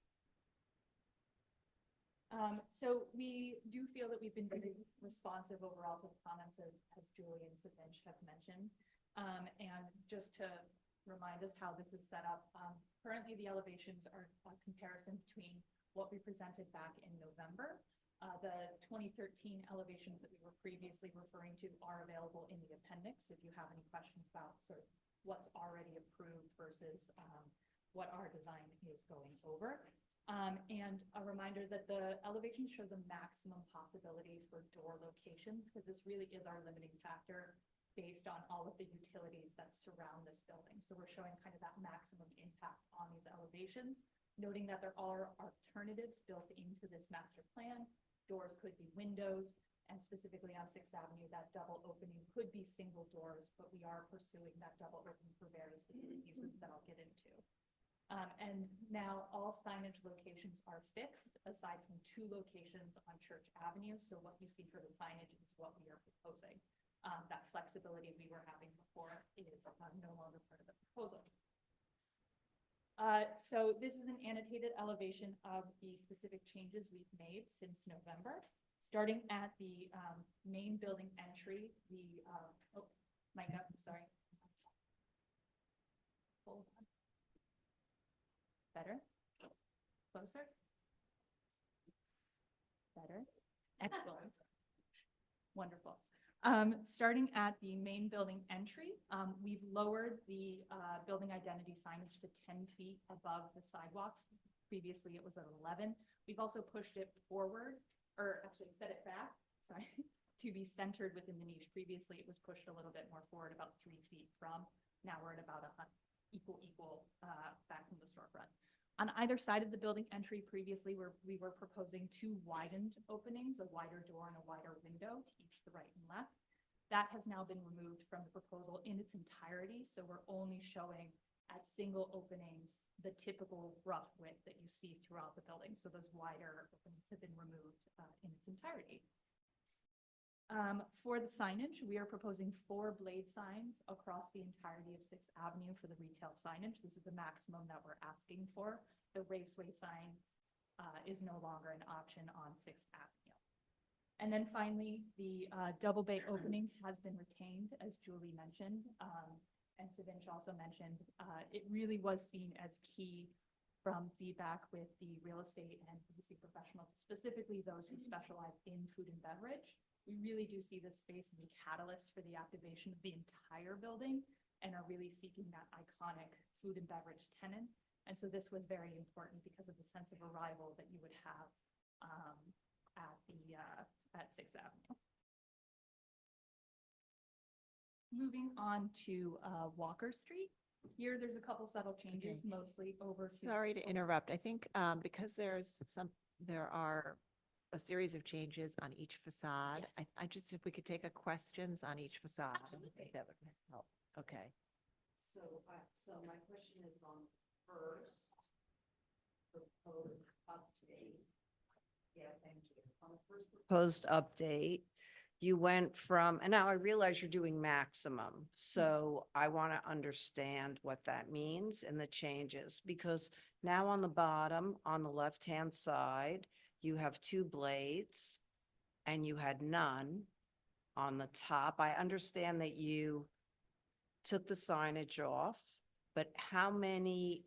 D: So we do feel that we've been very responsive overall to the comments as Julie and Savinch have mentioned. And just to remind us how this is set up, currently the elevations are a comparison between what we presented back in November. The 2013 elevations that we were previously referring to are available in the appendix if you have any questions about sort of what's already approved versus what our design is going over. And a reminder that the elevations show the maximum possibility for door locations, because this really is our limiting factor based on all of the utilities that surround this building. So we're showing kind of that maximum impact on these elevations, noting that there are alternatives built into this master plan. Doors could be windows, and specifically on 6th Avenue, that double opening could be single doors, but we are pursuing that double opening for various different uses that I'll get into. And now all signage locations are fixed, aside from 2 locations on Church Avenue. So what you see for the signage is what we are proposing. That flexibility we were having before is no longer part of the proposal. So this is an annotated elevation of the specific changes we've made since November. Starting at the main building entry, oh, mic up, sorry. Hold on. Better? Closer? Better? Excellent. Wonderful. Starting at the main building entry, we've lowered the building identity signage to 10 feet above the sidewalk. Previously, it was at 11. We've also pushed it forward, or actually set it back, sorry, to be centered within the niche. Previously, it was pushed a little bit more forward, about 3 feet from. Now we're at about equal back from the storefront. On either side of the building entry, previously we were proposing 2 widened openings, a wider door and a wider window to each the right and left. That has now been removed from the proposal in its entirety, so we're only showing at single openings the typical rough width that you see throughout the building. So those wider openings have been removed in its entirety. For the signage, we are proposing 4 blade signs across the entirety of 6th Avenue for the retail signage. This is the maximum that we're asking for. The raceway sign is no longer an option on 6th Avenue. And then finally, the double bay opening has been retained, as Julie mentioned, and Savinch also mentioned. It really was seen as key from feedback with the real estate and PVC professionals, specifically those who specialize in food and beverage. We really do see this space as a catalyst for the activation of the entire building, and are really seeking that iconic food and beverage tenant. And so this was very important because of the sense of arrival that you would have at 6th Avenue. Moving on to Walker Street. Here, there's a couple subtle changes,
A: Okay.
D: mostly over.
A: Sorry to interrupt. I think because there are a series of changes on each facade. I just, if we could take a questions on each facade.
D: Absolutely.
A: That would help. Okay.
E: So, so my question is on first proposed update. Yeah, thank you. On the first
O: Proposed update, you went from, and now I realize you're doing maximum. So I want to understand what that means and the changes, because now on the bottom, on the left-hand side, you have 2 blades and you had none on the top. I understand that you took the signage off, but how many,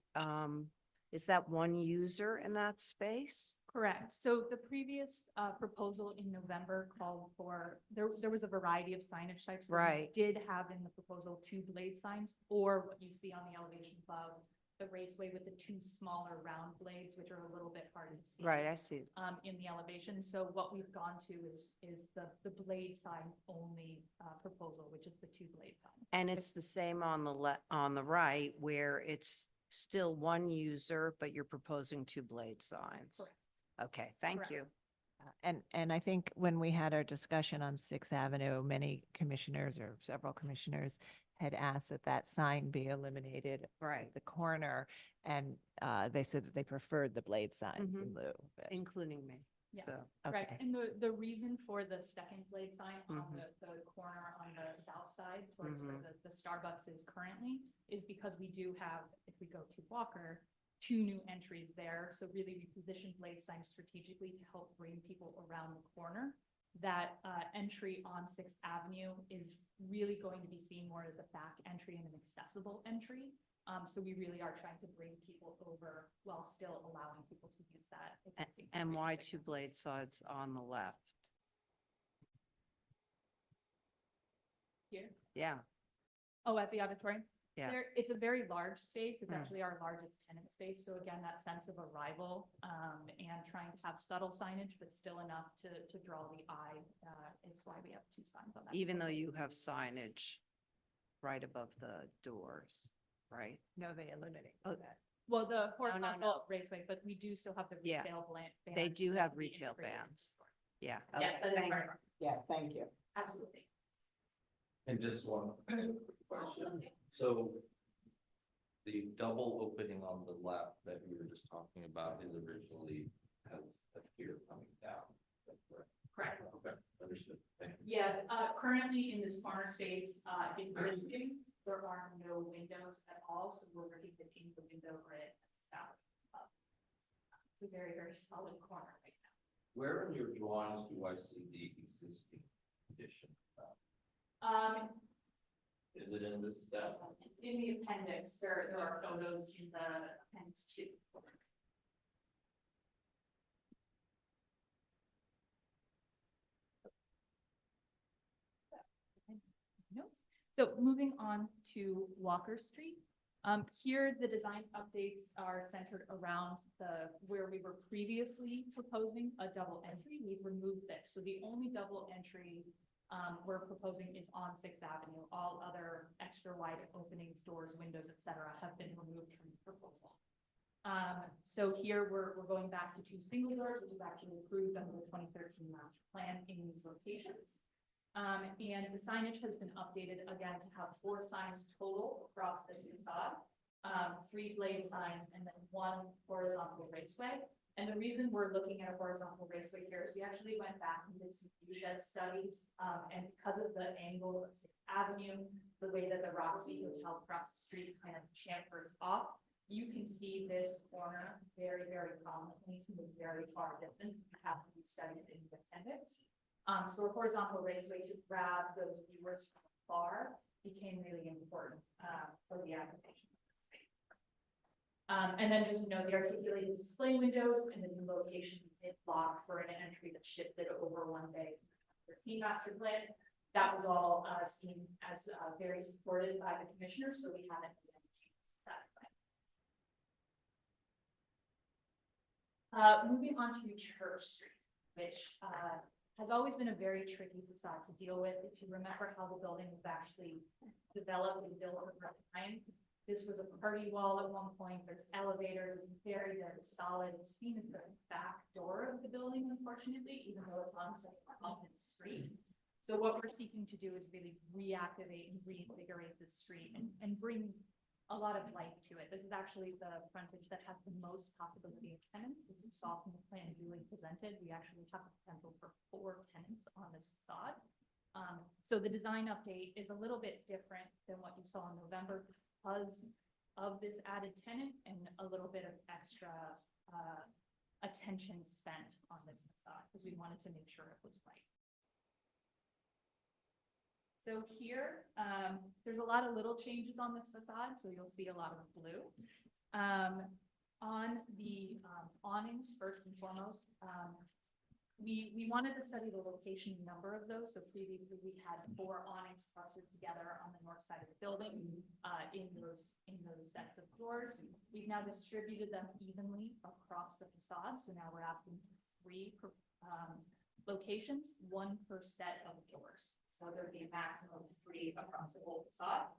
O: is that one user in that space?
D: Correct. So the previous proposal in November called for, there was a variety of signage types. So we
O: Right.
D: did have in the proposal 2 blade signs, or what you see on the elevation above, the raceway with the 2 smaller round blades, which are a little bit hard to see.
O: Right, I see.
D: In the elevation. So what we've gone to is the blade sign only proposal, which is the 2 blade signs.
O: And it's the same on the right, where it's still one user, but you're proposing 2 blade signs.
D: Correct.
O: Okay, thank
D: Correct.
O: you.
A: And I think when we had our discussion on 6th Avenue, many commissioners or several commissioners had asked that that sign be eliminated
O: Right.
A: at the corner. And they said that they preferred the blade signs in lieu. of it.
O: Including me.
D: Yeah.
O: So,
D: Correct.
A: Okay.
D: And the reason for the second blade sign on
O: Mhm.
D: the corner on the south side towards where
O: Mhm.
D: the Starbucks is currently is because we do have, if we go to Walker, 2 new entries there. So really we position blade signs strategically to help bring people around the corner. That entry on 6th Avenue is really going to be seen more as a back entry and an accessible entry. So we really are trying to bring people over while still allowing people to use that existing.
O: and
D: entry
O: why
D: to
O: 2
D: 6th.
O: blade sides on the left?
D: Here?
O: Yeah,
D: Oh, at the auditorium?
O: yeah.
D: There, it's a very large space. It's
O: Mm.
D: actually our largest tenant space. So again, that sense of arrival, and trying to have subtle signage, but still enough to draw the eye, is why we have 2 signs on that.
O: Even though
D: proposal.
O: you have signage right above the doors, right?
A: No, they eliminated
O: Oh,
A: that.
D: Well, the
O: no.
D: horizontal raceway, but we do still have the
O: Yeah.
D: retail
O: They
D: bands
O: do
D: that
O: have
D: will be
O: retail
D: integrated into
O: bands.
D: stores.
O: Yeah.
D: Yes,
O: okay,
D: that is
O: thank-
D: correct.
O: Yeah, thank you.
D: Absolutely.
K: And just one quick question. So the double opening on the left that we were just talking about is originally has a pier coming down. Is that correct?
D: Correct.
K: Okay, understood. Thank you.
D: Yeah, currently in this corner space, existing, there are no windows at all, so we're working to change the window grid south. It's a very, very solid corner right now.
K: Where in your drawings do I see the existing condition? Is it in this step?
D: In the appendix, there are photos in the appendix 2. Notes. So moving on to Walker Street. Here, the design updates are centered around where we were previously proposing a double entry. We've removed this. So the only double entry we're proposing is on 6th Avenue. All other extra wide openings, doors, windows, et cetera, have been removed from the proposal. So here we're going back to 2 single doors, which is actually approved under the 2013 master plan in these locations. And the signage has been updated again to have 4 signs total across the facade, 3 blade signs, and then 1 horizontal raceway. And the reason we're looking at a horizontal raceway here is we actually went back and did some viewshed studies, and because of the angle of 6th Avenue, the way that the Roxy Hotel across the street kind of chamfers off, you can see this corner very, very prominently from a very far distance. You have to be studied in the appendix. So a horizontal raceway to grab those viewers from afar became really important for the application of this space. And then just the articulated display windows and the new location is blocked for an entry that shifted over one day from the 13 master plan. That was all seen as very supported by the commissioners, so we haven't made any changes to that plan. Moving on to Church Street, which has always been a very tricky facade to deal with. If you remember how the building was actually developed and built over time, this was a party wall at one point. There's elevators, it's very, very solid. It's seen as the back door of the building, unfortunately, even though it's on such an open street. So what we're seeking to do is really reactivate and reinvigorate the street and bring a lot of life to it. This is actually the frontage that has the most possibility of tenants. As you saw from the plan Julie presented, we actually have the potential for 4 tenants on this facade. So the design update is a little bit different than what you saw in November because of this added tenant and a little bit of extra attention spent on this facade because we wanted to make sure it was right. So here, there's a lot of little changes on this facade, so you'll see a lot of blue. On the awnings, first and foremost, we wanted to study the location number of those. So previously we had 4 awnings clustered together on the north side of the building in those sets of doors. We've now distributed them evenly across the facade. So now we're asking for 3 locations, 1 per set of doors. So there'd be a maximum of 3 across the whole facade.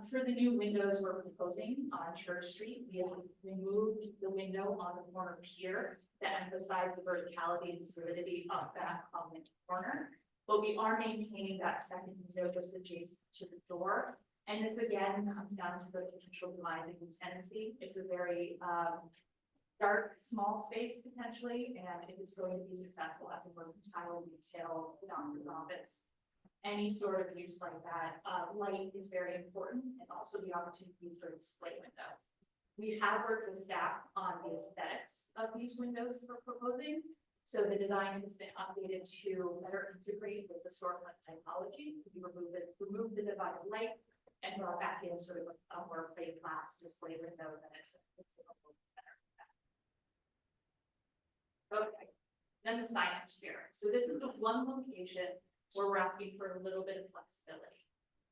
D: For the new windows we're proposing on Church Street, we have removed the window on the corner pier to emphasize the verticality and solidity of that common corner. But we are maintaining that second window just adjacent to the door. And this again comes down to the potential demising of tenancy. It's a very dark, small space potentially, and if it's going to be successful as a mercantile retail doctor's office, any sort of use like that, light is very important, and also the opportunity for display window. We have worked with staff on the aesthetics of these windows we're proposing, so the design has been updated to better integrate with the storefront typology. We removed the divided light and brought back in sort of a more plate glass display window that it's a little better. Okay, then the signage here. So this is the one location where we're asking for a little bit of flexibility.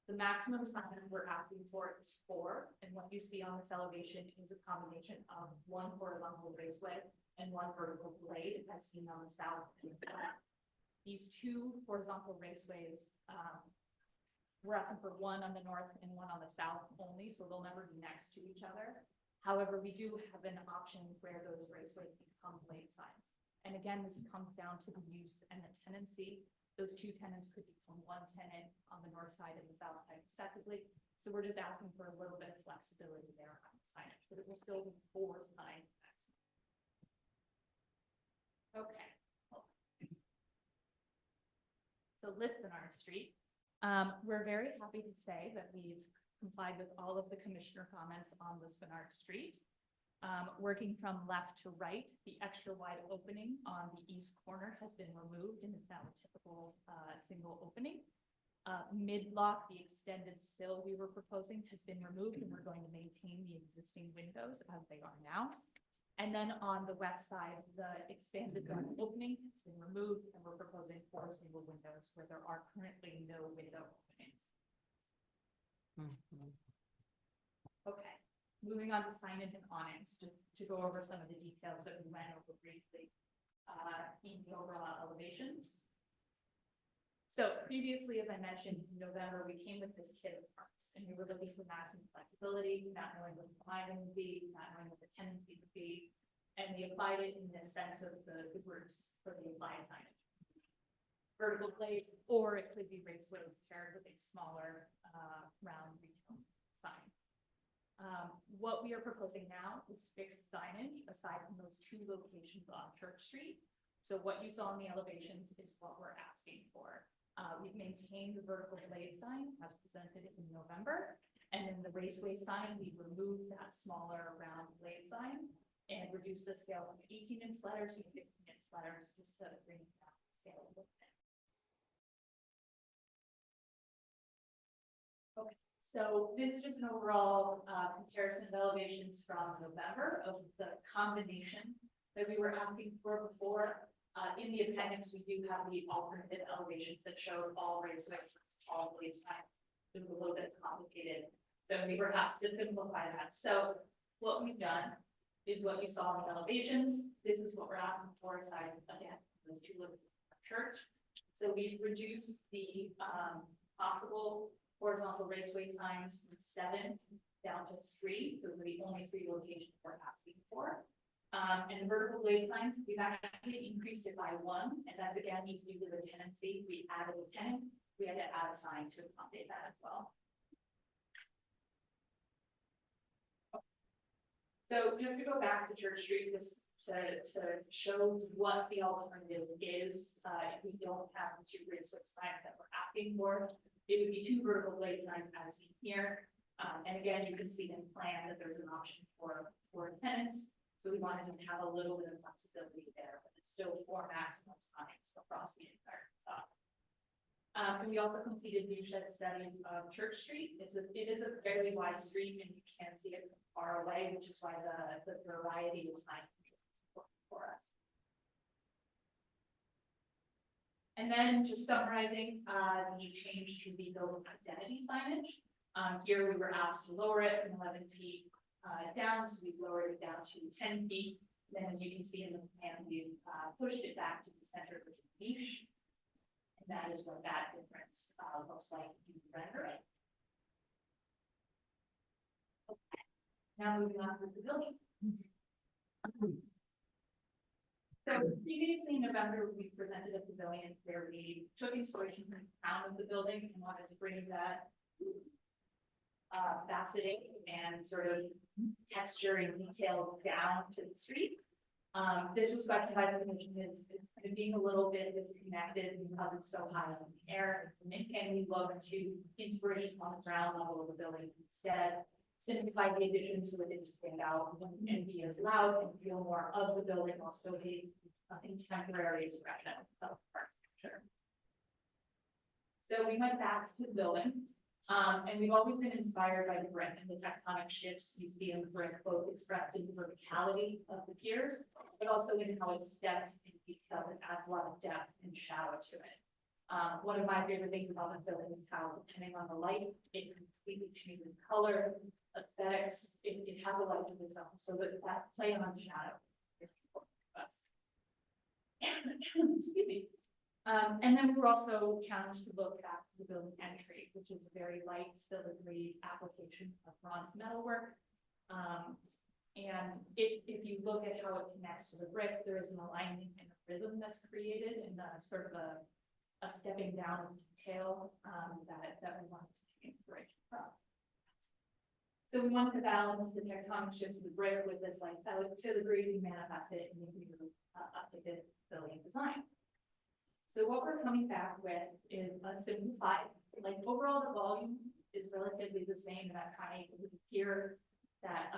D: The maximum signage we're asking for is 4, and what you see on this elevation is a combination of 1 horizontal raceway and 1 vertical blade, as seen on the south and the south. These 2 horizontal raceways, we're asking for 1 on the north and 1 on the south only, so they'll never be next to each other. However, we do have an option where those raceways become blade signs. And again, this comes down to the use and the tenancy. Those 2 tenants could become 1 tenant on the north side and the south side respectively. So we're just asking for a little bit of flexibility there on the signage, but it will still be 4 signs. Okay. So Lisbonard Street. We're very happy to say that we've complied with all of the commissioner comments on Lisbonard Street. Working from left to right, the extra wide opening on the east corner has been removed and is now a typical single opening. Mid-block, the extended sill we were proposing has been removed, and we're going to maintain the existing windows as they are now. And then on the west side, the expanded opening has been removed, and we're proposing 4 single windows where there are currently no window openings. Okay. Moving on to signage and awnings, just to go over some of the details that we went over briefly in the overall elevations. So previously, as I mentioned, in November, we came with this kit of parts, and we were looking for maximum flexibility, not knowing what the lighting would be, not knowing what the tenancy would be, and we applied it in the sense of the groups for the applied signage. Vertical blades, or it could be raceways paired with a smaller round retail sign. What we are proposing now is fixed signage aside from those 2 locations on Church Street. So what you saw in the elevations is what we're asking for. We've maintained the vertical blade sign as presented in November, and then the raceway sign, we removed that smaller round blade sign and reduced the scale from 18-inch letters to 15-inch letters just to bring that scale a little bit. Okay. So this is just an overall comparison of elevations from November of the combination that we were asking for before. In the appendix, we do have the alternative elevations that show all raceway, all blade signs. It was a little bit complicated, so we were asked to simplify that. So what we've done is what you saw in the elevations. This is what we're asking for aside, again, those two little church. So we've reduced the possible horizontal raceway signs from 7 down to 3. Those are the only 3 locations we're asking for. And the vertical blade signs, we've actually increased it by 1, and that's again just due to the tenancy. We added a tenant, we had to add a sign to accommodate that as well. So just to go back to Church Street, this to show what the alternative is, if we don't have the 2 raceway signs that we're asking for, it would be 2 vertical blade signs as seen here. And again, you can see in plan that there's an option for tenants. So we wanted to have a little bit of flexibility there, but it's still 4 maximum signs across the entire facade. And we also completed viewshed studies of Church Street. It is a fairly wide street, and you can see it from far away, which is why the variety of signs is important for us. And then just summarizing the change to the building identity signage. Here we were asked to lower it from 11 feet down, so we've lowered it down to 10 feet. Then, as you can see in the plan, we've pushed it back to the center of the niche. And that is what that difference looks like in the rendering. Okay. Now moving on to the building. So previously in November, we presented a pavilion where we took inspiration from the crown of the building and wanted to bring that faceting and sort of texture and detail down to the street. This was questioned by the commission is kind of being a little bit disconnected because it's so high in the air. And can we look to inspiration on the ground level of the building instead? Simplify the addition so it didn't stand out and be as loud and feel more of the building while still being a contemporary expression of architecture. So we went back to the building. And we've always been inspired by the brick and the tectonic shifts you see in the brick, both expressed in the verticality of the piers, but also in how it's stepped in detail. It adds a lot of depth and shadow to it. One of my favorite things about this building is how, depending on the light, it completely changes color, aesthetics. It has a life of its own, so that play on shadow is important to us. Excuse me. And then we were also challenged to look back to the building entry, which is a very light filigree application of bronze metalwork. And if you look at how it connects to the brick, there is an alignment and a rhythm that's created and sort of a stepping down of detail that we wanted to take inspiration from. So we wanted to balance the tectonic shifts of the brick with this like filigree and manifest it in the new updated building design. So what we're coming back with is a simplified, like overall the volume is relatively the same, that kind of pier that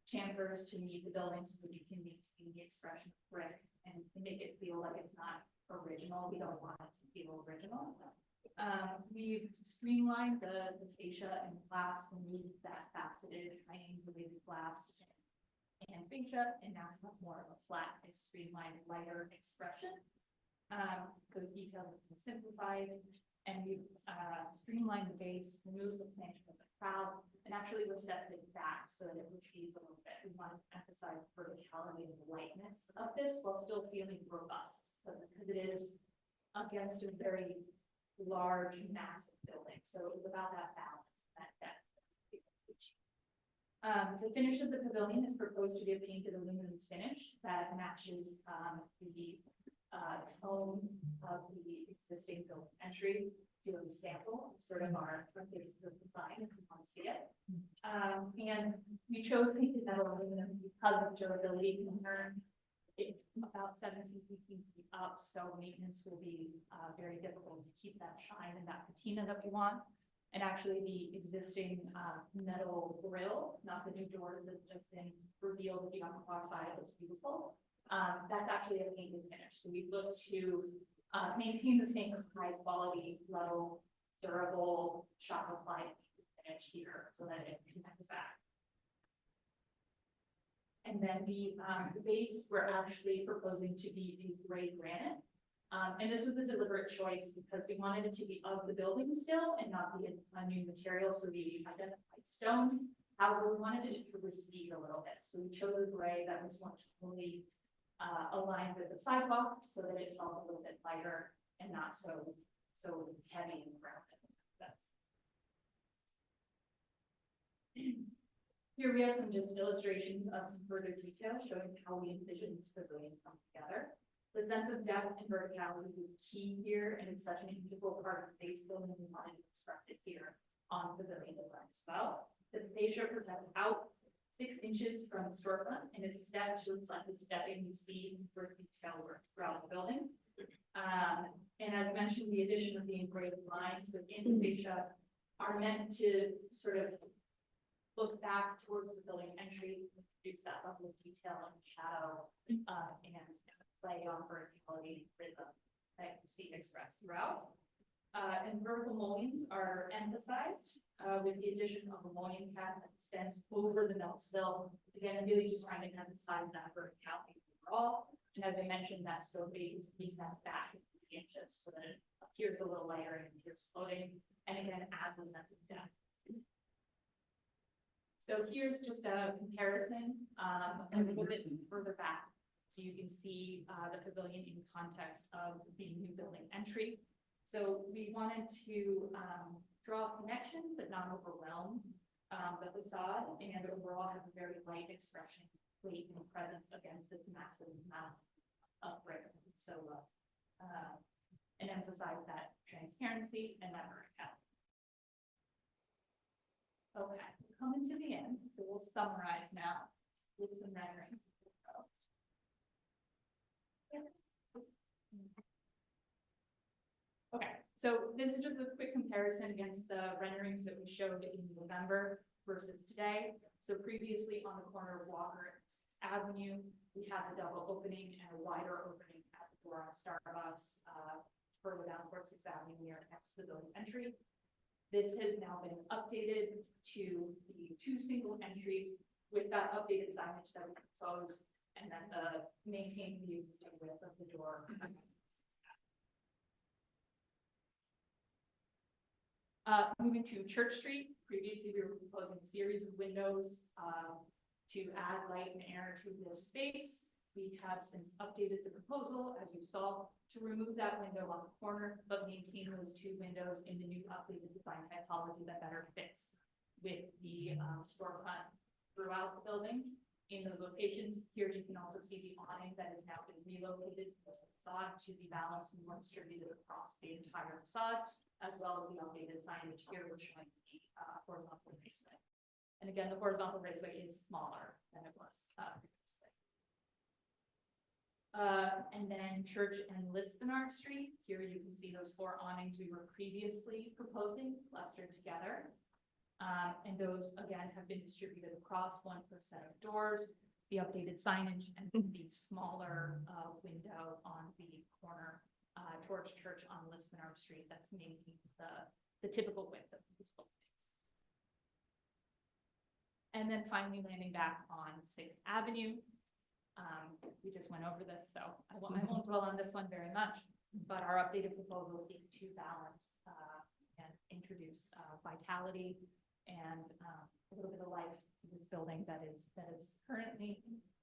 D: chamfers to meet the building so that you can maintain the expression of brick and make it feel like it's not original. We don't want it to feel original. We've streamlined the fascia and glass, removed that faceted triangulated glass and fascia, and now have more of a flat, streamlined, lighter expression. Those details have been simplified, and we've streamlined the base, removed the planching of the crowd, and actually recessed it back so that it recedes a little bit. We want to emphasize the verticality and the lightness of this while still feeling robust, so because it is against a very large, massive building. So it was about that balance, that depth. The finish of the pavilion is proposed to be a painted aluminum finish that matches the tone of the existing building entry. Do a sample, sort of our basis of design if you want to see it. And we chose painted metal aluminum because of durability concerns. It's about 17, 18 feet up, so maintenance will be very difficult to keep that shine and that patina that we want. And actually the existing metal grill, not the new doors that's just been revealed, if you haven't walked by it, it's beautiful. That's actually a painted finish. So we look to maintain the same high quality, low, durable, shock applied finish here so that it connects back. And then the base, we're actually proposing to be a gray granite. And this was a deliberate choice because we wanted it to be of the building still and not be a new material. So we identified stone. However, we wanted it to recede a little bit. So we chose a gray that was more fully aligned with the sidewalk so that it felt a little bit lighter and not so heavy and grounded. Here we have some just illustrations of some further detail showing how we envision this pavilion come together. The sense of depth and verticality is key here, and it's such an integral part of the base building. We wanted to express it here on the pavilion design as well. The fascia projects out 6 inches from the storefront and is stepped to reflect the stepping you see for detail work throughout the building. And as mentioned, the addition of the engraved lines within the fascia are meant to sort of look back towards the building entry, produce that level of detail and shadow, and play on verticality rhythm that you see expressed throughout. And vertical mullions are emphasized with the addition of a mullion cap that extends over the melt sill. Again, really just trying to emphasize that verticality overall. And as I mentioned, that stone base is recessed back 3 inches so that it appears a little lighter and appears floating. And again, adds a sense of depth. So here's just a comparison a little bit further back. So you can see the pavilion in context of the new building entry. So we wanted to draw a connection, but not overwhelm the facade, and overall have a very light expression, weight and presence against this massive amount of brick. So and emphasize that transparency and that verticality. Okay, we're coming to the end, so we'll summarize now with some renderings. Okay, so this is just a quick comparison against the renderings that we showed in November versus today. So previously on the corner of Walker and 6th Avenue, we had a double opening and a wider opening at the door on Starbucks, further down towards 6th Avenue near next to the building entry. This has now been updated to the 2 single entries with that updated signage that we proposed, and then maintaining the existing width of the door. Moving to Church Street, previously we were proposing a series of windows to add light and air to this space. We have since updated the proposal, as you saw, to remove that window on the corner, but maintain those 2 windows in the new updated design typology that better fits with the storefront throughout the building. In those locations, here you can also see the awning that has now been relocated to the facade to be balanced and more distributed across the entire facade, as well as the updated signage here, which showing the horizontal raceway. And again, the horizontal raceway is smaller than it was previously. And then Church and Listenar Street, here you can see those 4 awnings we were previously proposing clustered together. And those, again, have been distributed across 1% of doors, the updated signage, and the smaller window on the corner towards Church on Listenar Street that's maintains the typical width of these buildings. And then finally landing back on 6th Avenue. We just went over this, so I won't dwell on this one very much, but our updated proposal seeks to balance and introduce vitality and a little bit of life to this building that is currently,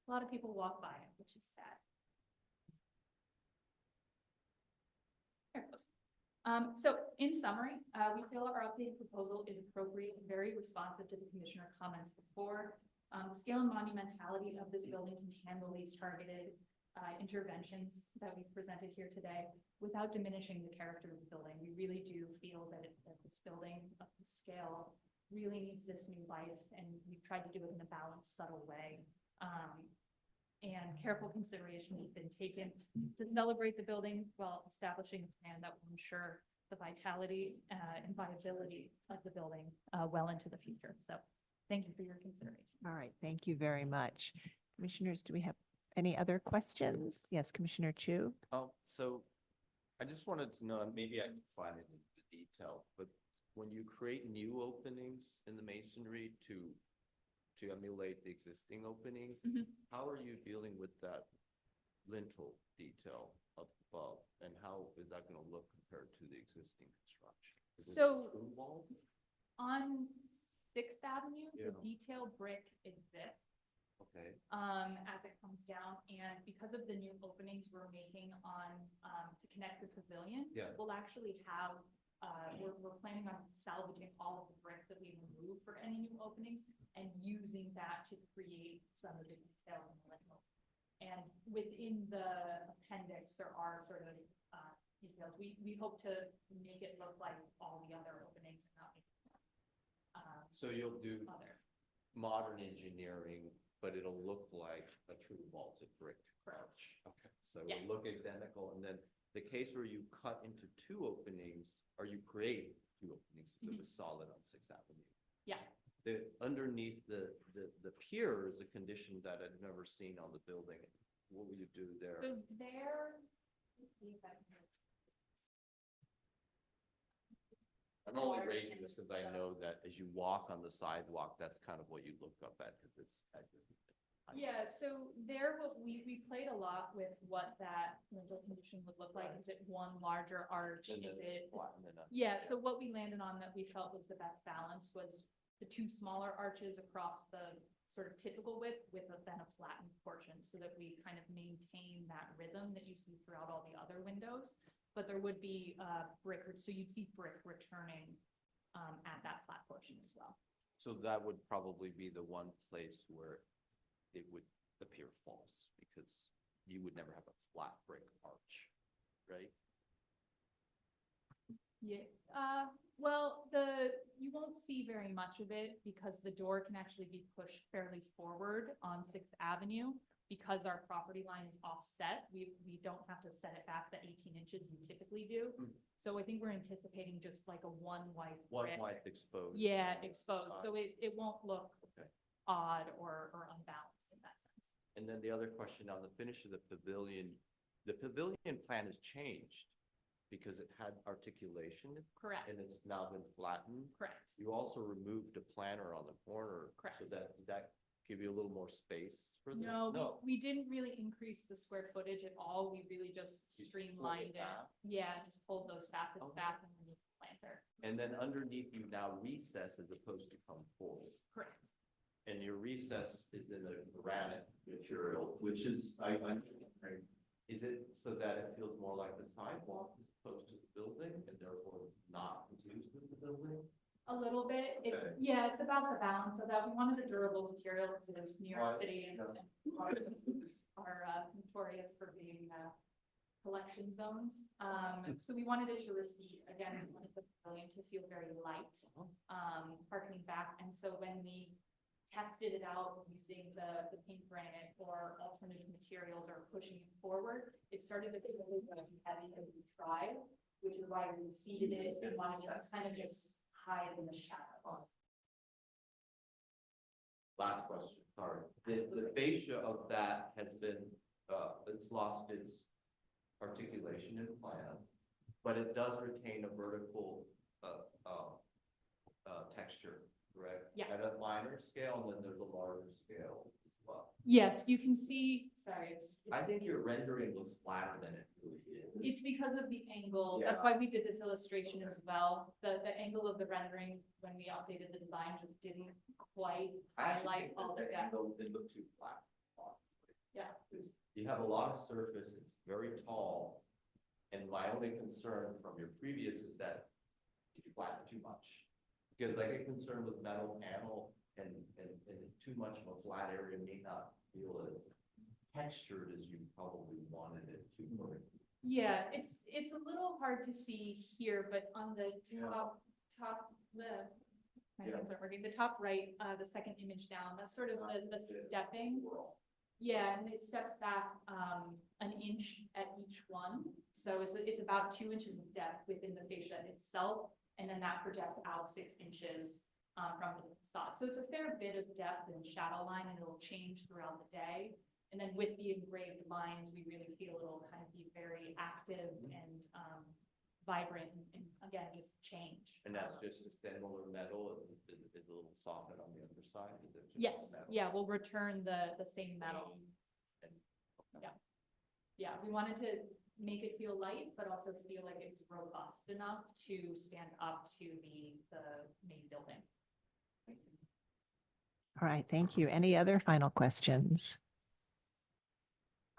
D: a lot of people walk by it, which is sad. There it goes. So in summary, we feel our updated proposal is appropriate and very responsive to the commissioner comments before. The scale and monumentality of this building can handle these targeted interventions that we've presented here today without diminishing the character of the building. We really do feel that this building of the scale really needs this new life, and we've tried to do it in a balanced, subtle way. And careful consideration has been taken to celebrate the building while establishing a plan that will ensure the vitality and viability of the building well into the future. So thank you for your consideration.
A: All right, thank you very much. Commissioners, do we have any other questions? Yes, Commissioner Chu.
K: So I just wanted to know, and maybe I can find it in the detail, but when you create new openings in the masonry to to emulate the existing openings.
D: Mhm.
K: How are you dealing with that lintel detail up above? And how is that going to look compared to the existing construction? Is it
D: So-
K: true wall?
D: On Sixth Avenue, the
K: Yeah.
D: detail brick exists.
K: Okay.
D: As it comes down, and because of the new openings we're making on, to connect the pavilion.
K: Yeah.
D: We'll actually have, we're planning on salvaging all of the brick that we remove for any new openings and using that to create some of the detail in the lintel. And within the appendix, there are sort of, details. We hope to make it look like all the other openings and not make it,
K: So you'll do
D: other.
K: modern engineering, but it'll look like a true vaulted brick arch. Okay, so
D: Yes.
K: it'll look identical, and then the case where you cut into two openings, or you create two openings, so it was solid on Sixth Avenue.
D: Yeah.
K: The, underneath the pier is a condition that I've never seen on the building. What will you do there?
D: So there, let's see if I can.
K: I'm only raising this because I know that as you walk on the sidewalk, that's kind of what you look up at, because it's at your.
D: Yeah, so there, what we played a lot with what that lintel condition would look like. Is it one larger arch?
K: And
D: Is
K: then
D: it?
K: flat, and then
D: Yeah, so what we landed on that we felt was the best balance was the two smaller arches across the sort of typical width with then a flattened portion, so that we kind of maintain that rhythm that you see throughout all the other windows. But there would be brick, so you'd see brick returning at that flat portion as well.
K: So that would probably be the one place where it would appear false, because you would never have a flat brick arch, right?
D: Yeah, well, you won't see very much of it because the door can actually be pushed fairly forward on Sixth Avenue. Because our property line is offset, we don't have to set it back the 18 inches you typically do.
K: Mm.
D: So I think we're anticipating just like a one white
K: One
D: brick.
K: white exposed.
D: Yeah, exposed,
K: side.
D: so it won't look
K: Okay.
D: odd or unbalanced in that sense.
K: And then the other question on the finish of the pavilion plan has changed because it had articulation.
D: Correct.
K: And it's now been flattened.
D: Correct.
K: You also removed a planter on the corner.
D: Correct.
K: So that give you a little more space for the?
D: No, we didn't really increase the square footage at all. We really just
K: You
D: streamlined
K: pulled it
D: it.
K: back?
D: Yeah, just pulled those facets
K: Okay.
D: back and removed the planter.
K: And then underneath you now recess as opposed to come forward.
D: Correct.
K: And your recess is in a granite material, which is, is it so that it feels more like the sidewalk as opposed to the building and therefore not confused with the building?
D: A little bit.
K: Okay.
D: Yeah, it's about the balance of that. We wanted a durable material because it is New York
K: Right.
D: City and are notorious for being collection zones. So we wanted it to recede. Again, we wanted the pavilion to feel very light, harkening back. And so when we tested it out using the pink granite or alternative materials or pushing it forward, it started to feel really heavy as we tried, which is why we seeded it and wanted it to kind of just hide in the shadows.
K: Last question, sorry. The fascia of that has been, it's lost its articulation and plan, but it does retain a vertical, texture, correct?
D: Yeah.
K: At a minor scale, and then there's a larger scale as well.
D: Yes, you can see, sorry,
K: I think your rendering looks flatter than it really is.
D: it's because of the angle. That's
K: Yeah.
D: why we did this illustration as well. The angle of the rendering, when we updated the design, just didn't quite
K: I actually
D: highlight
K: think
D: all the
K: that
D: depth.
K: angle did look too flat. honestly.
D: Yeah.
K: Because you have a lot of surface, it's very tall, and my only concern from your previous is that you flatten too much. Because I get concerned with metal panel and too much of a flat area may not feel as textured as you probably wanted it to.
D: Yeah, it's a little hard to see here, but on the top, my
K: Yeah.
D: hands aren't working, the top right, the second image down, that's sort of the stepping. Yeah, and it steps back an inch at each one. So it's about 2 inches of depth within the fascia itself. And then that projects out 6 inches from the facade. So it's a fair bit of depth and shadow line, and it'll change throughout the day. And then with the engraved lines, we really feel it'll kind of be very active and vibrant and again, just change.
K: And that's just a similar metal, is a little softened on the other side? Is it just
D: Yes,
K: metal?
D: yeah, we'll return the same metal. Yeah. Yeah, we wanted to make it feel light, but also feel like it's robust enough to stand up to the main building.
A: All right, thank you. Any other final questions?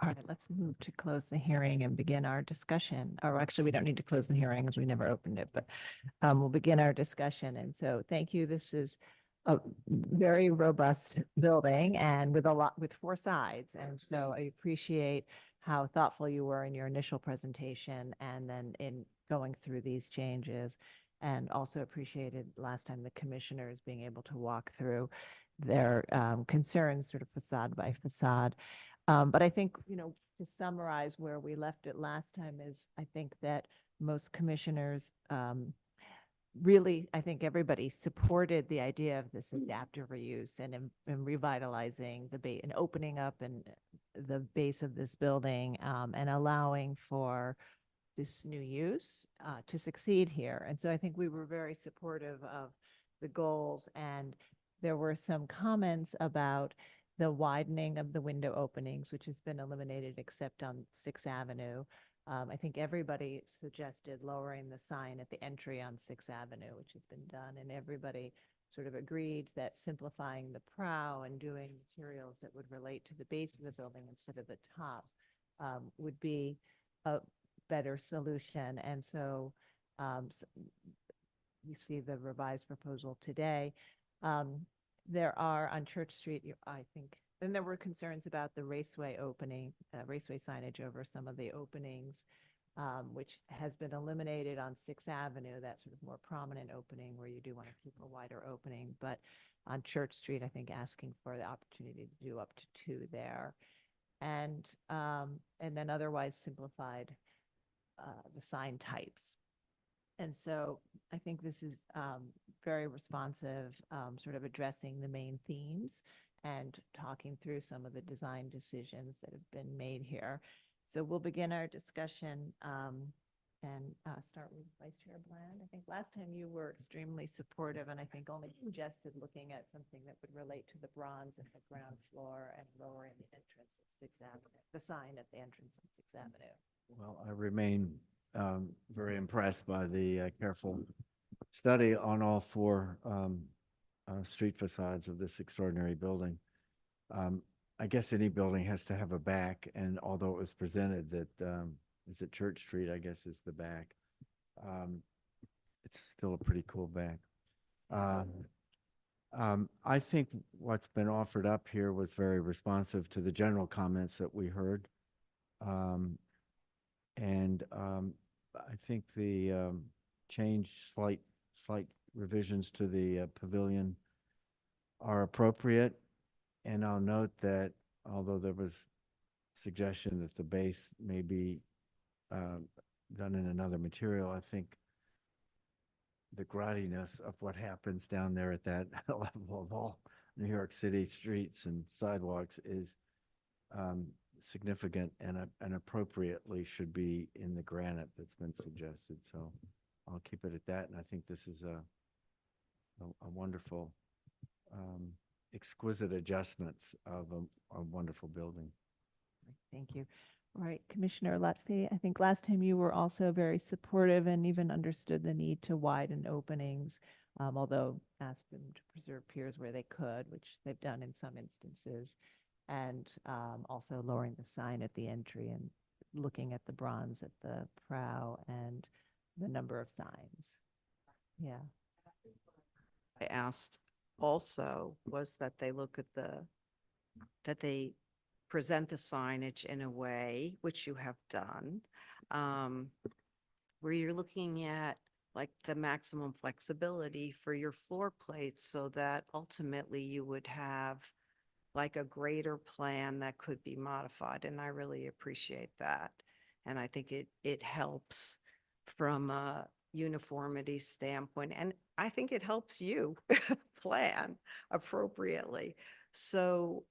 A: All right, let's move to close the hearing and begin our discussion. Or actually, we don't need to close the hearing as we never opened it, but we'll begin our discussion. And so thank you. This is a very robust building and with with 4 sides. And so I appreciate how thoughtful you were in your initial presentation and then in going through these changes. And also appreciated last time the commissioners being able to walk through their concerns sort of facade by facade. But I think, to summarize where we left it last time is I think that most commissioners really, I think everybody supported the idea of this adaptive reuse and revitalizing the base and opening up and the base of this building and allowing for this new use to succeed here. And so I think we were very supportive of the goals, and there were some comments about the widening of the window openings, which has been eliminated except on 6th Avenue. I think everybody suggested lowering the sign at the entry on 6th Avenue, which has been done, and everybody sort of agreed that simplifying the prow and doing materials that would relate to the base of the building instead of the top would be a better solution. And so you see the revised proposal today. There are on Church Street, I think, then there were concerns about the raceway opening, raceway signage over some of the openings, which has been eliminated on 6th Avenue, that sort of more prominent opening where you do want to keep a wider opening. But on Church Street, I think asking for the opportunity to do up to 2 there. And then otherwise simplified the sign types. And so I think this is very responsive, sort of addressing the main themes and talking through some of the design decisions that have been made here. So we'll begin our discussion and start with Vice Chair Bland. I think last time you were extremely supportive and I think only suggested looking at something that would relate to the bronze at the ground floor and lowering the entrance at 6th Avenue, the sign at the entrance at 6th Avenue.
C: Well, I remain very impressed by the careful study on all 4 street facades of this extraordinary building. I guess any building has to have a back, and although it was presented that is it Church Street, I guess is the back. It's still a pretty cool back. I think what's been offered up here was very responsive to the general comments that we heard. I think the slight revisions to the pavilion are appropriate. And I'll note that although there was suggestion that the base may be done in another material, I think the grottiness of what happens down there at that level of all New York City streets and sidewalks is significant and appropriately should be in the granite that's been suggested. So I'll keep it at that. And I think this is a wonderful, exquisite adjustments of a wonderful building.
A: Thank you. All right, Commissioner Lutfi, I think last time you were also very supportive and even understood the need to widen openings, although asked them to preserve piers where they could, which they've done in some instances, and also lowering the sign at the entry and looking at the bronze at the prow and the number of signs. Yeah.
O: I asked also was that they look at that they present the signage in a way, which you have done, where you're looking at like the maximum flexibility for your floor plates so that ultimately you would have like a greater plan that could be modified. And I really appreciate that. And I think it helps from a uniformity standpoint. And I think it helps you plan appropriately. So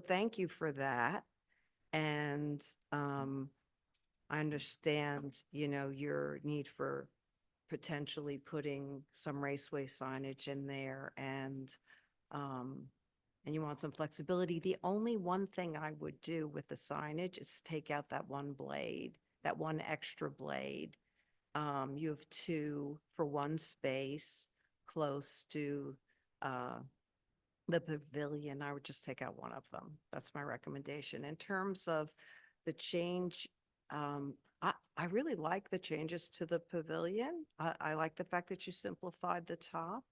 O: thank you for that. And I understand, your need for potentially putting some raceway signage in there and you want some flexibility. The only one thing I would do with the signage is take out that one blade, that one extra blade. You have two for one space close to the pavilion. I would just take out one of them. That's my recommendation. In terms of the change, I really like the changes to the pavilion. I like the fact that you simplified the top.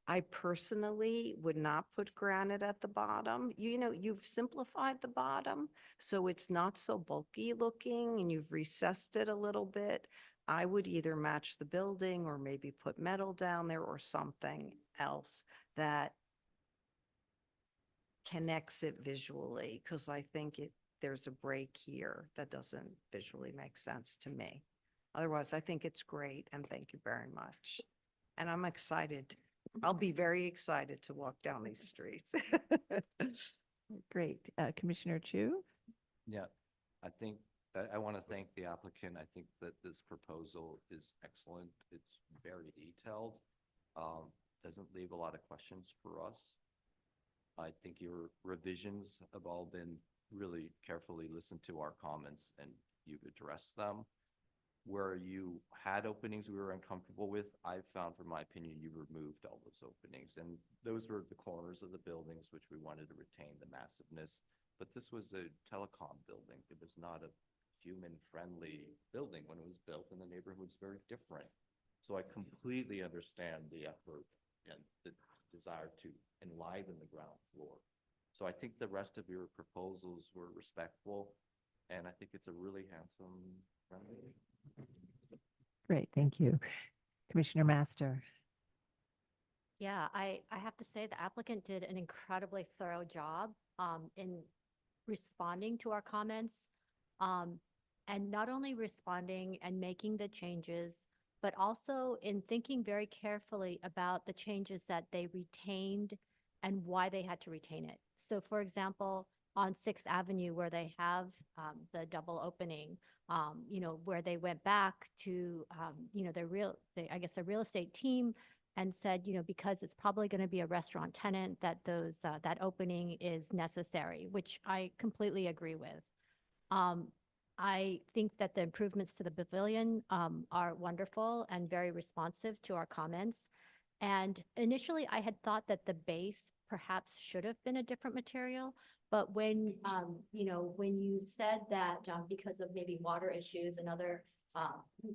O: I personally would not put granite at the bottom. You've simplified the bottom, so it's not so bulky looking and you've recessed it a little bit. I would either match the building or maybe put metal down there or something else that connects it visually, because I think there's a break here that doesn't visually make sense to me. Otherwise, I think it's great and thank you very much. And I'm excited. I'll be very excited to walk down these streets.
A: Great. Commissioner Chu?
K: Yeah, I think that I want to thank the applicant. I think that this proposal is excellent. It's very detailed. Doesn't leave a lot of questions for us. I think your revisions have all been really carefully listened to our comments and you've addressed them. Where you had openings we were uncomfortable with, I found, from my opinion, you removed all those openings. And those were the corners of the buildings, which we wanted to retain the massiveness. But this was a telecom building. It was not a human-friendly building when it was built, and the neighborhood was very different. So I completely understand the effort and the desire to enliven the ground floor. So I think the rest of your proposals were respectful, and I think it's a really handsome renovation.
A: Great, thank you. Commissioner Master?
G: Yeah, I have to say the applicant did an incredibly thorough job in responding to our comments. And not only responding and making the changes, but also in thinking very carefully about the changes that they retained and why they had to retain it. So for example, on 6th Avenue, where they have the double opening, where they went back to, their real estate team and said, because it's probably going to be a restaurant tenant, that that opening is necessary, which I completely agree with. I think that the improvements to the pavilion are wonderful and very responsive to our comments. And initially, I had thought that the base perhaps should have been a different material. But when, when you said that because of maybe water issues and other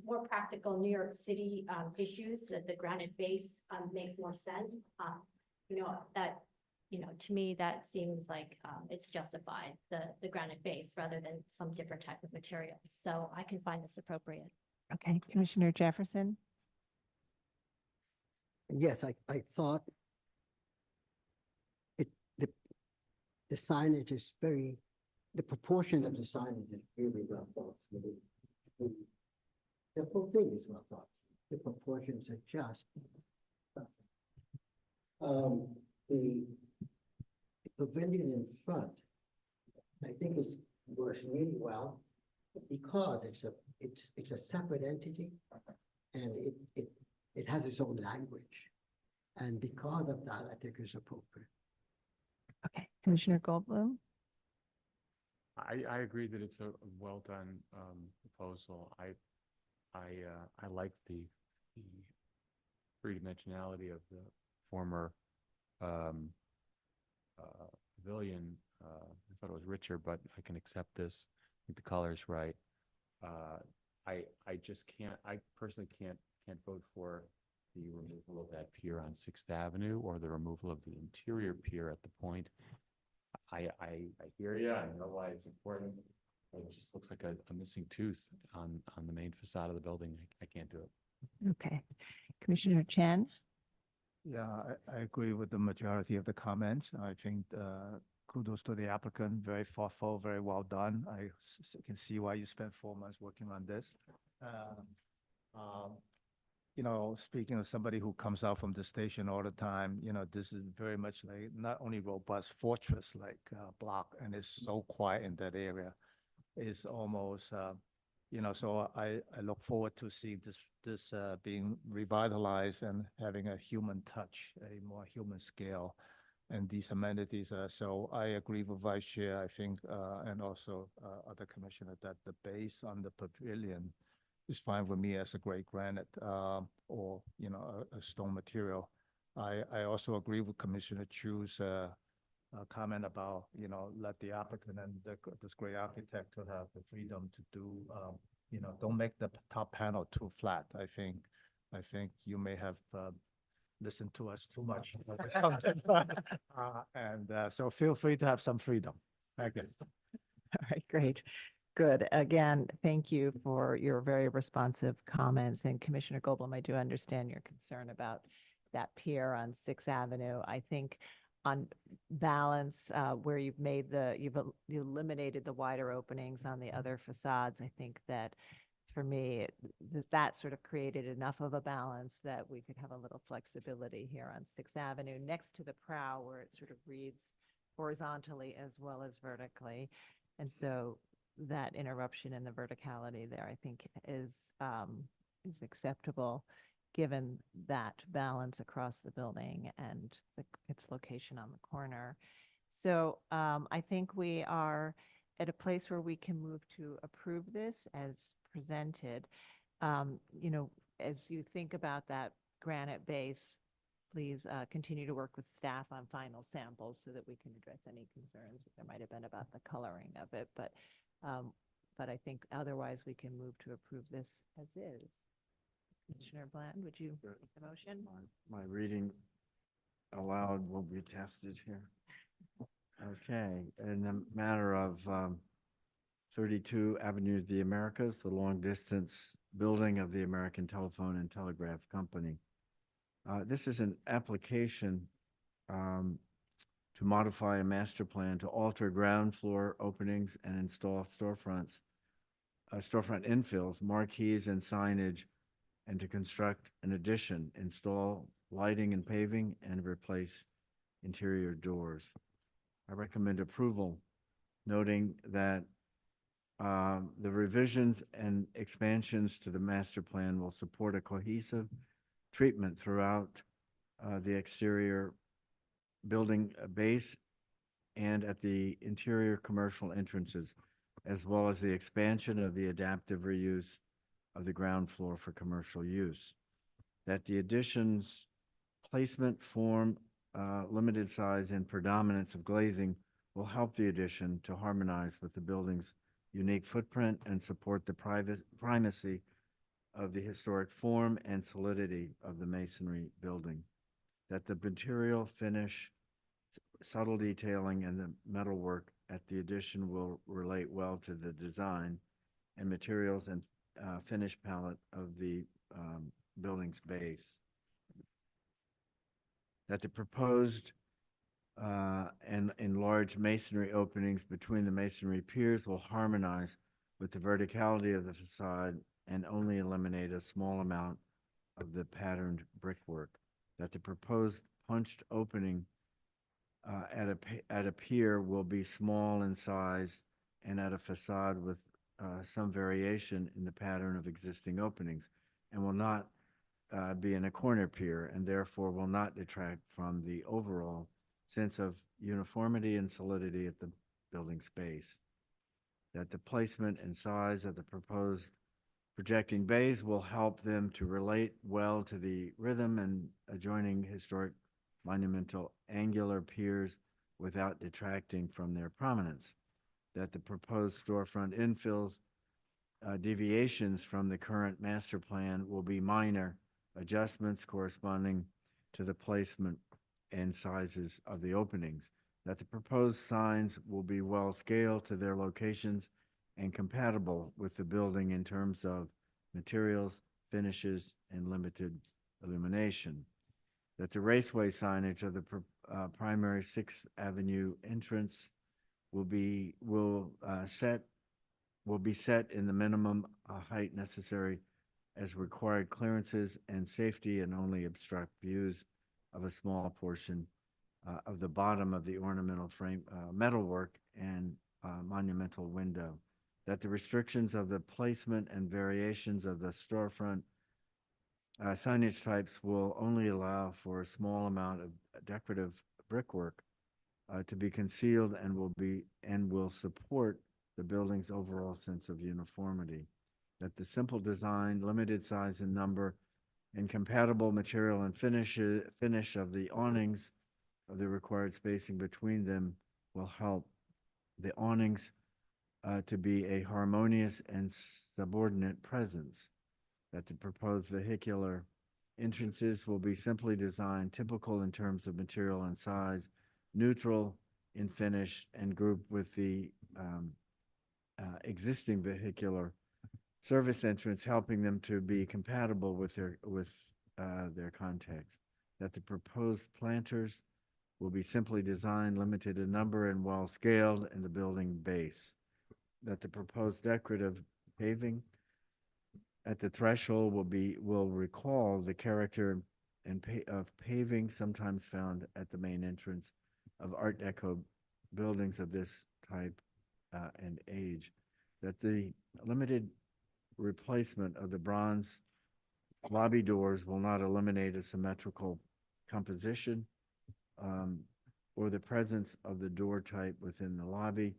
G: more practical New York City issues, that the granite base makes more sense, to me, that seems like it's justified, the granite base rather than some different type of material. So I can find this appropriate.
A: Okay, Commissioner Jefferson?
H: Yes, I thought the signage is the proportion of the signage is really well thought through. The whole thing is well thought through. The proportions are just perfect. The pavilion in front, I think works really well because it's a separate entity and it has its own language. And because of that, I think it's appropriate.
A: Okay, Commissioner Goldblum?
F: I agree that it's a well done proposal. I like the three-dimensionality of the former pavilion. I thought it was richer, but I can accept this. I think the color is right. I just can't. I personally can't vote for the removal of that pier on 6th Avenue or the removal of the interior pier at the Point. I hear you. I know why it's important. It just looks like a missing tooth on the main facade of the building. I can't do it.
A: Okay, Commissioner Chen?
J: Yeah, I agree with the majority of the comments. I think kudos to the applicant, very thoughtful, very well done. I can see why you spent 4 months working on this. Speaking of somebody who comes out from the station all the time, this is very much like not only robust fortress-like block, and it's so quiet in that area. is almost, so I look forward to see this being revitalized and having a human touch, a more human scale, and these amenities. So I agree with Vice Chair, I think, and also other commissioner, that the base on the pavilion is fine with me as a gray granite or, a stone material. I also agree with Commissioner Chu's comment about, let the applicant and this great architect to have the freedom to do, don't make the top panel too flat. I think you may have listened to us too much. So feel free to have some freedom. Thank you.
A: All right, great. Good. Again, thank you for your very responsive comments. And Commissioner Goldblum, I do understand your concern about that pier on 6th Avenue. I think on balance, where you've you eliminated the wider openings on the other facades, I think that for me, that sort of created enough of a balance that we could have a little flexibility here on 6th Avenue next to the prow, where it sort of reads horizontally as well as vertically. And so that interruption in the verticality there, I think, is acceptable given that balance across the building and its location on the corner. So I think we are at a place where we can move to approve this as presented. As you think about that granite base, please continue to work with staff on final samples so that we can address any concerns that there might have been about the coloring of it. But I think otherwise we can move to approve this as is. Commissioner Bland, would you make the motion?
C: My reading aloud will be tested here. Okay, in the matter of 32 Avenue of the Americas, the long-distance building of the American Telephone and Telegraph Company. This is an application to modify a master plan to alter ground floor openings and install storefront infills, marquees, and signage, and to construct an addition, install lighting and paving, and replace interior doors. I recommend approval, noting that the revisions and expansions to the master plan will support a cohesive treatment throughout the exterior building base and at the interior commercial entrances, as well as the expansion of the adaptive reuse of the ground floor for commercial use. That the addition's placement, form, limited size, and predominance of glazing will help the addition to harmonize with the building's unique footprint and support the primacy of the historic form and solidity of the masonry building. That the material finish, subtle detailing, and the metalwork at the addition will relate well to the design and materials and finish palette of the building's base. That the proposed and enlarged masonry openings between the masonry piers will harmonize with the verticality of the facade and only eliminate a small amount of the patterned brickwork. That the proposed punched opening at a pier will be small in size and at a facade with some variation in the pattern of existing openings, and will not be in a corner pier, and therefore will not detract from the overall sense of uniformity and solidity at the building space. That the placement and size of the proposed projecting bays will help them to relate well to the rhythm and adjoining historic monumental angular piers without detracting from their prominence. That the proposed storefront infills deviations from the current master plan will be minor adjustments corresponding to the placement and sizes of the openings. That the proposed signs will be well scaled to their locations and compatible with the building in terms of materials, finishes, and limited illumination. That the raceway signage of the primary 6th Avenue entrance will be set in the minimum height necessary as required clearances and safety, and only obstruct views of a small portion of the bottom of the ornamental frame metalwork and monumental window. that the restrictions of the placement and variations of the storefront signage types will only allow for a small amount of decorative brickwork to be concealed and will support the building's overall sense of uniformity. That the simple design, limited size and number, and compatible material and finish of the awnings of the required spacing between them will help the awnings to be a harmonious and subordinate presence. That the proposed vehicular entrances will be simply designed, typical in terms of material and size, neutral in finish, and grouped with the existing vehicular service entrance, helping them to be compatible with their context. That the proposed planters will be simply designed, limited in number, and well scaled in the building base. That the proposed decorative paving at the threshold will recall the character of paving sometimes found at the main entrance of Art Deco buildings of this type and age. That the limited replacement of the bronze lobby doors will not eliminate a symmetrical composition or the presence of the door type within the lobby,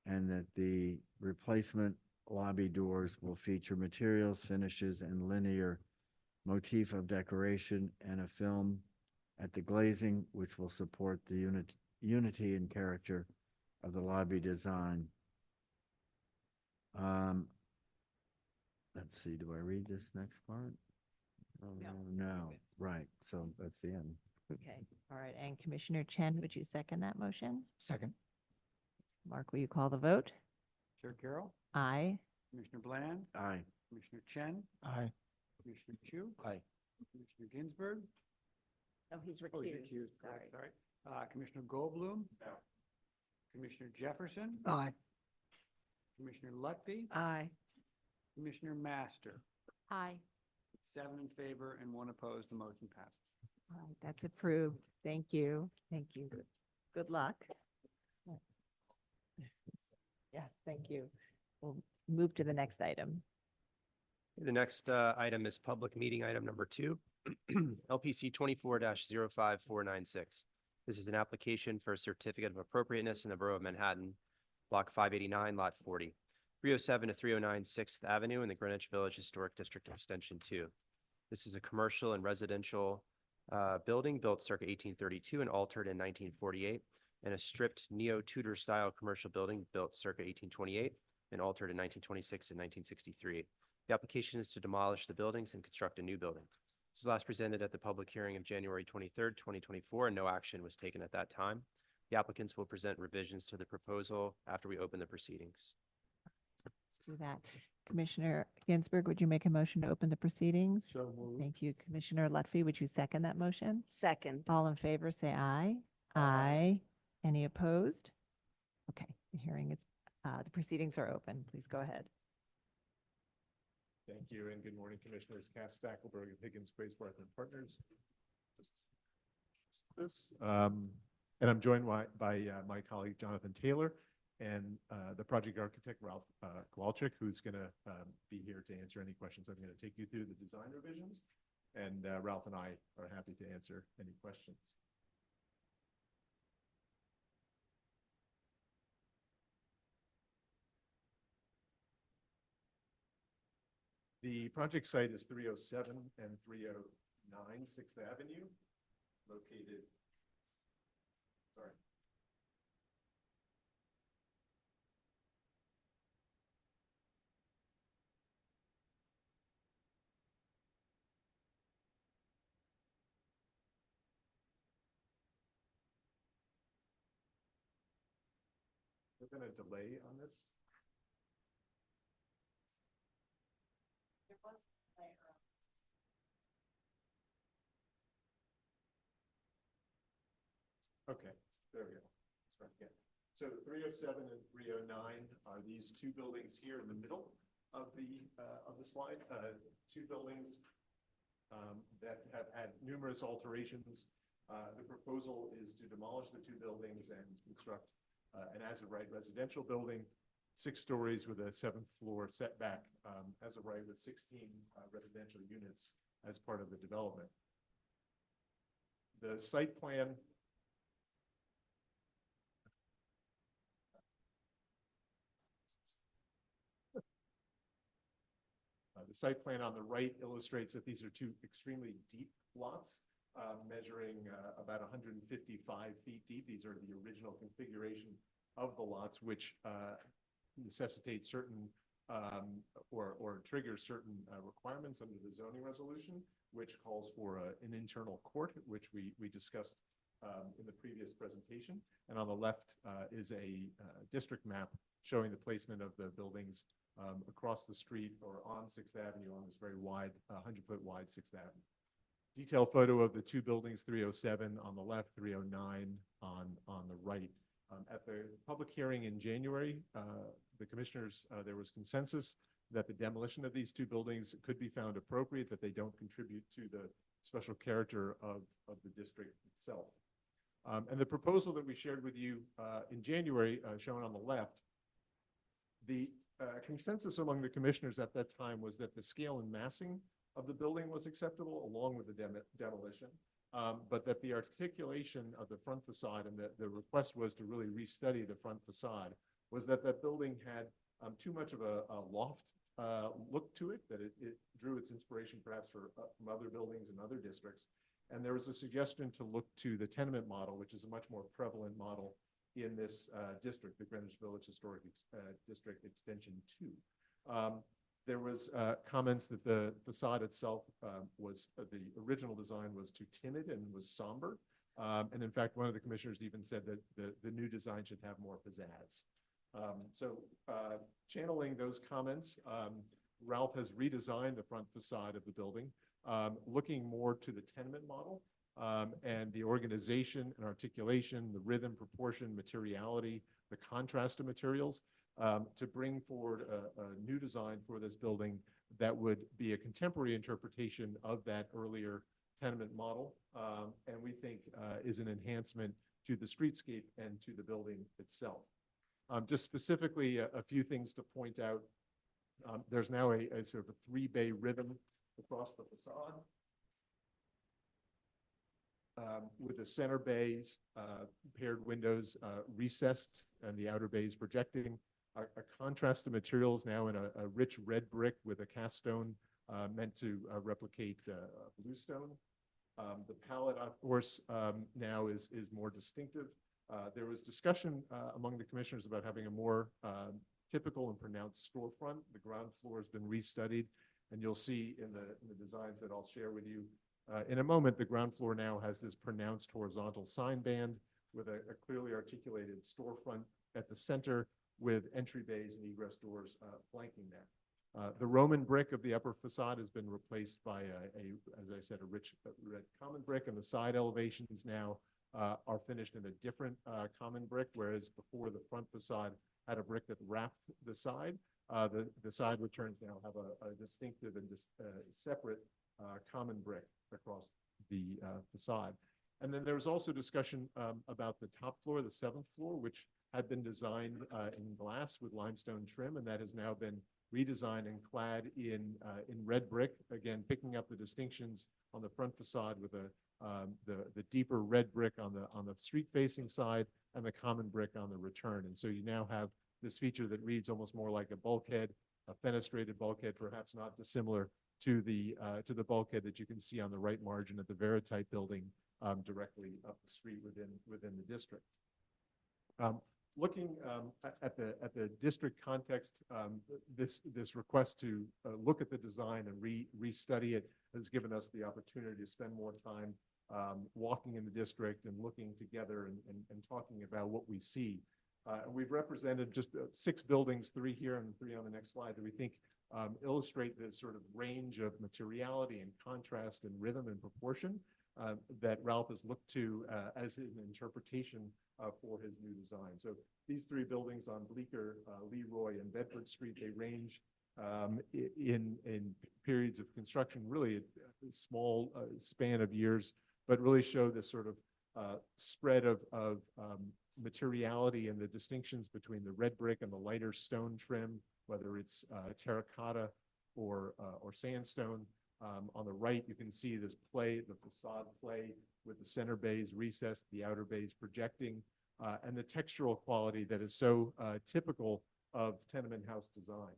C: and that the replacement lobby doors will feature materials, finishes, and linear motif of decoration and a film at the glazing, which will support the unity and character of the lobby design. Let's see, do I read this next part? No, right, so that's the end.
A: Okay, all right. And Commissioner Chen, would you second that motion?
J: Second.
A: Mark, will you call the vote?
B: Chair Carroll,
A: Aye.
B: Commissioner Bland,
C: Aye.
B: Commissioner Chen,
J: Aye.
B: Commissioner Chu,
C: Aye.
B: Commissioner Ginsburg.
A: Oh, he's
B: Oh, he's
A: recused.
B: recused, correct, sorry. Commissioner Goldblum. No. Commissioner Jefferson.
H: Aye.
B: Commissioner Lutfi.
O: Aye.
B: Commissioner Master.
G: Aye.
B: 7 in favor and 1 opposed. The motion passes.
A: All right, that's approved. Thank you. Thank you. Good luck. Yes, thank you. We'll move to the next item.
L: The next item is public meeting item number 2, LPC 24-05496. This is an application for a certificate of appropriateness in the Borough of Manhattan, Block 589, Lot 40, 307 to 309 6th Avenue in the Greenwich Village Historic District Extension 2. This is a commercial and residential building built circa 1832 and altered in 1948, and a stripped neo-Tudor style commercial building built circa 1828 and altered in 1926 and 1963. The application is to demolish the buildings and construct a new building. This was last presented at the public hearing of January 23rd, 2024, and no action was taken at that time. The applicants will present revisions to the proposal after we open the proceedings.
A: Let's do that. Commissioner Ginsburg, would you make a motion to open the proceedings?
I: So moved.
A: Thank you. Commissioner Lutfi, would you second that motion?
O: Second.
A: All in favor, say aye. Aye. Any opposed? Okay, the hearing is, the proceedings are open. Please go ahead.
M: Thank you, and good morning, Commissioners. Cass Stackelberg of Higgins, Grace Barth and Partners. Just this, and I'm joined by my colleague Jonathan Taylor and the project architect Ralph Kowalczyk, who's going to be here to answer any questions. I'm going to take you through the design revisions, and Ralph and I are happy to answer any questions. The project site is 307 and 309 6th Avenue, located, sorry. There's been a delay on this. Okay, there we go. Let's start again. So 307 and 309 are these two buildings here in the middle of the slide. Two buildings that have had numerous alterations. The proposal is to demolish the two buildings and construct an as-of-right residential building 6 stories with a 7th floor setback as of right, with 16 residential units as part of the development. The site plan the site plan on the right illustrates that these are 2 extremely deep lots, measuring about 155 feet deep. These are the original configuration of the lots, which necessitate certain or triggers certain requirements under the zoning resolution, which calls for an internal court, which we discussed in the previous presentation. And on the left is a district map showing the placement of the buildings across the street or on 6th Avenue on this very wide, 100-foot wide 6th Avenue. Detailed photo of the 2 buildings, 307 on the left, 309 on the right. At the public hearing in January, the commissioners, there was consensus that the demolition of these 2 buildings could be found appropriate, that they don't contribute to the special character of the district itself. And the proposal that we shared with you in January, shown on the left, the consensus among the commissioners at that time was that the scale and massing of the building was acceptable along with the demolition, but that the articulation of the front facade, and the request was to really restudy the front facade, was that that building had too much of a loft look to it, that it drew its inspiration perhaps from other buildings in other districts. And there was a suggestion to look to the tenement model, which is a much more prevalent model in this district, the Greenwich Village Historic District Extension 2. There was comments that the facade itself the original design was too timid and was somber. And in fact, one of the commissioners even said that the new design should have more pizzazz. So channeling those comments, Ralph has redesigned the front facade of the building, looking more to the tenement model and the organization and articulation, the rhythm, proportion, materiality, the contrast of materials, to bring forward a new design for this building that would be a contemporary interpretation of that earlier tenement model, and we think is an enhancement to the streetscape and to the building itself. Just specifically, a few things to point out. There's now a sort of a 3-bay rhythm across the facade, with the center bays, paired windows recessed, and the outer bays projecting. A contrast of materials now in a rich red brick with a cast stone meant to replicate bluestone. The palette, of course, now is more distinctive. There was discussion among the commissioners about having a more typical and pronounced storefront. The ground floor has been restudied, and you'll see in the designs that I'll share with you in a moment, the ground floor now has this pronounced horizontal sign band with a clearly articulated storefront at the center, with entry bays and egress doors flanking that. The Roman brick of the upper facade has been replaced by as I said, a rich red common brick, and the side elevations now are finished in a different common brick, whereas before the front facade had a brick that wrapped the side. The side returns now have a distinctive and separate common brick across the facade. And then there was also discussion about the top floor, the 7th floor, which had been designed in glass with limestone trim, and that has now been redesigned and clad in red brick, again picking up the distinctions on the front facade with the deeper red brick on the street-facing side and the common brick on the return. And so you now have this feature that reads almost more like a bulkhead, a fenestrated bulkhead, perhaps not dissimilar to the bulkhead that you can see on the right margin of the Veritite building directly up the street within the district. Looking at the district context, this request to look at the design and restudy it has given us the opportunity to spend more time walking in the district and looking together and talking about what we see. We've represented just 6 buildings, 3 here and 3 on the next slide, that we think illustrate this sort of range of materiality and contrast and rhythm and proportion that Ralph has looked to as an interpretation for his new design. So these 3 buildings on Bleecker, Leroy, and Bedford Street, they range in periods of construction, really a small span of years, but really show this sort of spread of materiality and the distinctions between the red brick and the lighter stone trim, whether it's terracotta or sandstone. On the right, you can see this play, the facade play with the center bays recessed, the outer bays projecting, and the textural quality that is so typical of tenement house design.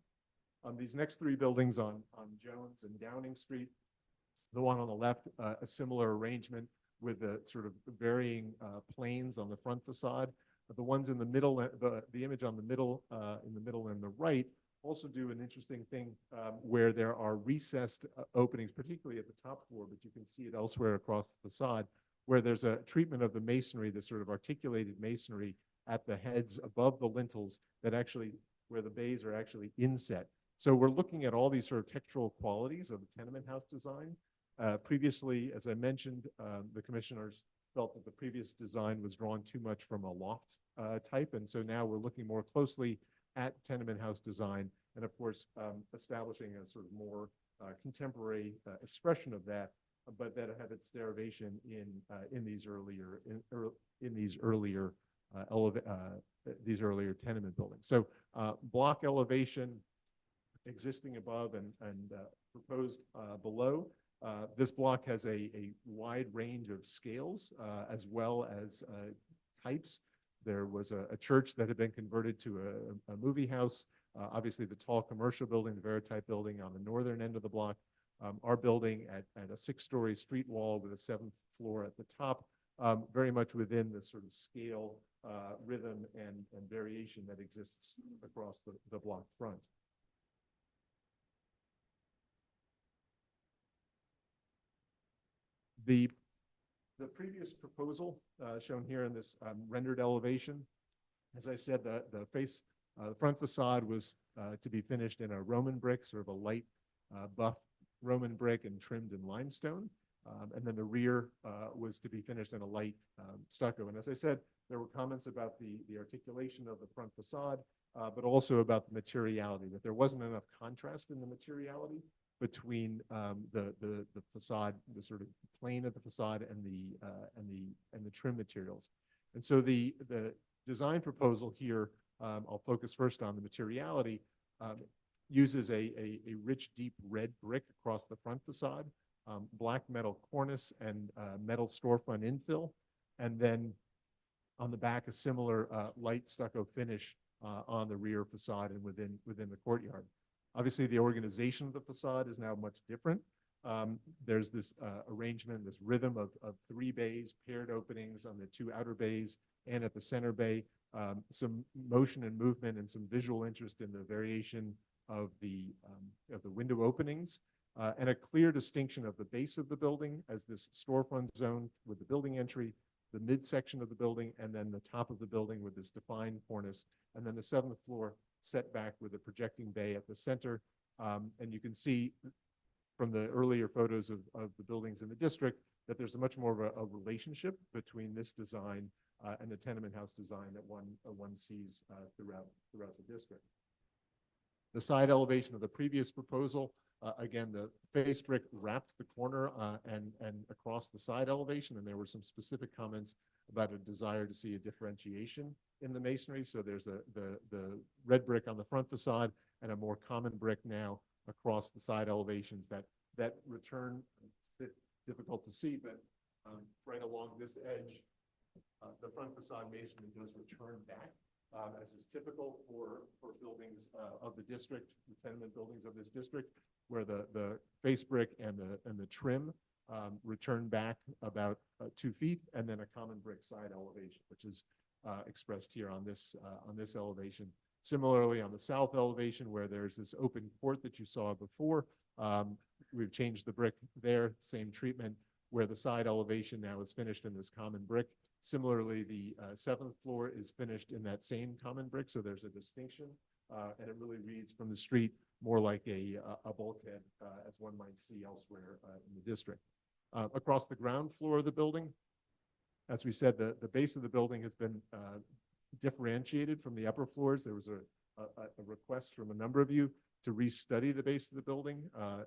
M: These next three buildings on Jones and Downing Street, the one on the left, a similar arrangement with the sort of varying planes on the front facade. The ones in the middle, the image on the middle, in the middle and the right, also do an interesting thing where there are recessed openings, particularly at the top floor, but you can see it elsewhere across the facade, where there's a treatment of the masonry, the sort of articulated masonry at the heads above the lintels that actually, where the bays are actually inset. So we're looking at all these sort of textural qualities of the tenement house design. Previously, as I mentioned, the commissioners felt that the previous design was drawn too much from a loft type, and so now we're looking more closely at tenement house design, and of course, establishing a sort of more contemporary expression of that, but that had its derivation in these earlier tenement buildings. So block elevation existing above and proposed below. This block has a wide range of scales as well as types. There was a church that had been converted to a movie house. Obviously, the tall commercial building, the Veritite building on the northern end of the block. Our building at a 6-story street wall with a 7th floor at the top, very much within the sort of scale, rhythm, and variation that exists across the block front. The previous proposal shown here in this rendered elevation, as I said, the front facade was to be finished in a Roman brick, sort of a light buff Roman brick and trimmed in limestone. And then the rear was to be finished in a light stucco. And as I said, there were comments about the articulation of the front facade, but also about the materiality, that there wasn't enough contrast in the materiality between the facade, the sort of plane of the facade, and the trim materials. And so the design proposal here, I'll focus first on the materiality, uses a rich, deep red brick across the front facade, black metal cornice and metal storefront infill, and then on the back a similar light stucco finish on the rear facade and within the courtyard. Obviously, the organization of the facade is now much different. There's this arrangement, this rhythm of 3 bays, paired openings on the 2 outer bays and at the center bay, some motion and movement and some visual interest in the variation of the window openings, and a clear distinction of the base of the building as this storefront zone with the building entry, the midsection of the building, and then the top of the building with this defined cornice, and then the 7th floor set back with a projecting bay at the center. And you can see from the earlier photos of the buildings in the district that there's a much more of a relationship between this design and the tenement house design that one sees throughout the district. The side elevation of the previous proposal, again, the face brick wrapped the corner and across the side elevation, and there were some specific comments about a desire to see a differentiation in the masonry. So there's the red brick on the front facade and a more common brick now across the side elevations that return. It's difficult to see, but right along this edge, the front facade masonry does return back, as is typical for buildings of the district, the tenement buildings of this district, where the face brick and the trim return back about 2 feet, and then a common brick side elevation, which is expressed here on this elevation. Similarly, on the south elevation, where there's this open court that you saw before, we've changed the brick there, same treatment, where the side elevation now is finished in this common brick. Similarly, the 7th floor is finished in that same common brick, so there's a distinction, and it really reads from the street more like a bulkhead, as one might see elsewhere in the district. Across the ground floor of the building, as we said, the base of the building has been differentiated from the upper floors. There was a request from a number of you to restudy the base of the building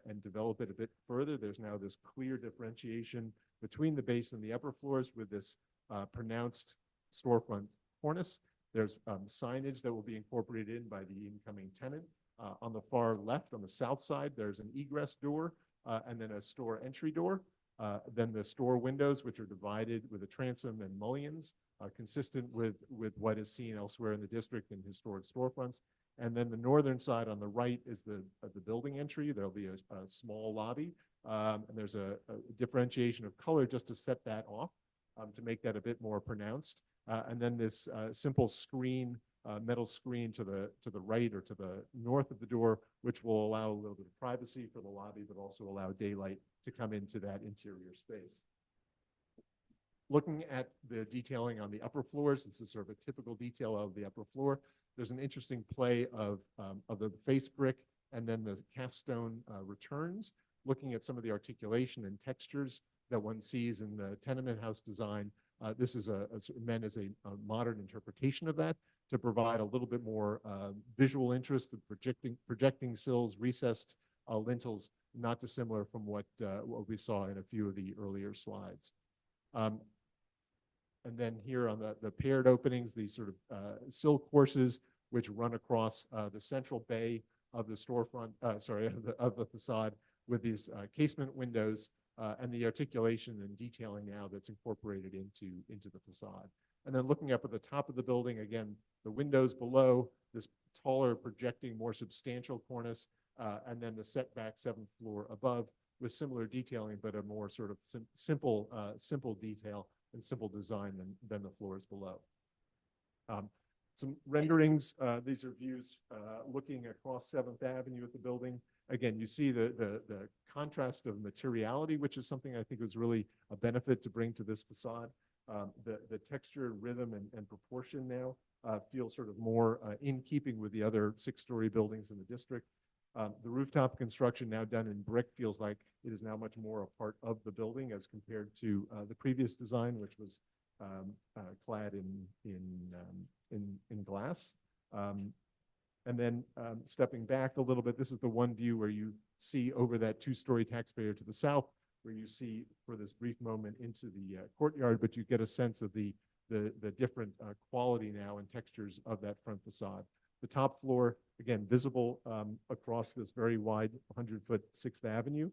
M: and develop it a bit further. There's now this clear differentiation between the base and the upper floors with this pronounced storefront cornice. There's signage that will be incorporated in by the incoming tenant. On the far left, on the south side, there's an egress door and then a store entry door. Then the store windows, which are divided with a transom and mullions, consistent with what is seen elsewhere in the district in historic storefronts. And then the northern side on the right is the building entry. There'll be a small lobby, and there's a differentiation of color just to set that off, to make that a bit more pronounced. And then this simple screen, metal screen to the right or to the north of the door, which will allow a little bit of privacy for the lobby, but also allow daylight to come into that interior space. Looking at the detailing on the upper floors, this is sort of a typical detail of the upper floor. There's an interesting play of the face brick and then the cast stone returns, looking at some of the articulation and textures that one sees in the tenement house design. This is meant as a modern interpretation of that to provide a little bit more visual interest of projecting sills, recessed lintels, not dissimilar from what we saw in a few of the earlier slides. And then here on the paired openings, these sort of sill courses, which run across the central bay of the storefront, of the facade, with these casement windows and the articulation and detailing now that's incorporated into the facade. And then looking up at the top of the building, again, the windows below, this taller, projecting, more substantial cornice, and then the setback 7th floor above with similar detailing, but a more sort of simple detail and simple design than the floors below. Some renderings, these are views looking across 7th Avenue at the building. Again, you see the contrast of materiality, which is something I think was really a benefit to bring to this facade. The texture, rhythm, and proportion now feel sort of more in keeping with the other 6-story buildings in the district. The rooftop construction, now done in brick, feels like it is now much more a part of the building as compared to the previous design, which was clad in glass. And then stepping back a little bit, this is the one view where you see over that 2-story taxpayer to the south, where you see for this brief moment into the courtyard, but you get a sense of the different quality now and textures of that front facade. The top floor, again, visible across this very wide 100-foot 6th Avenue,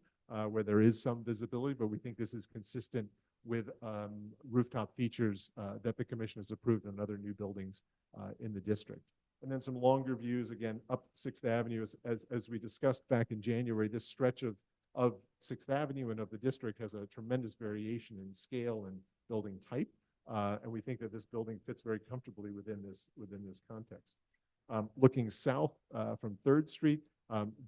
M: where there is some visibility, but we think this is consistent with rooftop features that the commission has approved in other new buildings in the district. And then some longer views, again, up 6th Avenue. As we discussed back in January, this stretch of 6th Avenue and of the district has a tremendous variation in scale and building type. And we think that this building fits very comfortably within this context. Looking south from 3rd Street,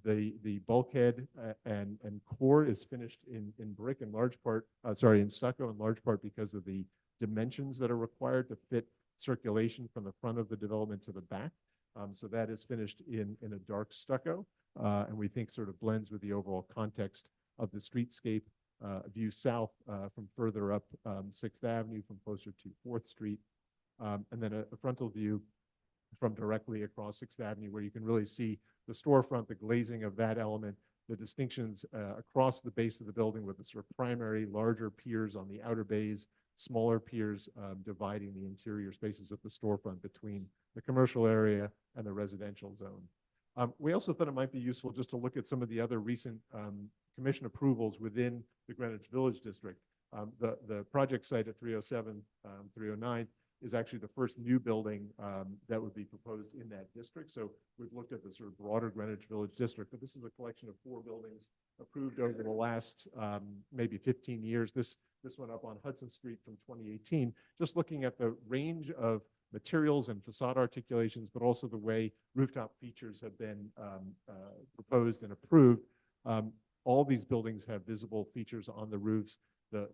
M: the bulkhead and core is finished in brick in large part, in stucco in large part because of the dimensions that are required to fit circulation from the front of the development to the back. So that is finished in a dark stucco, and we think sort of blends with the overall context of the streetscape view south from further up 6th Avenue from closer to 4th Street, and then a frontal view from directly across 6th Avenue where you can really see the storefront, the glazing of that element, the distinctions across the base of the building with the sort of primary larger piers on the outer bays, smaller piers dividing the interior spaces of the storefront between the commercial area and the residential zone. We also thought it might be useful just to look at some of the other recent commission approvals within the Greenwich Village District. The project site at 307, 309 is actually the first new building that would be proposed in that district. So we've looked at the sort of broader Greenwich Village District, but this is a collection of 4 buildings approved over the last maybe 15 years. This one up on Hudson Street from 2018, just looking at the range of materials and facade articulations, but also the way rooftop features have been proposed and approved. All these buildings have visible features on the roofs. The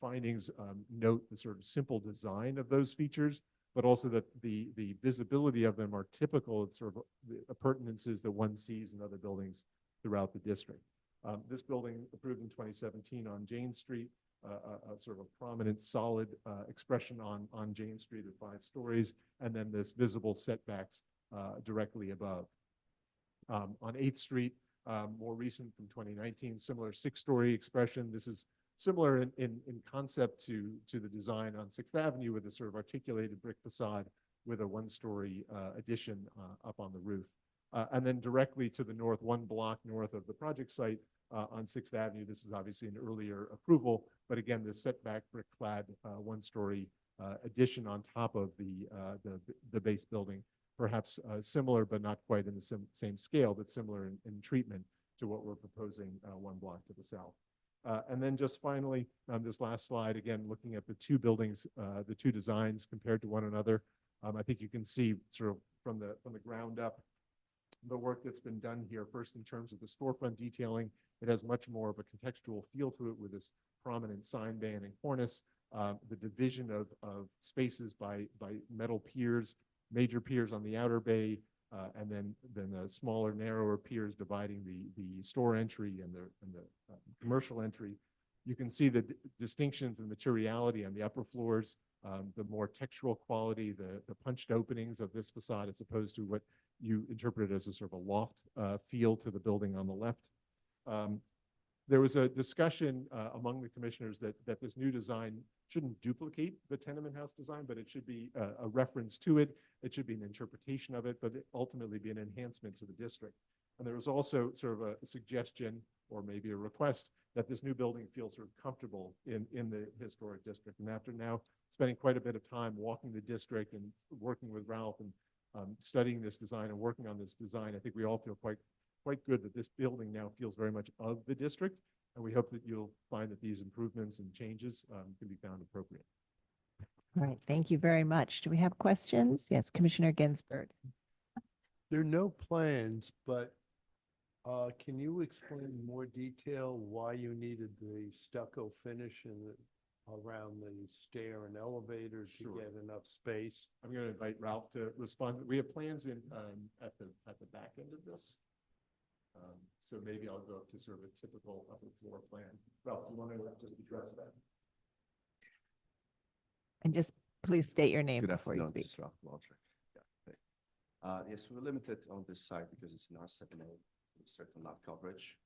M: findings note the sort of simple design of those features, but also that the visibility of them are typical of sort of the appurtenances that one sees in other buildings throughout the district. This building approved in 2017 on Jane Street, a sort of a prominent solid expression on Jane Street at 5 stories, and then this visible setbacks directly above. On 8th Street, more recent from 2019, similar 6-story expression. This is similar in concept to the design on Sixth Avenue with a sort of articulated brick facade with a one-story addition up on the roof. And then directly to the north, 1 block north of the project site on Sixth Avenue, this is obviously an earlier approval, but again, the setback brick-clad one-story addition on top of the base building, perhaps similar but not quite in the same scale, but similar in treatment to what we're proposing 1 block to the south. And then just finally, on this last slide, again, looking at the two buildings, the two designs compared to one another, I think you can see sort of from the ground up the work that's been done here. First, in terms of the storefront detailing, it has much more of a contextual feel to it with this prominent sign band and cornice, the division of spaces by metal piers, major piers on the outer bay, and then the smaller, narrower piers dividing the store entry and the commercial entry. You can see the distinctions in materiality on the upper floors, the more textural quality, the punched openings of this facade as opposed to what you interpreted as a sort of a loft feel to the building on the left. There was a discussion among the commissioners that this new design shouldn't duplicate the tenement house design, but it should be a reference to it. It should be an interpretation of it, but ultimately be an enhancement to the district. And there was also sort of a suggestion or maybe a request that this new building feels sort of comfortable in the historic district. And after now spending quite a bit of time walking the district and working with Ralph and studying this design and working on this design, I think we all feel quite good that this building now feels very much of the district. And we hope that you'll find that these improvements and changes can be found appropriate.
A: All right, thank you very much. Do we have questions? Yes, Commissioner Ginsburg.
I: There are no plans, but can you explain in more detail why you needed the stucco finish around the stair and elevator to get enough space?
M: I'm going to invite Ralph to respond. We have plans in at the back end of this. So maybe I'll go up to sort of a typical upper floor plan. Ralph, do you want to just address that?
A: And just please state your name
N: Good
A: before you
N: afternoon,
A: speak.
N: this is Ralph Walter. Yeah, yes, we're limited on this site because it's an R7A with certain lot coverage.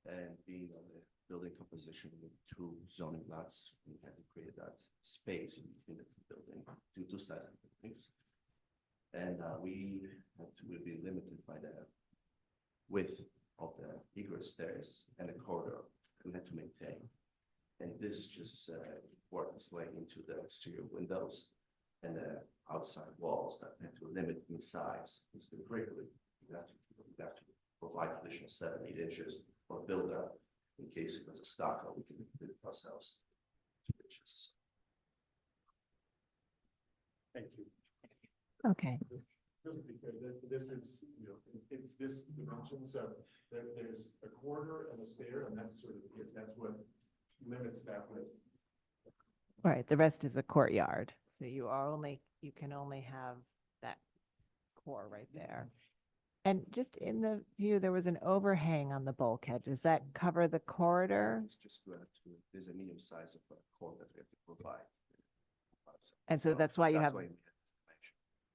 N: And being on the building composition with 2 zoning lots, we had to create that space in between the 2 buildings, two sides of the buildings. And we'll be limited by the width of the egress stairs and the corridor we had to maintain. And this just worked its way into the exterior windows and the outside walls that had to limit in size. It's the brick, we have to provide additional 7-8 inches or build up in case it was a stucco, we can do it ourselves. 2 inches.
M: Thank you.
A: Okay.
M: Just because this is, it's this dimension, so there's a corridor and a stair, and that's sort of, that's what limits that width.
A: Right, the rest is a courtyard. So you can only have that core right there. And just in the view, there was an overhang on the bulkhead. Does that cover the corridor?
N: It's just there's a medium size of corridor that we have to provide.
A: And so that's why you have
N: we have this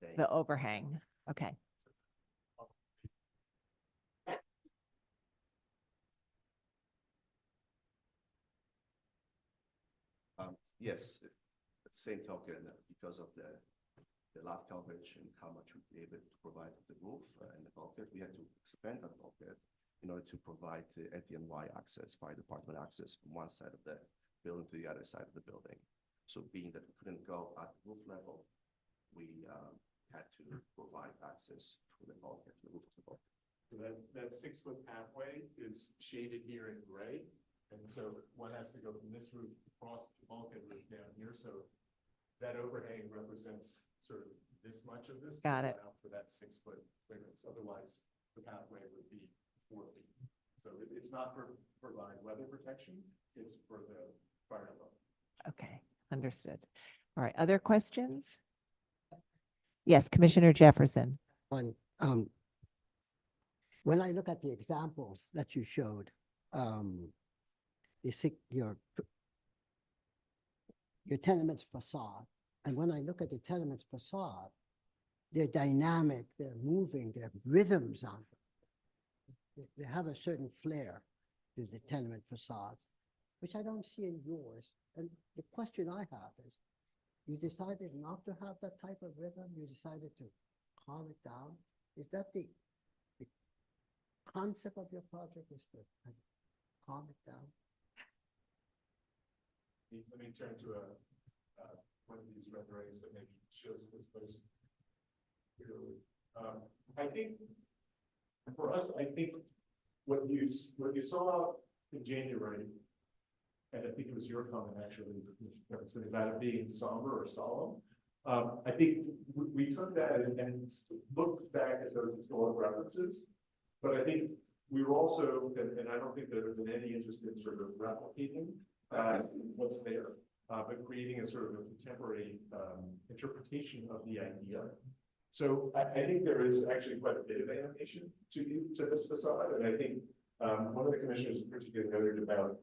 N: dimension.
A: the overhang. Okay.
N: Yes, at the same token, because of the lot coverage and how much we'd be able to provide the roof and the bulkhead, we had to expand the bulkhead in order to provide the NY access, fire department access from one side of the building to the other side of the building. So being that we couldn't go at roof level, we had to provide access to the bulkhead, to the roof of the bulkhead.
M: So that 6-foot pathway is shaded here in gray. And so one has to go from this roof across the bulkhead roof down here. So that overhang represents sort of this much of this.
A: Got it.
M: For that 6-foot clearance. Otherwise, the pathway would be 4 feet. So it's not for provide weather protection. It's for the fire alarm.
A: Okay, understood. All right, other questions? Yes, Commissioner Jefferson.
H: When I look at the examples that you showed, your tenement's facade, and when I look at the tenement's facade, they're dynamic, they're moving, they have rhythms on them. They have a certain flair to the tenement facades. which I don't see in yours. And the question I have is, you decided not to have that type of rhythm? You decided to calm it down? Is that the concept of your project, is to kind of calm it down?
M: Let me turn to one of these renderings that maybe shows this most clearly. I think for us, I think what you saw in January, and I think it was your comment actually, about it being somber or solemn. I think we took that and looked back at those historical references, but I think we were also, and I don't think there's been any interest in sort of replicating what's there, but creating a sort of a contemporary interpretation of the idea. So I think there is actually quite a bit of animation to this facade, and I think one of the commissioners particularly noted about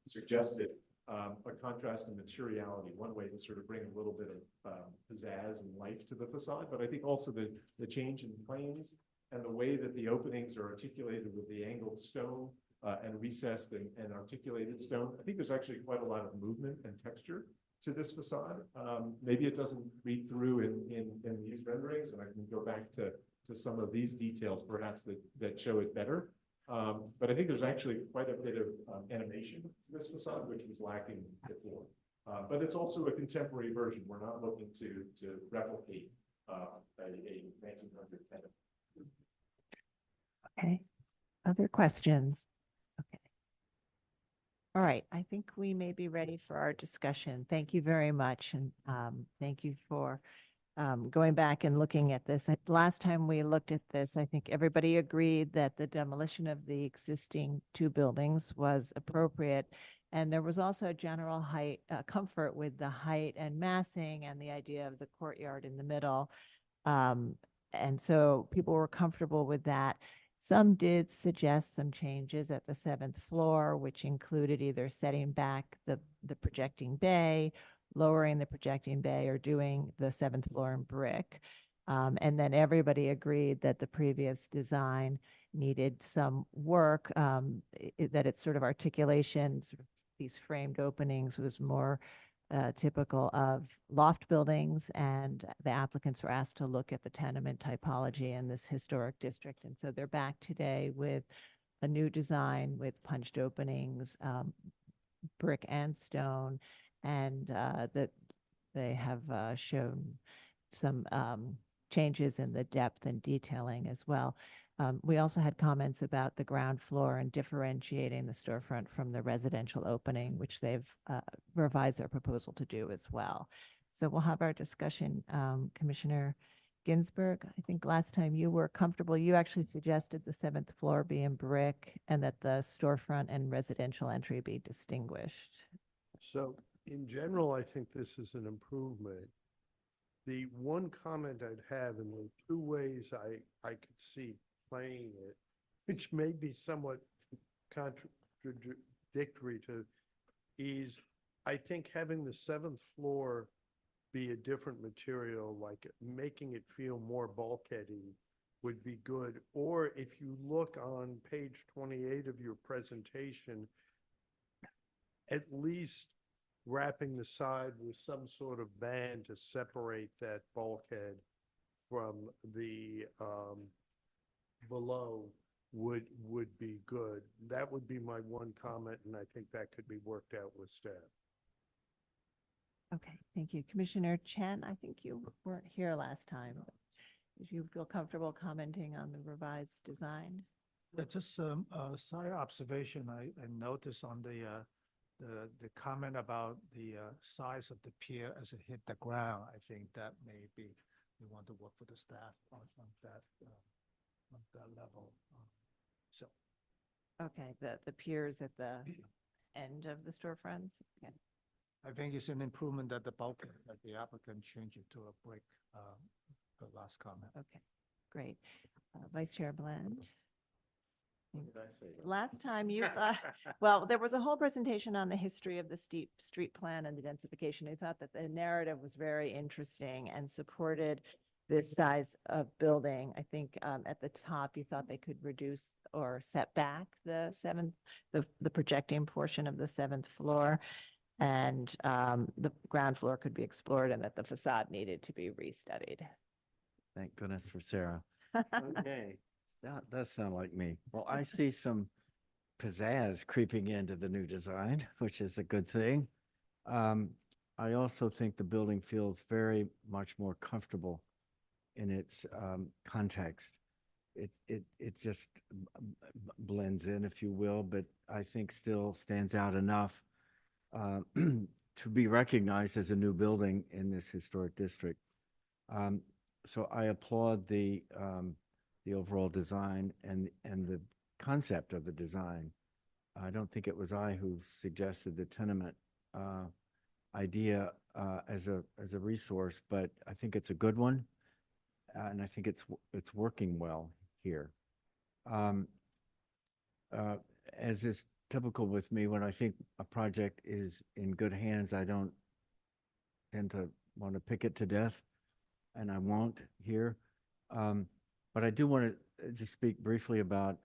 M: suggested a contrast in materiality, one way to sort of bring a little bit of pizzazz and life to the facade, but I think also the change in planes and the way that the openings are articulated with the angled stone and recessed and articulated stone. I think there's actually quite a lot of movement and texture to this facade. Maybe it doesn't read through in these renderings, and I can go back to some of these details perhaps that show it better. But I think there's actually quite a bit of animation to this facade, which was lacking before. But it's also a contemporary version. We're not looking to replicate a 1900 tenant.
A: Okay. Other questions? Okay. All right. I think we may be ready for our discussion. Thank you very much. And thank you for going back and looking at this. Last time we looked at this, I think everybody agreed that the demolition of the existing two buildings was appropriate. And there was also a general comfort with the height and massing and the idea of the courtyard in the middle. And so people were comfortable with that. Some did suggest some changes at the 7th floor, which included either setting back the projecting bay, lowering the projecting bay, or doing the 7th floor in brick. And then everybody agreed that the previous design needed some work, that its sort of articulation, sort of these framed openings, was more typical of loft buildings, and the applicants were asked to look at the tenement typology in this historic district. And so they're back today with a new design with punched openings, brick and stone, and that they have shown some changes in the depth and detailing as well. We also had comments about the ground floor and differentiating the storefront from the residential opening, which they've revised their proposal to do as well. So we'll have our discussion. Commissioner Ginsburg, I think last time you were comfortable, you actually suggested the 7th floor be in brick and that the storefront and residential entry be distinguished.
I: So in general, I think this is an improvement. The one comment I'd have, in the two ways I could see playing it, which may be somewhat contradictory to, is I think having the 7th floor be a different material, like making it feel more bulkheady, would be good. Or if you look on page 28 of your presentation, at least wrapping the side with some sort of band to separate that bulkhead from the below would be good. That would be my one comment, and I think that could be worked out with staff.
A: Okay, thank you. Commissioner Chen, I think you weren't here last time. Did you feel comfortable commenting on the revised design?
J: Yeah, just a side observation. I noticed on the comment about the size of the pier as it hit the ground. I think that maybe we want to work with the staff on that level. So.
A: Okay, the piers at the end of the storefronts? Okay.
J: I think it's an improvement that the bulkhead, that the applicant changed it to a brick, the last comment.
A: Okay, great. Vice Chair Bland?
C: What did I say?
A: Last time you thought, well, there was a whole presentation on the history of the street plan and the densification. I thought that the narrative was very interesting and supported this size of building. I think at the top, you thought they could reduce or set back the the projecting portion of the seventh floor. And the ground floor could be explored and that the facade needed to be restudied.
C: Thank goodness for Sarah. Okay, that does sound like me. Well, I see some pizzazz creeping into the new design, which is a good thing. I also think the building feels very much more comfortable in its context. It just blends in, if you will, but I think still stands out enough to be recognized as a new building in this historic district. So I applaud the overall design and the concept of the design. I don't think it was I who suggested the tenement idea as a resource, but I think it's a good one, and I think it's working well here. As is typical with me, when I think a project is in good hands, I don't tend to want to pick it to death, and I won't here. But I do want to just speak briefly about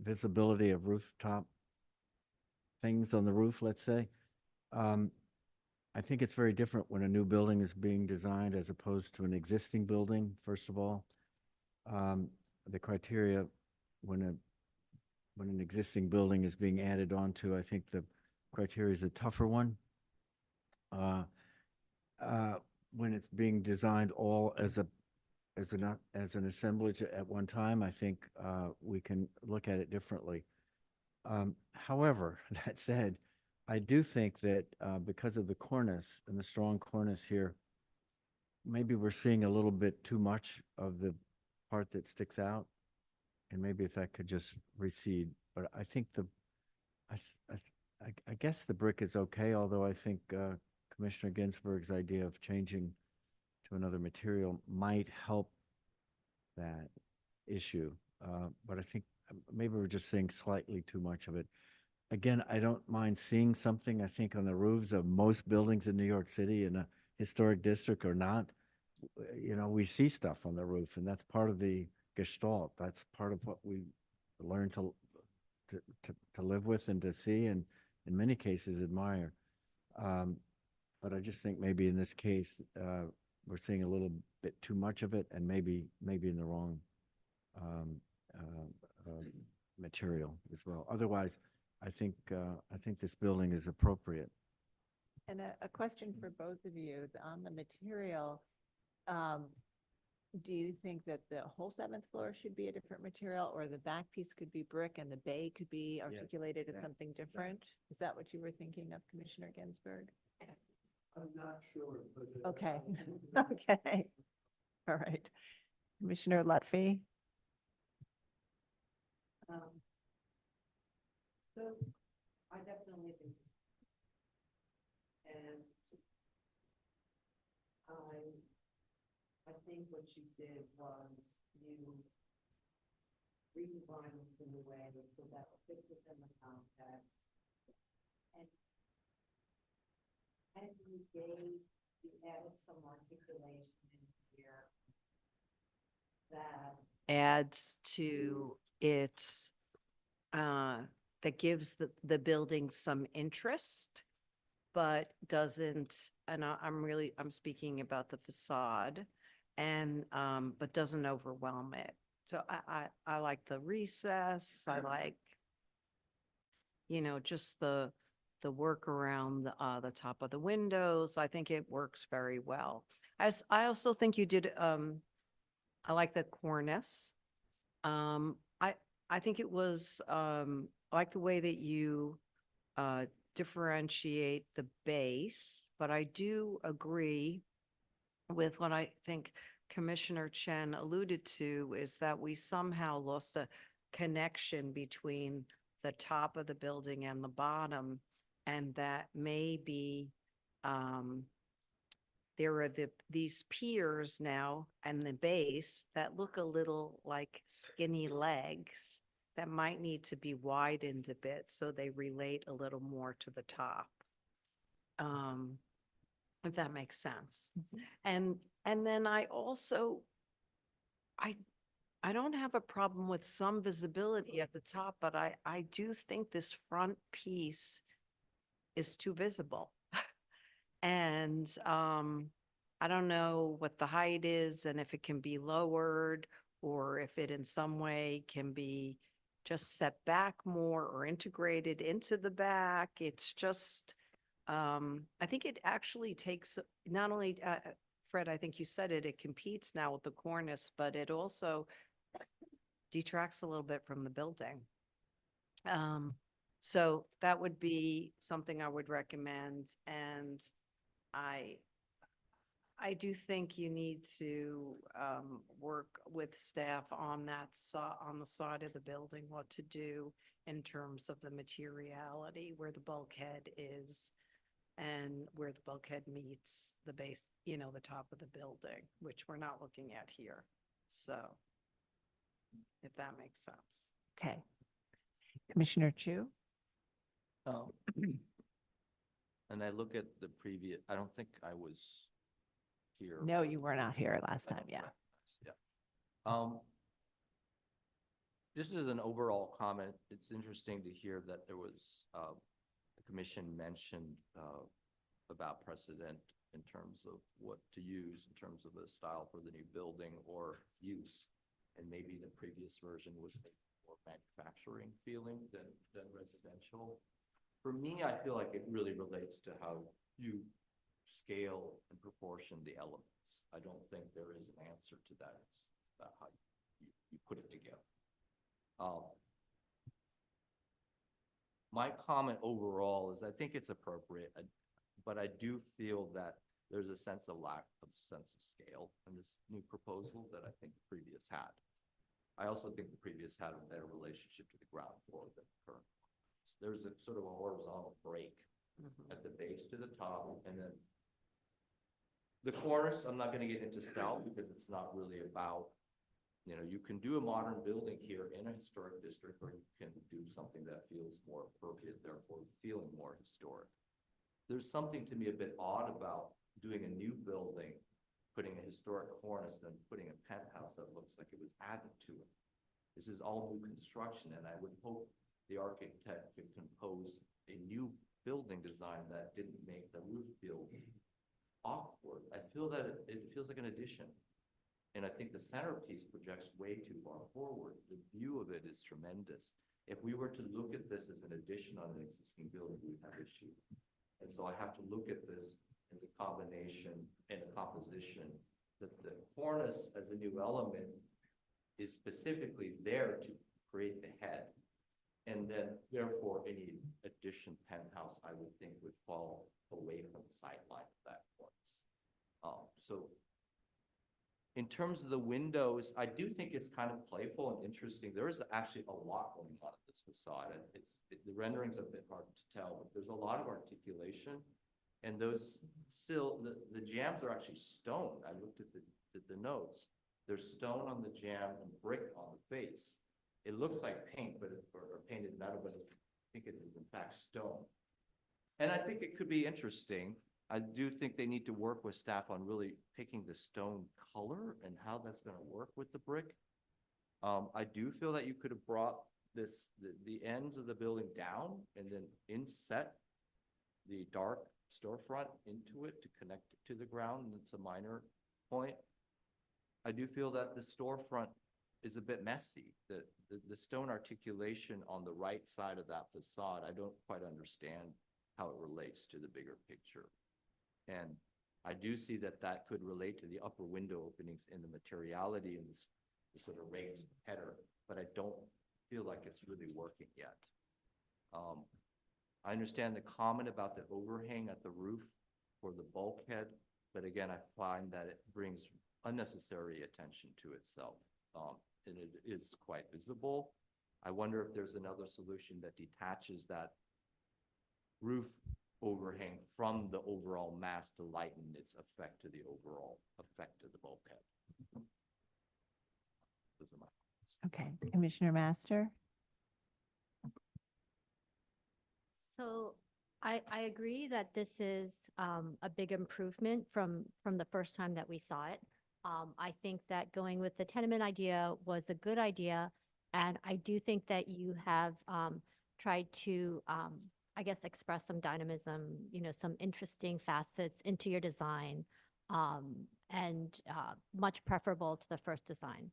C: visibility of rooftop things on the roof, let's say. I think it's very different when a new building is being designed as opposed to an existing building, first of all. The criteria when an existing building is being added onto, I think the criteria is a tougher one. When it's being designed all as an assemblage at one time, I think we can look at it differently. However, that said, I do think that because of the cornice and the strong cornice here, maybe we're seeing a little bit too much of the part that sticks out, and maybe if that could just recede. But I think I guess the brick is okay, although I think Commissioner Ginsburg's idea of changing to another material might help that issue. But I think maybe we're just seeing slightly too much of it. Again, I don't mind seeing something, I think, on the roofs of most buildings in New York City in a historic district or not. You know, we see stuff on the roof, and that's part of the gestalt. That's part of what we learn to live with and to see, and in many cases admire. But I just think maybe in this case, we're seeing a little bit too much of it, and maybe in the wrong material as well. Otherwise, I think this building is appropriate.
A: And a question for both of you on the material. Do you think that the whole seventh floor should be a different material, or the back piece could be brick and the bay could be articulated as something different? Is that what you were thinking of, Commissioner Ginsburg?
I: I'm not sure.
A: Okay. Okay. All right. Commissioner Lutfi?
E: So I definitely think, and I think what you did was you redesigned this in a way so that it fits within the context. And you added some articulation in here that adds to its that gives the building some interest, but doesn't, and I'm speaking about the facade, and but doesn't overwhelm it. So I like the recess. I like, just the work around the top of the windows. I think it works very well. I also think you did, I like the cornice. I think it was, I like the way that you differentiate the base, but I do agree with what I think Commissioner Chen alluded to, is that we somehow lost a connection between the top of the building and the bottom, and that maybe there are these piers now and the base that look a little like skinny legs that might need to be widened a bit so they relate a little more to the top. if that makes sense. And then I also, I don't have a problem with some visibility at the top, but I do think this front piece is too visible. And I don't know what the height is and if it can be lowered or if it in some way can be just set back more or integrated into the back. It's just, I think it actually takes not only, Fred, I think you said it, it competes now with the cornice, but it also detracts a little bit from the building. So that would be something I would recommend. And I do think you need to work with staff on that on the side of the building, what to do in terms of the materiality, where the bulkhead is and where the bulkhead meets the base, you know, the top of the building, which we're not looking at here. So if that makes sense.
A: Okay. Commissioner Chu?
K: Oh. And I look at the previous, I don't think I was here.
A: No, you were not here last time, yeah.
K: Yeah. This is an overall comment. It's interesting to hear that there was, the commission mentioned about precedent in terms of what to use in terms of the style for the new building or use. And maybe the previous version was more manufacturing feeling than residential. For me, I feel like it really relates to how you scale and proportion the elements. I don't think there is an answer to that. It's about how you put it together. My comment overall is I think it's appropriate, but I do feel that there's a sense of lack of sense of scale in this new proposal that I think the previous had. I also think the previous had a better relationship to the ground floor than the current. So there's a sort of a horizontal break at the base to the top, and then the cornice, I'm not going to get into style because it's not really about, you know, you can do a modern building here in a historic district, or you can do something that feels more appropriate, therefore feeling more historic. There's something to me a bit odd about doing a new building, putting a historic cornice, then putting a penthouse that looks like it was added to it. This is all new construction, and I would hope the architect could compose a new building design that didn't make the roof feel awkward. I feel that it feels like an addition. And I think the centerpiece projects way too far forward. The view of it is tremendous. If we were to look at this as an addition on an existing building, we'd have issue. And so I have to look at this as a combination and a composition that the cornice as a new element is specifically there to create the head. And then therefore any addition penthouse, I would think, would fall away from the sideline of that cornice. So in terms of the windows, I do think it's kind of playful and interesting. There is actually a lot going on at this facade. The rendering's a bit hard to tell, but there's a lot of articulation. And those the jambs are actually stone. I looked at the notes. There's stone on the jamb and brick on the face. It looks like paint, or painted metal, but I think it is in fact stone. And I think it could be interesting. I do think they need to work with staff on really picking the stone color and how that's going to work with the brick. I do feel that you could have brought the ends of the building down and then inset the dark storefront into it to connect it to the ground. And it's a minor point. I do feel that the storefront is a bit messy. The stone articulation on the right side of that facade, I don't quite understand how it relates to the bigger picture. And I do see that that could relate to the upper window openings in the materiality and the sort of raised header, but I don't feel like it's really working yet. I understand the comment about the overhang at the roof for the bulkhead, but again, I find that it brings unnecessary attention to itself, and it is quite visible. I wonder if there's another solution that detaches that roof overhang from the overall mass to lighten its effect to the overall effect of the bulkhead. Those are my comments.
A: Okay, Commissioner Master?
G: So I agree that this is a big improvement from the first time that we saw it. I think that going with the tenement idea was a good idea. And I do think that you have tried to, I guess, express some dynamism, some interesting facets into your design, and much preferable to the first design.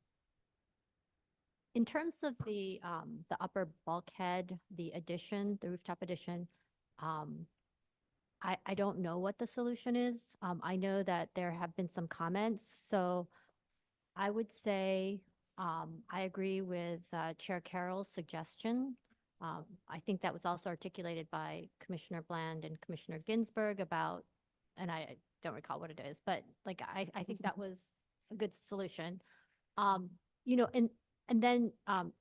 G: In terms of the upper bulkhead, the addition, the rooftop addition, I don't know what the solution is. I know that there have been some comments, so I would say I agree with Chair Carroll's suggestion. I think that was also articulated by Commissioner Bland and Commissioner Ginsburg about, and I don't recall what it is, but like I think that was a good solution. And then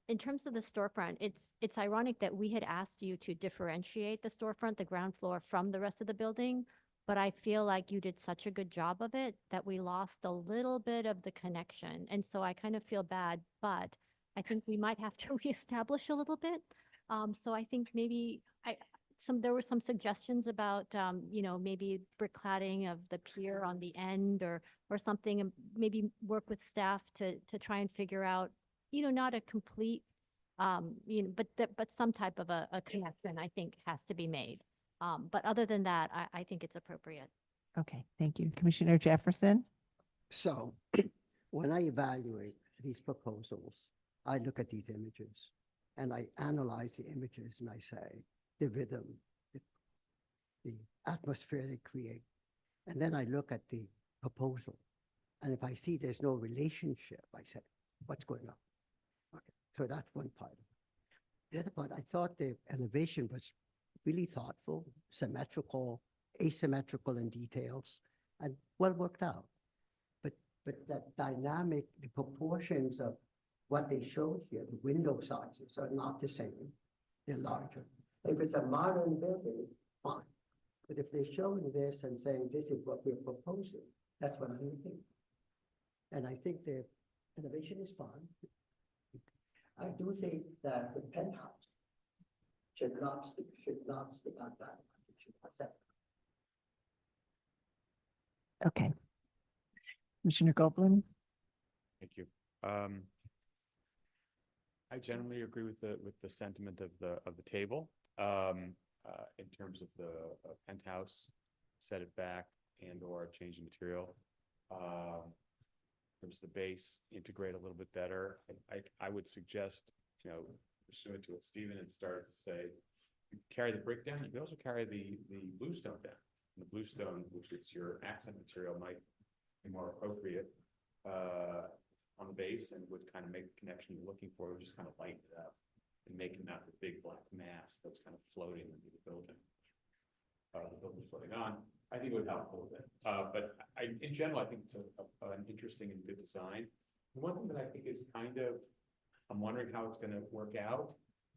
G: in terms of the storefront, it's ironic that we had asked you to differentiate the storefront, the ground floor, from the rest of the building, but I feel like you did such a good job of it that we lost a little bit of the connection. And so I kind of feel bad, but I think we might have to reestablish a little bit. So I think maybe there were some suggestions about, maybe brick cladding of the pier on the end or something, and maybe work with staff to try and figure out, not a complete, but some type of a connection, I think, has to be made. But other than that, I think it's appropriate.
A: Okay, thank you. Commissioner Jefferson?
H: So when I evaluate these proposals, I look at these images and I analyze the images and I say the rhythm, the atmosphere they create. And then I look at the proposal. And if I see there's no relationship, I say, what's going on? Okay, so that's one part. The other part, I thought the elevation was really thoughtful, symmetrical, asymmetrical in details, and well worked out. But that dynamic, the proportions of what they showed here, the window sizes are not the same. They're larger. If it's a modern building, fine. But if they're showing this and saying this is what we're proposing, that's what I'm thinking. And I think the elevation is fine. I do think that the penthouse should not stick out that. It should accept.
A: Okay. Commissioner Goldblum?
F: Thank you. I generally agree with the sentiment of the table in terms of the penthouse, set it back and or change the material. In terms of the base, integrate a little bit better. I would suggest, pursuant to what Stephen had started to say, you carry the brick down. You can also carry the bluestone down. And the bluestone, which is your accent material, might be more appropriate on the base and would kind of make the connection you're looking for, just kind of lighten it up and make it not the big black mass that's kind of floating into the building. The building's floating on. I think it would help a little bit. But in general, I think it's an interesting and good design. One thing that I think is I'm wondering how it's going to work out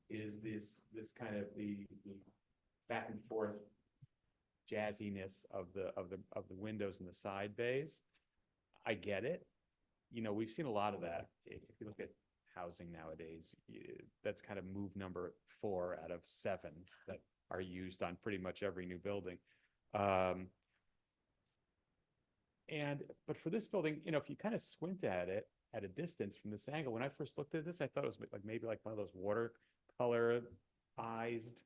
F: is this kind of the back and forth jazziness of the windows and the side bays. I get it. We've seen a lot of that. If you look at housing nowadays, that's kind of move number 4 out of 7 that are used on pretty much every new building. But for this building, if you kind of squint at it at a distance from this angle, when I first looked at this, I thought it was maybe like one of those watercolorized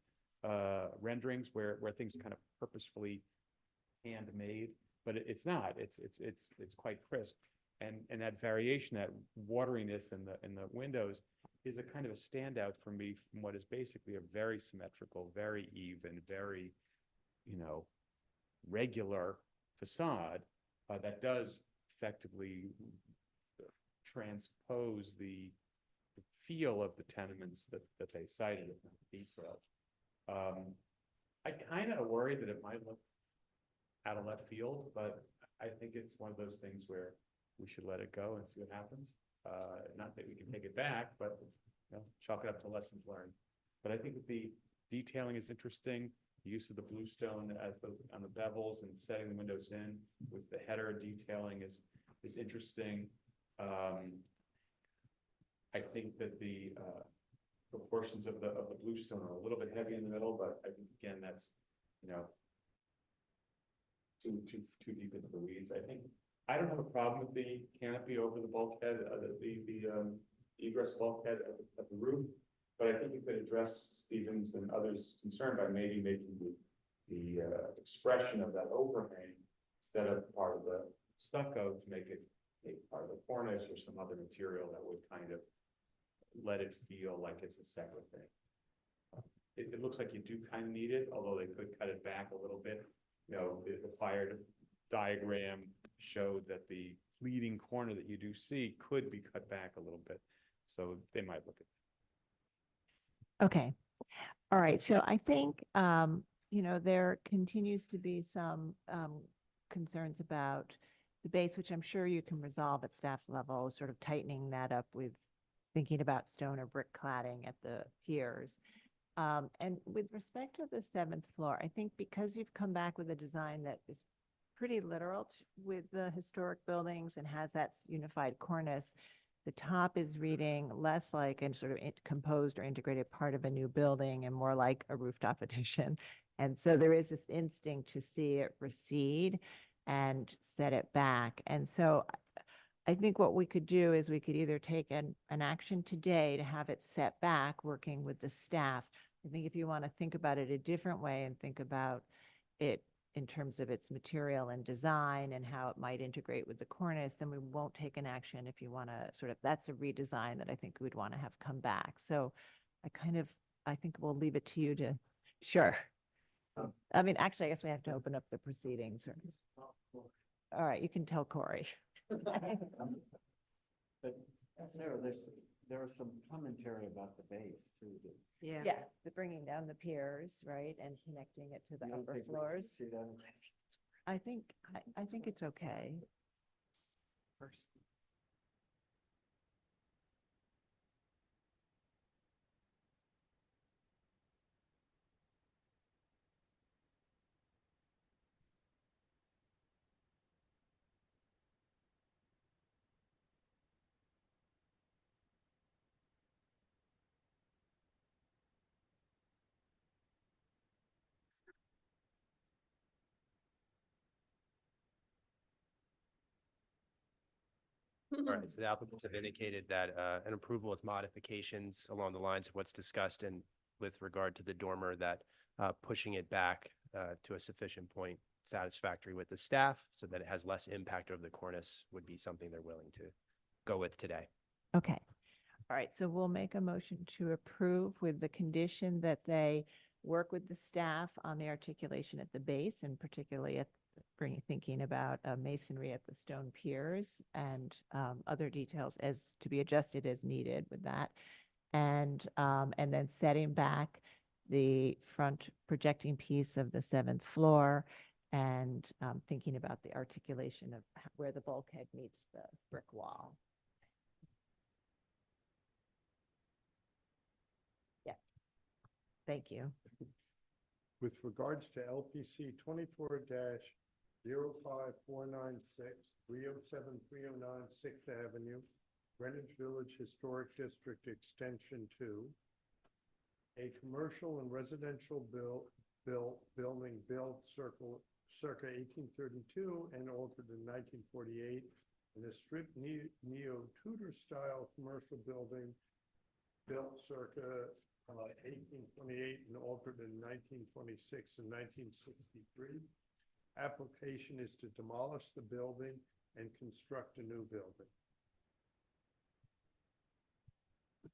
F: renderings where things are kind of purposefully handmade, but it's not. It's quite crisp, and that variation, that wateriness in the windows, is a kind of a standout for me from what is basically a very symmetrical, very even, very regular facade that does effectively transpose the feel of the tenements that they cited in the detail. I kind of worry that it might look out of left field, but I think it's one of those things where we should let it go and see what happens. Not that we can take it back, but it's, chalk it up to lessons learned. But I think that the detailing is interesting. The use of the bluestone on the bevels and setting the windows in with the header detailing is interesting. I think that the proportions of the bluestone are a little bit heavy in the middle, but I think again that's you know, too deep into the weeds. I don't have a problem with the canopy over the bulkhead, the egress bulkhead at the roof. But I think you could address Stevens and others' concern by maybe making the expression of that overhang instead of part of the stucco to make it a part of the cornice or some other material that would kind of let it feel like it's a separate thing. It looks like you do kind of need it, although they could cut it back a little bit. You know, the fire diagram showed that the leading corner that you do see could be cut back a little bit. So they might look at that.
A: Okay. All right. So I think, you know, there continues to be some concerns about the base, which I'm sure you can resolve at staff level, sort of tightening that up with thinking about stone or brick cladding at the piers. And with respect to the 7th floor, I think because you've come back with a design that is pretty literal with the historic buildings and has that unified cornice, the top is reading less like a sort of composed or integrated part of a new building and more like a rooftop addition. And so there is this instinct to see it recede and set it back. And so I think what we could do is we could either take an action today to have it set back, working with the staff. I think if you want to think about it a different way and think about it in terms of its material and design and how it might integrate with the cornice, then we won't take an action if you want to sort of, that's a redesign that I think we'd want to have come back. So I think we'll leave it to you to, sure. I mean, actually, I guess we have to open up the proceedings. All right, you can tell Corey.
C: But Sarah, there was some commentary about the base too.
E: Yeah.
A: Yeah, the bringing down the piers, right, and connecting it to the upper floors.
C: See that?
A: I think it's okay.
C: First.
L: All right, so the applicants have indicated that an approval with modifications along the lines of what's discussed and with regard to the dormer, that pushing it back to a sufficient point satisfactory with the staff so that it has less impact over the cornice would be something they're willing to go with today.
A: Okay. All right, so we'll make a motion to approve with the condition that they work with the staff on the articulation at the base and particularly at thinking about masonry at the stone piers and other details as to be adjusted as needed with that. And then setting back the front projecting piece of the 7th floor and thinking about the articulation of where the bulkhead meets the brick wall. Yeah. Thank you.
I: With regards to LPC 24-05496, 307, 309 6th Avenue, Greenwich Village Historic District Extension 2, a commercial and residential building built circa 1832 and altered in 1948, and a strip neo-Tudor style commercial building built circa 1828 and altered in 1926 and 1963. Application is to demolish the building and construct a new building.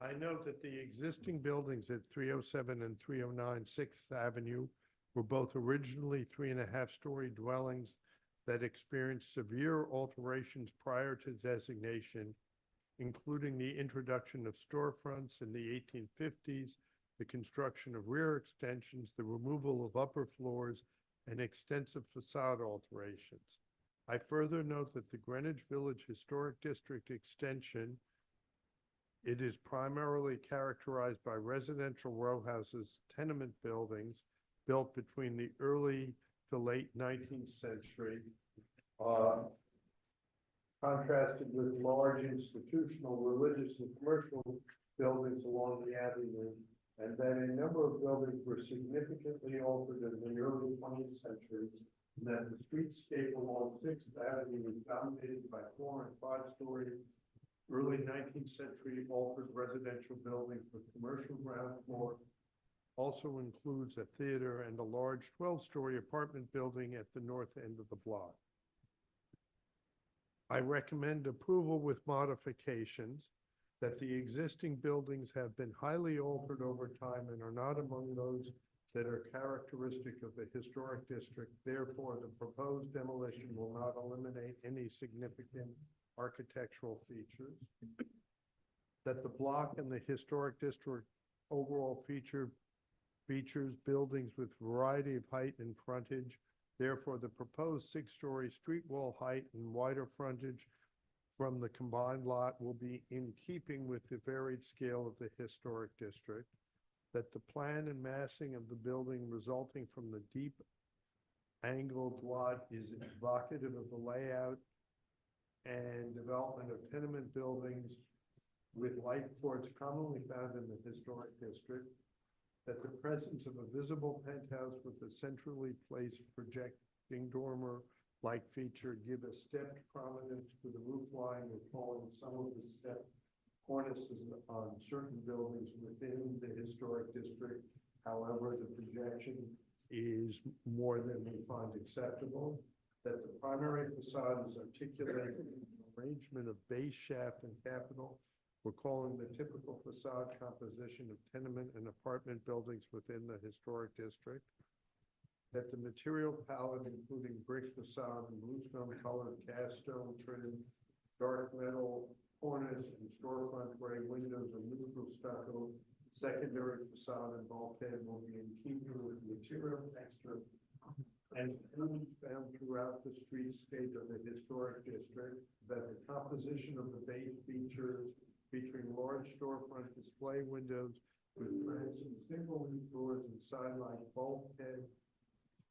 I: I note that the existing buildings at 307 and 309 6th Avenue were both originally 3.5-story dwellings that experienced severe alterations prior to designation, including the introduction of storefronts in the 1850s, the construction of rear extensions, the removal of upper floors, and extensive facade alterations. I further note that the Greenwich Village Historic District Extension, it is primarily characterized by residential row houses, tenement buildings built between the early to late 19th century, contrasted with large institutional, religious, and commercial buildings along the avenue and that a number of buildings were significantly altered in the early 20th century, and that the streetscape along Sixth Avenue was dominated by 4- and 5-story early 19th century altered residential buildings with commercial ground floor. Also includes a theater and a large 12-story apartment building at the north end of the block. I recommend approval with modifications, that the existing buildings have been highly altered over time and are not among those that are characteristic of the historic district. Therefore, the proposed demolition will not eliminate any significant architectural features. That the block and the historic district overall features buildings with variety of height and frontage. Therefore, the proposed 6-story street wall height and wider frontage from the combined lot will be in keeping with the varied scale of the historic district. That the plan and massing of the building resulting from the deep angled lot is evocative of the layout and development of tenement buildings with light ports commonly found in the historic district. That the presence of a visible penthouse with a centrally placed projecting dormer-like feature give a stepped prominence to the roof line, recalling some of the stepped cornices on certain buildings within the historic district. However, the projection is more than we find acceptable. That the primary facade is articulated in an arrangement of base, shaft, and capital, recalling the typical facade composition of tenement and apartment buildings within the historic district. That the material palette, including brick facade and bluestone colored cast stone trim, dark metal cornice, and storefront gray windows or neutral stucco, secondary facade and bulkhead will be in keeping with the material texture and elements found throughout the streetscape of the historic district. That the composition of the base featuring large storefront display windows with transom single roof doors and sidelight bulkhead,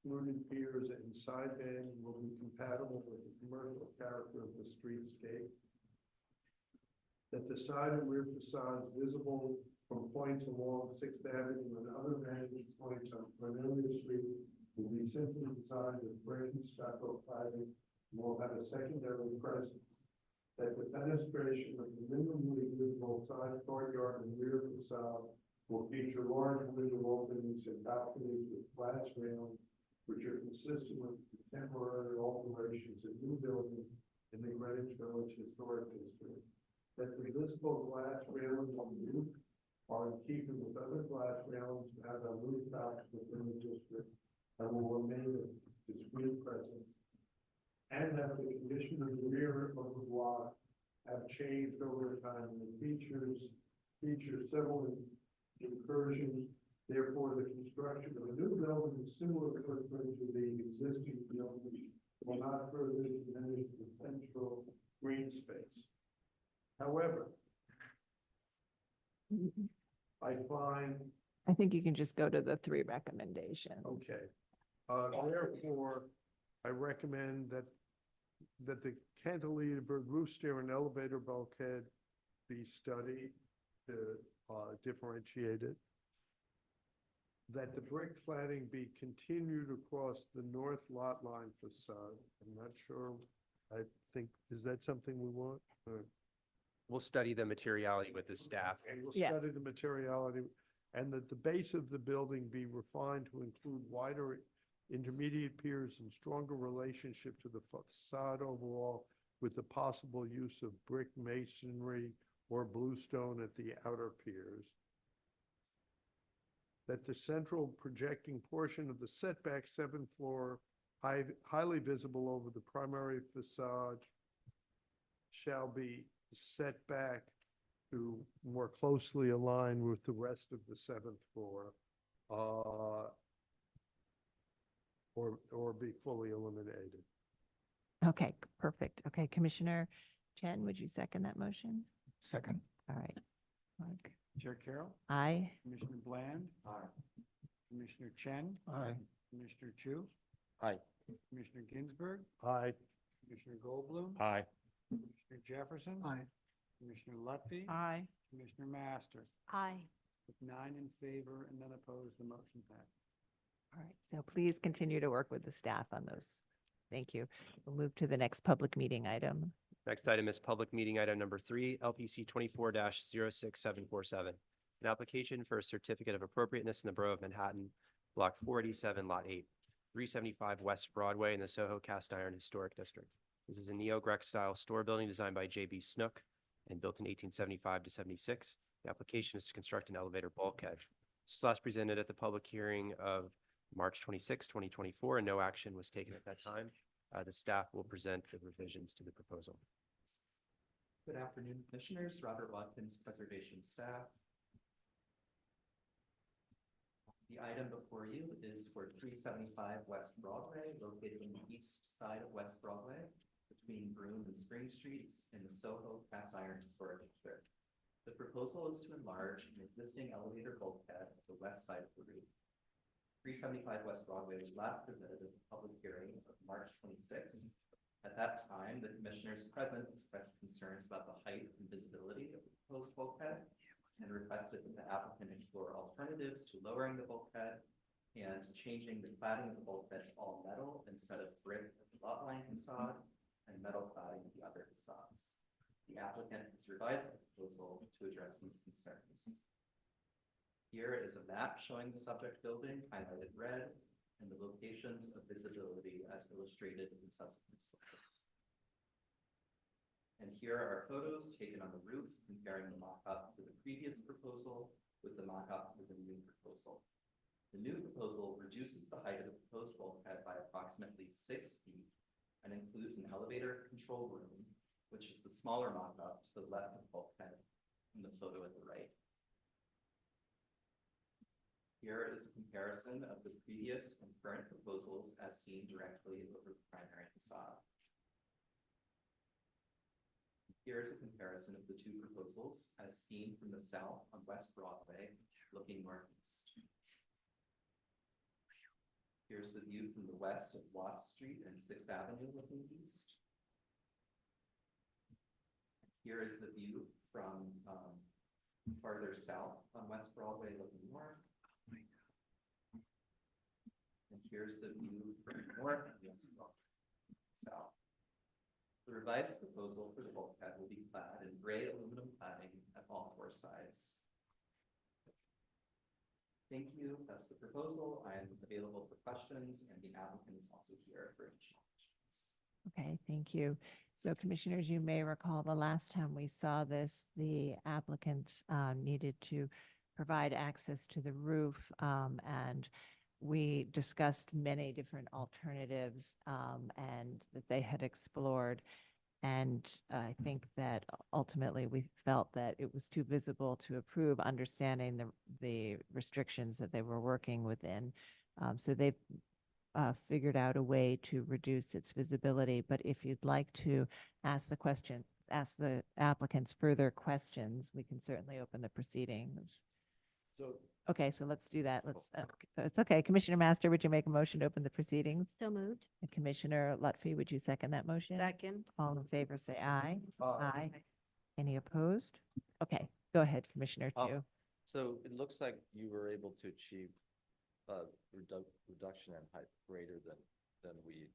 I: fluted piers, and sideband will be compatible with the commercial character of the streetscape. That the side and rear facades visible from points along Sixth Avenue and other vantage points on Cornelia Street will be simply designed with brick and stucco cladding and will have a secondary presence. That the fenestration of the minimally visible side courtyard and rear facade will feature large window openings and balconies with glass railings, which are consistent with contemporary alterations in new buildings in the Greenwich Village Historic District. That the visible glass railings on the roof are in keeping with other glass railings found on rooftops within the district and will remain a discrete presence. And that the condition of the rear of the block have changed over time. The features several incursions. Therefore, the construction of a new building is similar footprint to the existing building will not further diminish the central green space. However, I
A: think you can just go to the 3 recommendations.
I: okay. Therefore, I recommend that the cantilever, roof stair, and elevator bulkhead be studied to differentiate it. That the brick cladding be continued across the north lot line facade. I'm not sure. I think, is that something we want?
L: We'll study the materiality with the staff.
I: And we'll study the materiality, and that the base of the building be refined to include wider intermediate piers and stronger relationship to the facade overall, with the possible use of brick masonry or bluestone at the outer piers. That the central projecting portion of the setback 7th floor, highly visible over the primary facade, shall be set back to more closely align with the rest of the 7th floor, or be fully eliminated.
A: Okay, perfect. Okay, Commissioner Chen, would you second that motion?
J: Second.
A: All right. Mark?
B: Chair Carroll,
A: Aye.
B: Commissioner Bland. Aye. Commissioner Chen.
J: Aye.
B: Commissioner Chu.
K: Aye.
B: Commissioner Ginsburg.
I: Aye.
B: Commissioner Goldblum.
F: Aye.
B: Commissioner Jefferson.
H: Aye.
B: Commissioner Lutfi.
O: Aye.
B: Commissioner Master.
G: Aye.
B: With 9 in favor and none opposed, the motion passed.
A: All right, so please continue to work with the staff on those. Thank you. We'll move to the next public meeting item.
L: Next item is public meeting item number 3, LPC 24-06747. An application for a certificate of appropriateness in the Borough of Manhattan, Block 487, Lot 8, 375 West Broadway in the Soho Cast Iron Historic District. This is a neo-Greek style store building designed by J.B. Snook and built in 1875 to 76. The application is to construct an elevator bulkhead. This was last presented at the public hearing of March 26, 2024, and no action was taken at that time. The staff will present the revisions to the proposal.
R: Good afternoon, Commissioners. Robert Watkins, Preservation Staff. The item before you is for 375 West Broadway, located on the east side of West Broadway, between Broome and Spring Streets in the Soho Cast Iron Historic District. The proposal is to enlarge an existing elevator bulkhead at the west side of the roof. 375 West Broadway was last presented at the public hearing of March 26. At that time, the commissioners present expressed concerns about the height and visibility of the proposed bulkhead and requested that the applicant explore alternatives to lowering the bulkhead and changing the cladding of the bulkhead to all metal instead of brick at the lot line facade and metal cladding at the other facades. The applicant has revised the proposal to address these concerns. Here is a map showing the subject building highlighted red and the locations of visibility as illustrated in subsequent slides. And here are photos taken on the roof comparing the mock-up to the previous proposal with the mock-up for the new proposal. The new proposal reduces the height of the proposed bulkhead by approximately 6 feet and includes an elevator control room, which is the smaller mock-up to the left of the bulkhead in the photo at the right. Here is a comparison of the previous and current proposals as seen directly over the primary facade. Here is a comparison of the two proposals as seen from the south on West Broadway, looking northeast. Here's the view from the west of Watts Street and 6th Avenue, looking east. Here is the view from farther south on West Broadway, looking north. And here's the view from north and West Broadway, south. The revised proposal for the bulkhead will be clad in gray aluminum cladding at all 4 sides. Thank you. That's the proposal. I am available for questions, and the applicant is also here for additional questions.
A: Okay, thank you. So commissioners, you may recall the last time we saw this, the applicants needed to provide access to the roof, and we discussed many different alternatives and that they had explored. And I think that ultimately we felt that it was too visible to approve, understanding the restrictions that they were working within. So they've figured out a way to reduce its visibility. But if you'd like to ask the applicants further questions, we can certainly open the proceedings. Okay, so let's do that. It's okay. Commissioner Master, would you make a motion to open the proceedings?
G: So moved.
A: And Commissioner Lutfi, would you second that motion?
E: Second.
A: All in favor, say aye. Aye. Any opposed? Okay, go ahead, Commissioner Chu.
K: So it looks like you were able to achieve a reduction in height greater than we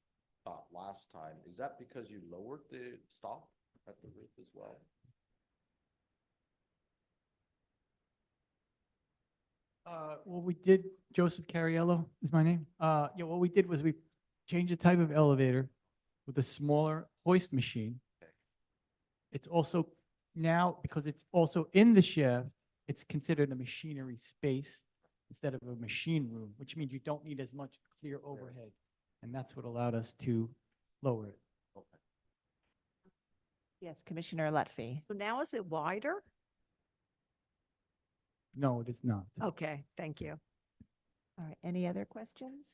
K: thought last time. Is that because you lowered the stop at the roof as well?
B: What we did, Joseph Cariello is my name. What we did was we changed the type of elevator with a smaller hoist machine. It's also now, because it's also in the shaft, it's considered a machinery space instead of a machine room, which means you don't need as much clear overhead. And that's what allowed us to lower it.
A: Yes, Commissioner Lutfi.
E: So now is it wider?
B: No, it is not.
E: Okay, thank you.
A: All right, any other questions?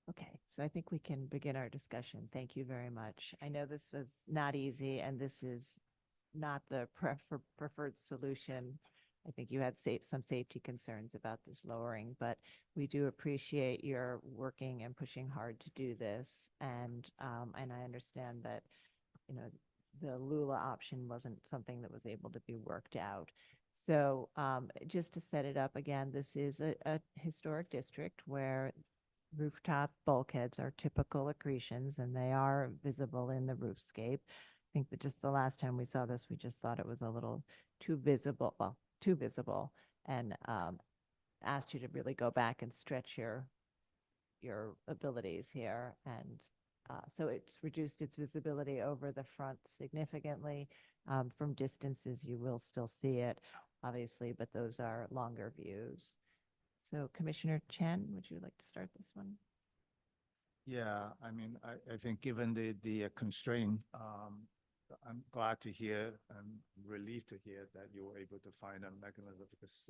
A: Okay, so I think we can begin our discussion. Thank you very much. I know this was not easy, and this is not the preferred solution. I think you had some safety concerns about this lowering, but we do appreciate your working and pushing hard to do this. And I understand that, the Lula option wasn't something that was able to be worked out. So just to set it up again, this is a historic district where rooftop bulkheads are typical accretions and they are visible in the roofscape. I think that just the last time we saw this, we just thought it was a little too visible, well, too visible, and asked you to really go back and stretch your abilities here. And so it's reduced its visibility over the front significantly. From distances, you will still see it, obviously, but those are longer views. So Commissioner Chen, would you like to start this one?
J: Yeah, I mean, I think given the constraint, I'm glad to hear and relieved to hear that you were able to find a mechanism because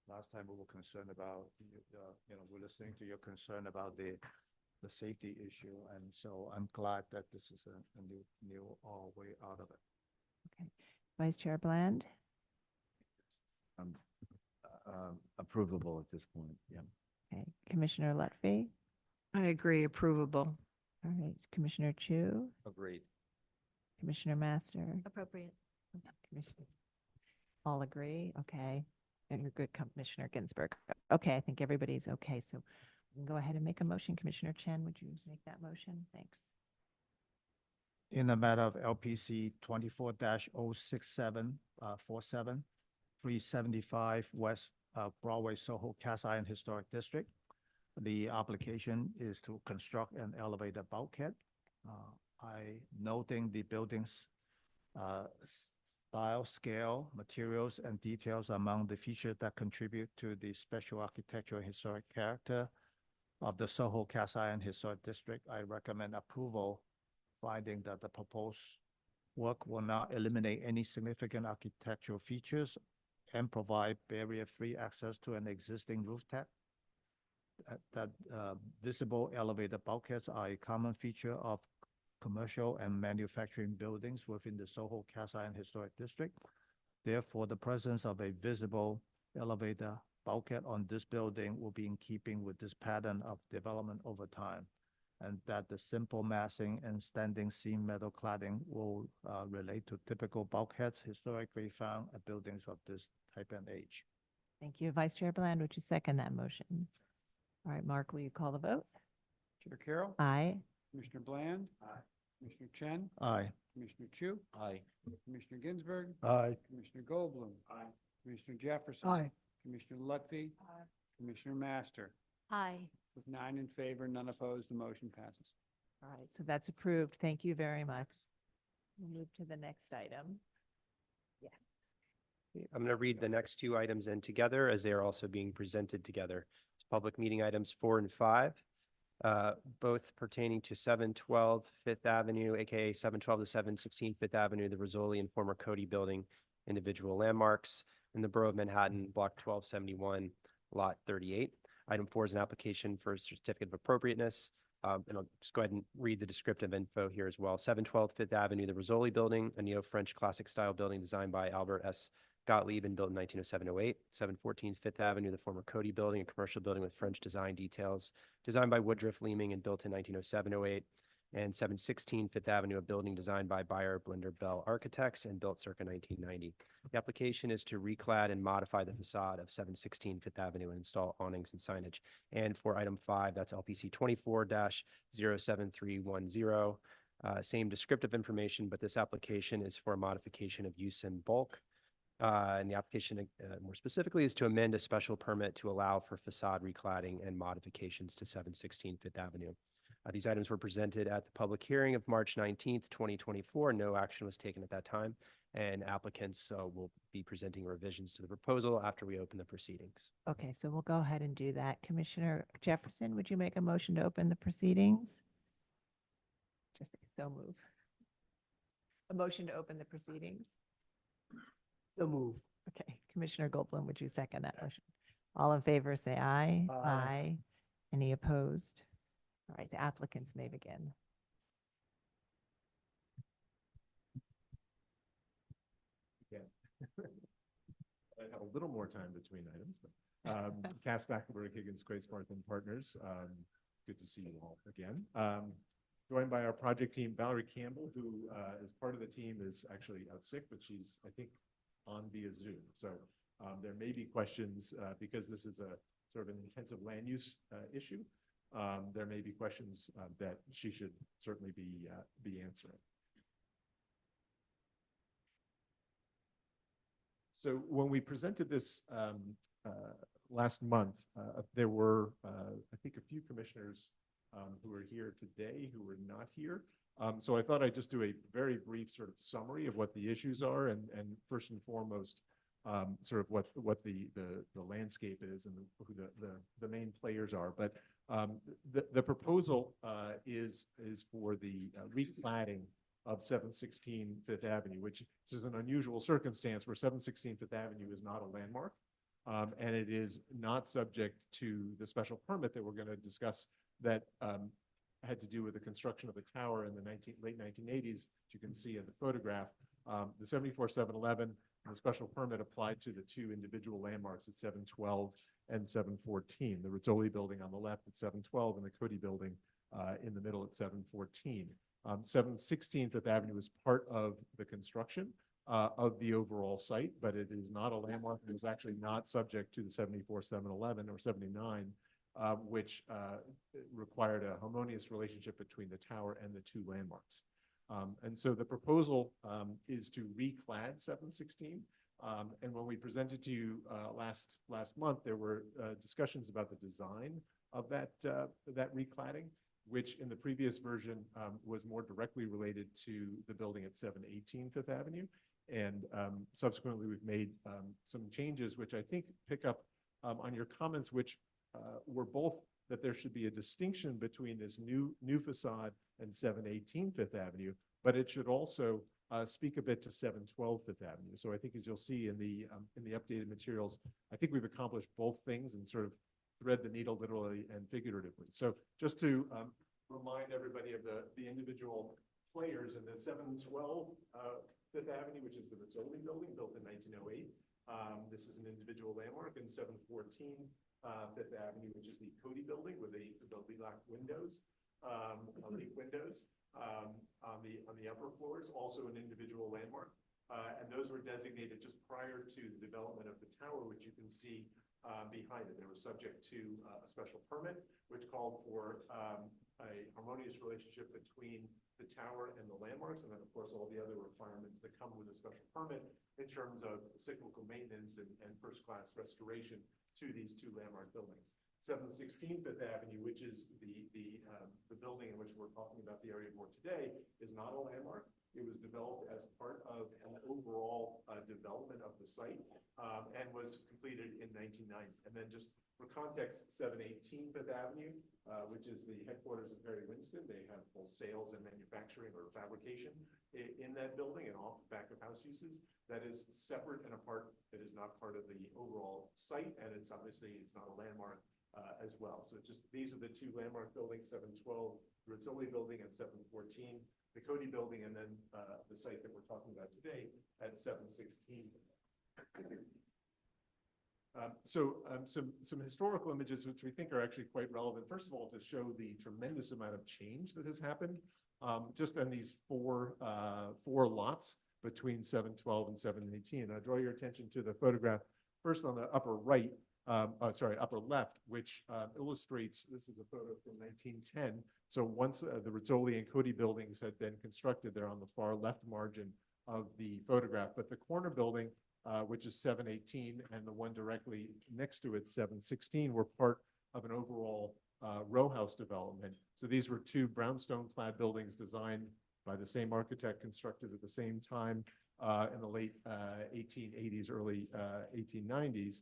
J: last time we were concerned about, we're listening to your concern about the safety issue. And so I'm glad that this is a new way out of it.
A: Okay. Vice Chair Bland?
C: Approvable at this point, yeah.
A: Okay. Commissioner Lutfi?
E: I agree, approvable.
A: All right. Commissioner Chu?
K: Agreed.
A: Commissioner Master?
G: Appropriate.
A: Commissioner, all agree? Okay. And you're good, Commissioner Ginsburg. Okay, I think everybody's okay. So we can go ahead and make a motion. Commissioner Chen, would you make that motion? Thanks.
J: In the matter of LPC 24-06747, 375 West Broadway, Soho, Cast Iron Historic District. The application is to construct an elevated bulkhead. I noting the building's style, scale, materials, and details among the features that contribute to the special architectural and historic character of the Soho Cast Iron Historic District. I recommend approval, finding that the proposed work will not eliminate any significant architectural features and provide barrier-free access to an existing rooftop. That visible elevated bulkheads are a common feature of commercial and manufacturing buildings within the Soho Cast Iron Historic District. Therefore, the presence of a visible elevator bulkhead on this building will be in keeping with this pattern of development over time, and that the simple massing and standing seam metal cladding will relate to typical bulkheads historically found at buildings of this type and age.
A: Thank you. Vice Chair Bland, would you second that motion? All right, Mark, will you call the vote?
B: Chair Carroll.
A: Aye.
B: Commissioner Bland. Aye. Commissioner Chen.
J: Aye.
B: Commissioner Chu.
K: Aye.
B: Commissioner Ginsburg.
M: Aye.
B: Commissioner Goldblum. Aye. Commissioner Jefferson.
H: Aye.
B: Commissioner Lutfi. Aye. Commissioner Master.
G: Aye.
B: With 9 in favor, none opposed, the motion passes.
A: All right, so that's approved. Thank you very much. We'll move to the next item.
L: I'm going to read the next two items in together as they are also being presented together. It's public meeting items 4 and 5, both pertaining to 712 Fifth Avenue, aka 712 to 716 Fifth Avenue, the Rizzoli and former Cody building, individual landmarks in the borough of Manhattan, block 1271, lot 38. Item 4 is an application for a certificate of appropriateness. And I'll just go ahead and read the descriptive info here as well. 712 Fifth Avenue, the Rizzoli building, a neo-French classic style building designed by Albert S. Gottlieb and built in 1907-08. 714 Fifth Avenue, the former Cody building, a commercial building with French design details, designed by Woodruff Leeming and built in 1907-08. And 716 Fifth Avenue, a building designed by Beyer Blinder Bell Architects and built circa 1990. The application is to reclad and modify the facade of 716 Fifth Avenue and install awnings and signage. And for item 5, that's LPC 24-07310. Same descriptive information, but this application is for a modification of use in bulk. And the application more specifically is to amend a special permit to allow for facade recladding and modifications to 716 Fifth Avenue. These items were presented at the public hearing of March 19th, 2024. No action was taken at that time, and applicants will be presenting revisions to the proposal after we open the proceedings.
A: Okay, so we'll go ahead and do that. Commissioner Jefferson, would you make a motion to open the proceedings? Just say so move. A motion to open the proceedings?
H: So move.
A: Okay, Commissioner Goldblum, would you second that motion? All in favor, say aye. Aye. Any opposed? All right, the applicants may begin.
M: Yeah. I have a little more time between items, but Cass Stackelberg, Higgins, Grace Martin Partners. Good to see you all again. Joined by our project team, Valerie Campbell, who is part of the team, is actually out sick, but she's, I think, on via Zoom. So there may be questions because this is a sort of an intensive land use issue. There may be questions that she should certainly be answering. So when we presented this last month, there were, I think, a few commissioners who are here today who were not here. So I thought I'd just do a very brief sort of summary of what the issues are, and first and foremost, sort of what the landscape is and who the main players are. But the proposal is for the replatting of 716 Fifth Avenue, which is an unusual circumstance where 716 Fifth Avenue is not a landmark, and it is not subject to the special permit that we're going to discuss that had to do with the construction of the tower in the late 1980s, you can see in the photograph. The 74-711 and the special permit applied to the two individual landmarks at 712 and 714, the Rizzoli building on the left at 712 and the Cody building in the middle at 714. 716 Fifth Avenue is part of the construction of the overall site, but it is not a landmark. It is actually not subject to the 74-711 or 79, which required a harmonious relationship between the tower and the two landmarks. And so the proposal is to reclad 716. And when we presented to you last month, there were discussions about the design of that recladding, which in the previous version was more directly related to the building at 718 Fifth Avenue. And subsequently, we've made some changes, which I think pick up on your comments, which were both that there should be a distinction between this new facade and 718 Fifth Avenue, but it should also speak a bit to 712 Fifth Avenue. So I think, as you'll see in the updated materials, I think we've accomplished both things and sort of thread the needle literally and figuratively. So just to remind everybody of the individual players in the 712 Fifth Avenue, which is the Rizzoli building built in 1908. This is an individual landmark. In 714 Fifth Avenue, which is the Cody building with the lilac windows, leak windows on the upper floors, also an individual landmark. And those were designated just prior to the development of the tower, which you can see behind it. They were subject to a special permit, which called for a harmonious relationship between the tower and the landmarks, and then of course all the other requirements that come with a special permit in terms of cyclical maintenance and first-class restoration to these two landmark buildings. 716 Fifth Avenue, which is the building in which we're talking about the area more today, is not a landmark. It was developed as part of an overall development of the site and was completed in 1990. And then just for context, 718 Fifth Avenue, which is the headquarters of Perry Winston, they have both sales and manufacturing or fabrication in that building and all back of house uses. That is separate and apart. It is not part of the overall site, and it's obviously not a landmark as well. So just these are the two landmark buildings: 712 Rizzoli building and 714 the Cody building, and then the site that we're talking about today at 716. Some historical images which we think are actually quite relevant. First of all, to show the tremendous amount of change that has happened just on these four lots between 712 and 718. I draw your attention to the photograph first on the upper right, upper left, which illustrates, this is a photo from 1910. So once the Rizzoli and Cody buildings had been constructed, they're on the far left margin of the photograph. But the corner building, which is 718, and the one directly next to it, 716, were part of an overall row house development. So these were two brownstone clad buildings designed by the same architect, constructed at the same time in the late 1880s, early 1890s,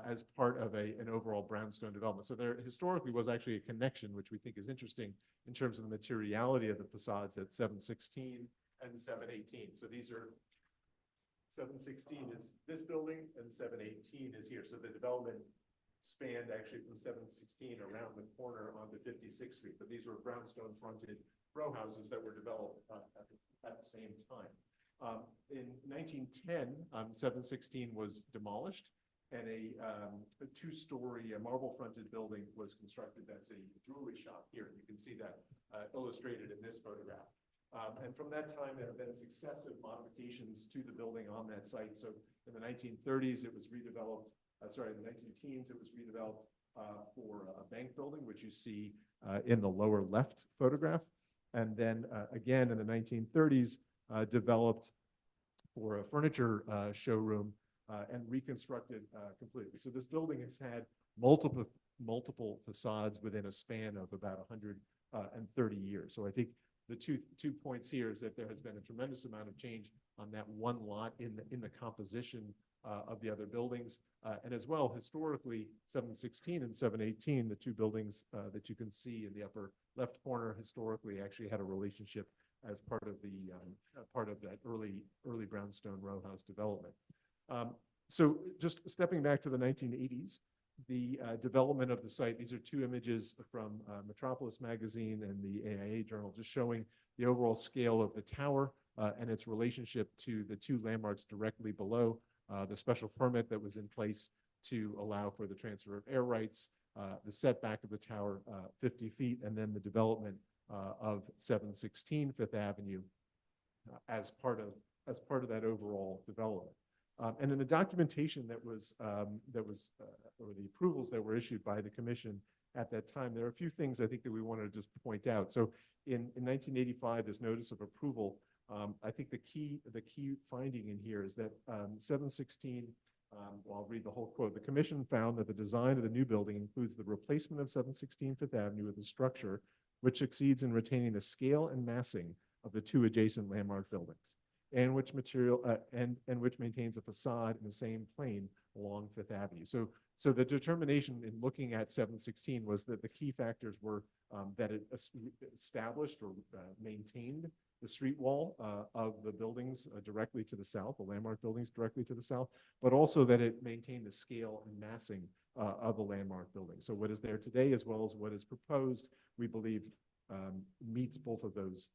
M: as part of an overall brownstone development. So there historically was actually a connection, which we think is interesting in terms of the materiality of the facades at 716 and 718. So these are 716 is this building and 718 is here. So the development spanned actually from 716 around the corner onto 56th Street. But these were brownstone fronted row houses that were developed at the same time. In 1910, 716 was demolished, and a two-story marble fronted building was constructed. That's a jewelry shop here. You can see that illustrated in this photograph. And from that time, there have been successive modifications to the building on that site. So in the 1930s, it was redeveloped, in the 19-teens, it was redeveloped for a bank building, which you see in the lower left photograph. And then again, in the 1930s, developed for a furniture showroom and reconstructed completely. So this building has had multiple facades within a span of about 130 years. So I think the two points here is that there has been a tremendous amount of change on that one lot in the composition of the other buildings. And as well, historically, 716 and 718, the two buildings that you can see in the upper left corner, historically actually had a relationship as part of the part of that early brownstone row house development. So just stepping back to the 1980s, the development of the site, these are two images from Metropolis magazine and the AIA journal, just showing the overall scale of the tower and its relationship to the two landmarks directly below, the special permit that was in place to allow for the transfer of air rights, the setback of the tower 50 feet, and then the development of 716 Fifth Avenue as part of that overall development. And in the documentation that was or the approvals that were issued by the commission at that time, there are a few things I think that we wanted to just point out. So in 1985, this notice of approval, I think the key finding in here is that 716, well, I'll read the whole quote. The commission found that the design of the new building includes the replacement of 716 Fifth Avenue with a structure which succeeds in retaining the scale and massing of the two adjacent landmark buildings, and which which maintains a facade in the same plane along Fifth Avenue. So the determination in looking at 716 was that the key factors were that it established or maintained the street wall of the buildings directly to the south, the landmark buildings directly to the south, but also that it maintained the scale and massing of the landmark building. So what is there today, as well as what is proposed, we believe meets both of those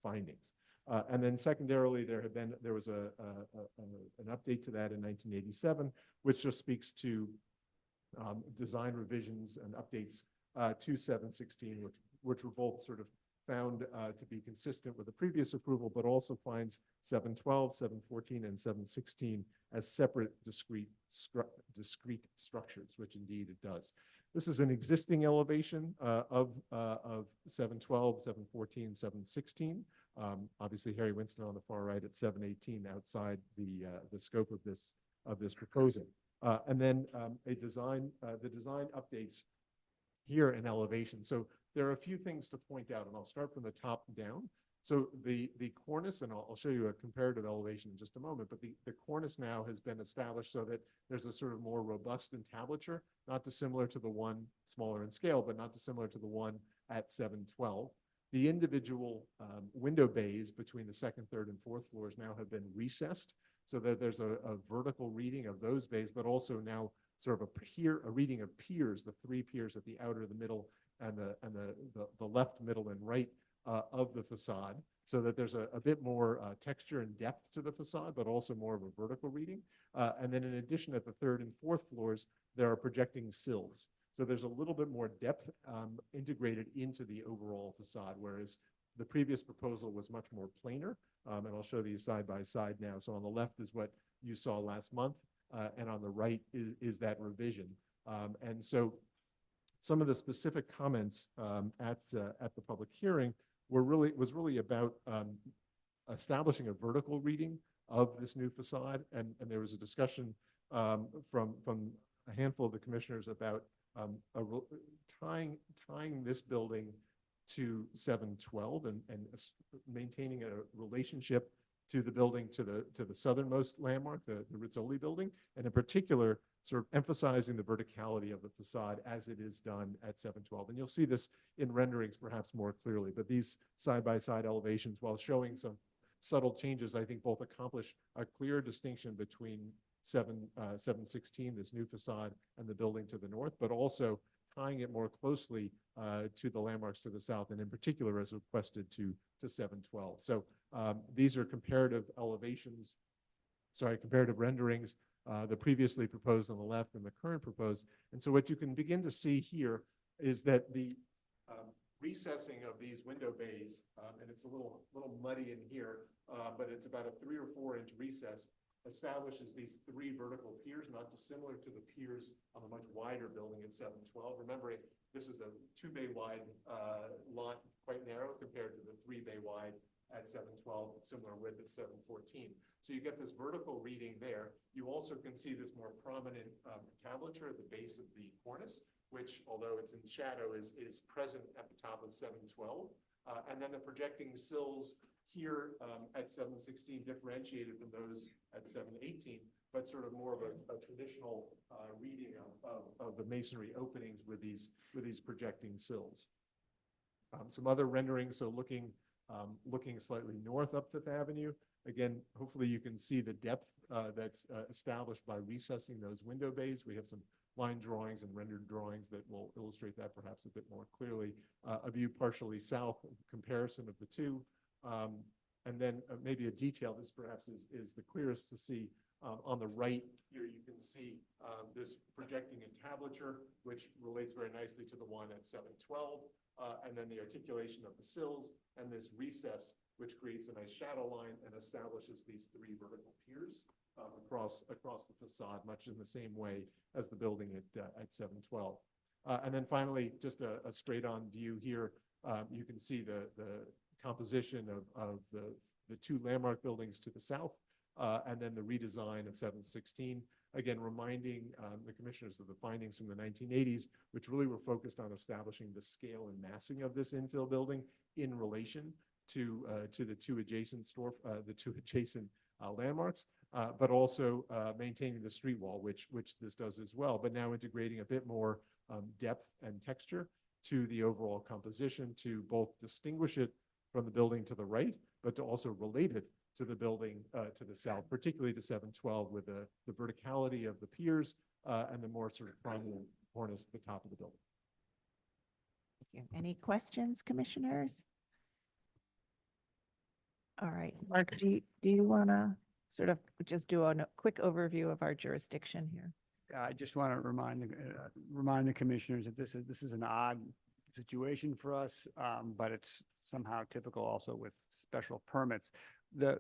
M: findings. And then secondarily, there was an update to that in 1987, which just speaks to design revisions and updates to 716, which were both sort of found to be consistent with the previous approval, but also finds 712, 714, and 716 as separate discrete structures, which indeed it does. This is an existing elevation of 712, 714, 716. Obviously, Harry Winston on the far right at 718 outside the scope of this proposal. And then the design updates here in elevation. So there are a few things to point out, and I'll start from the top down. So the cornice, and I'll show you a comparative elevation in just a moment, but the cornice now has been established so that there's a sort of more robust entablature, not dissimilar to the one smaller in scale, but not dissimilar to the one at 712. The individual window bays between the second, third, and fourth floors now have been recessed so that there's a vertical reading of those bays, but also now sort of a reading of piers, the three piers at the outer, the middle, and the left, middle, and right of the facade, so that there's a bit more texture and depth to the facade, but also more of a vertical reading. And then in addition, at the third and fourth floors, there are projecting sills. So there's a little bit more depth integrated into the overall facade, whereas the previous proposal was much more planar. And I'll show you side by side now. So on the left is what you saw last month, and on the right is that revision. And so some of the specific comments at the public hearing was really about establishing a vertical reading of this new facade, and there was a discussion from a handful of the commissioners about tying this building to 712 and maintaining a relationship to the building to the southernmost landmark, the Rizzoli building, and in particular, sort of emphasizing the verticality of the facade as it is done at 712. And you'll see this in renderings perhaps more clearly, but these side-by-side elevations, while showing some subtle changes, I think both accomplish a clear distinction between 716, this new facade, and the building to the north, but also tying it more closely to the landmarks to the south, and in particular as requested to 712. So these are comparative renderings, the previously proposed on the left and the current proposed. And so what you can begin to see here is that the recessing of these window bays, and it's a little muddy in here, but it's about a 3 or 4 inch recess, establishes these 3 vertical piers, not dissimilar to the piers on the much wider building at 712. Remembering this is a 2-bay wide lot, quite narrow compared to the 3-bay wide at 712, similar width at 714. So you get this vertical reading there. You also can see this more prominent entablature at the base of the cornice, which, although it's in shadow, is present at the top of 712. And then the projecting sills here at 716 differentiated from those at 718, but sort of more of a traditional reading of the masonry openings with these projecting sills. Some other renderings, so looking slightly north up Fifth Avenue. Again, hopefully you can see the depth that's established by recessing those window bays. We have some line drawings and rendered drawings that will illustrate that perhaps a bit more clearly. A view partially south, comparison of the two. And then maybe a detail, this perhaps is the clearest to see. On the right here, you can see this projecting entablature, which relates very nicely to the one at 712. And then the articulation of the sills and this recess, which creates a nice shadow line and establishes these 3 vertical piers across the facade, much in the same way as the building at 712. And then finally, just a straight-on view here. You can see the composition of the 2 landmark buildings to the south, and then the redesign of 716. Again, reminding the commissioners of the findings from the 1980s, which really were focused on establishing the scale and massing of this infill building in relation to the 2 adjacent landmarks, but also maintaining the street wall, which this does as well, but now integrating a bit more depth and texture to the overall composition to both distinguish it from the building to the right, but to also relate it to the building to the south, particularly to 712 with the verticality of the piers and the more sort of prominent cornice at the top of the building.
A: Thank you. Any questions, commissioners? All right, Mark, do you want to sort of just do a quick overview of our jurisdiction here?
S: I just want to remind the commissioners that this is an odd situation for us, but it's somehow typical also with special permits. The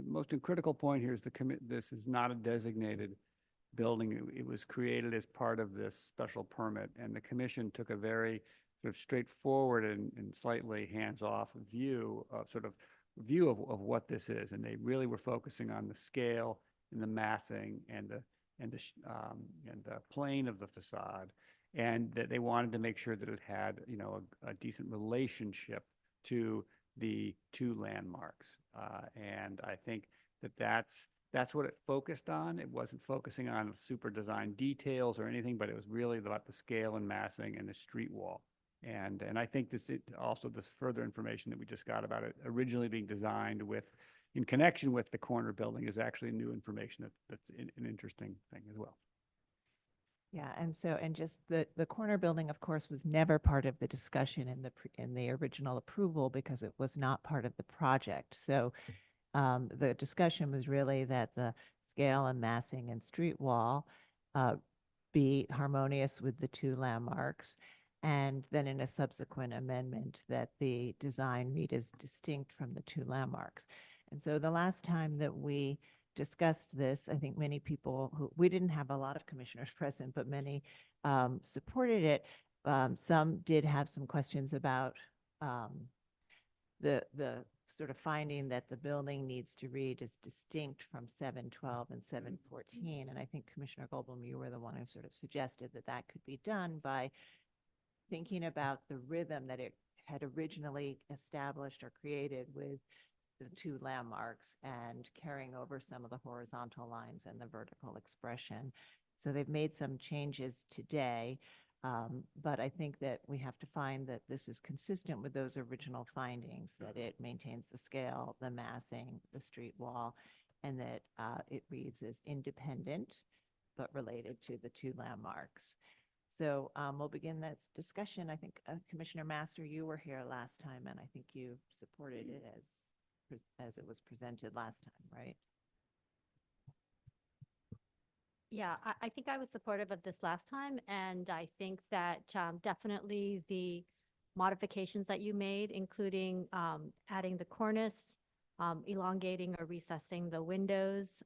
S: most critical point here is this is not a designated building. It was created as part of this special permit, and the commission took a very sort of straightforward and slightly hands-off view of what this is, and they really were focusing on the scale and the massing and the plane of the facade, and that they wanted to make sure that it had a decent relationship to the 2 landmarks, and I think that's what it focused on. It wasn't focusing on super design details or anything, but it was really about the scale and massing and the street wall. And I think this further information that we just got about it originally being designed in connection with the corner building is actually new information that's an interesting thing as well.
A: Yeah, and just the corner building, of course, was never part of the discussion in the original approval because it was not part of the project. So the discussion was really that the scale and massing and street wall be harmonious with the 2 landmarks. And then in a subsequent amendment that the design read as distinct from the 2 landmarks. And so the last time that we discussed this, I think many people we didn't have a lot of commissioners present, but many supported it. Some did have some questions about the sort of finding that the building needs to read as distinct from 712 and 714. And I think Commissioner Goldblum, you were the one who sort of suggested that could be done by thinking about the rhythm that it had originally established or created with the 2 landmarks and carrying over some of the horizontal lines and the vertical expression. So they've made some changes today, but I think that we have to find that this is consistent with those original findings, that it maintains the scale, the massing, the street wall, and that it reads as independent but related to the 2 landmarks. So we'll begin that discussion. I think Commissioner Master, you were here last time, and I think you supported it as it was presented last time, right?
G: Yeah, I think I was supportive of this last time, and I think that definitely the modifications that you made, including adding the cornice, elongating or recessing the windows.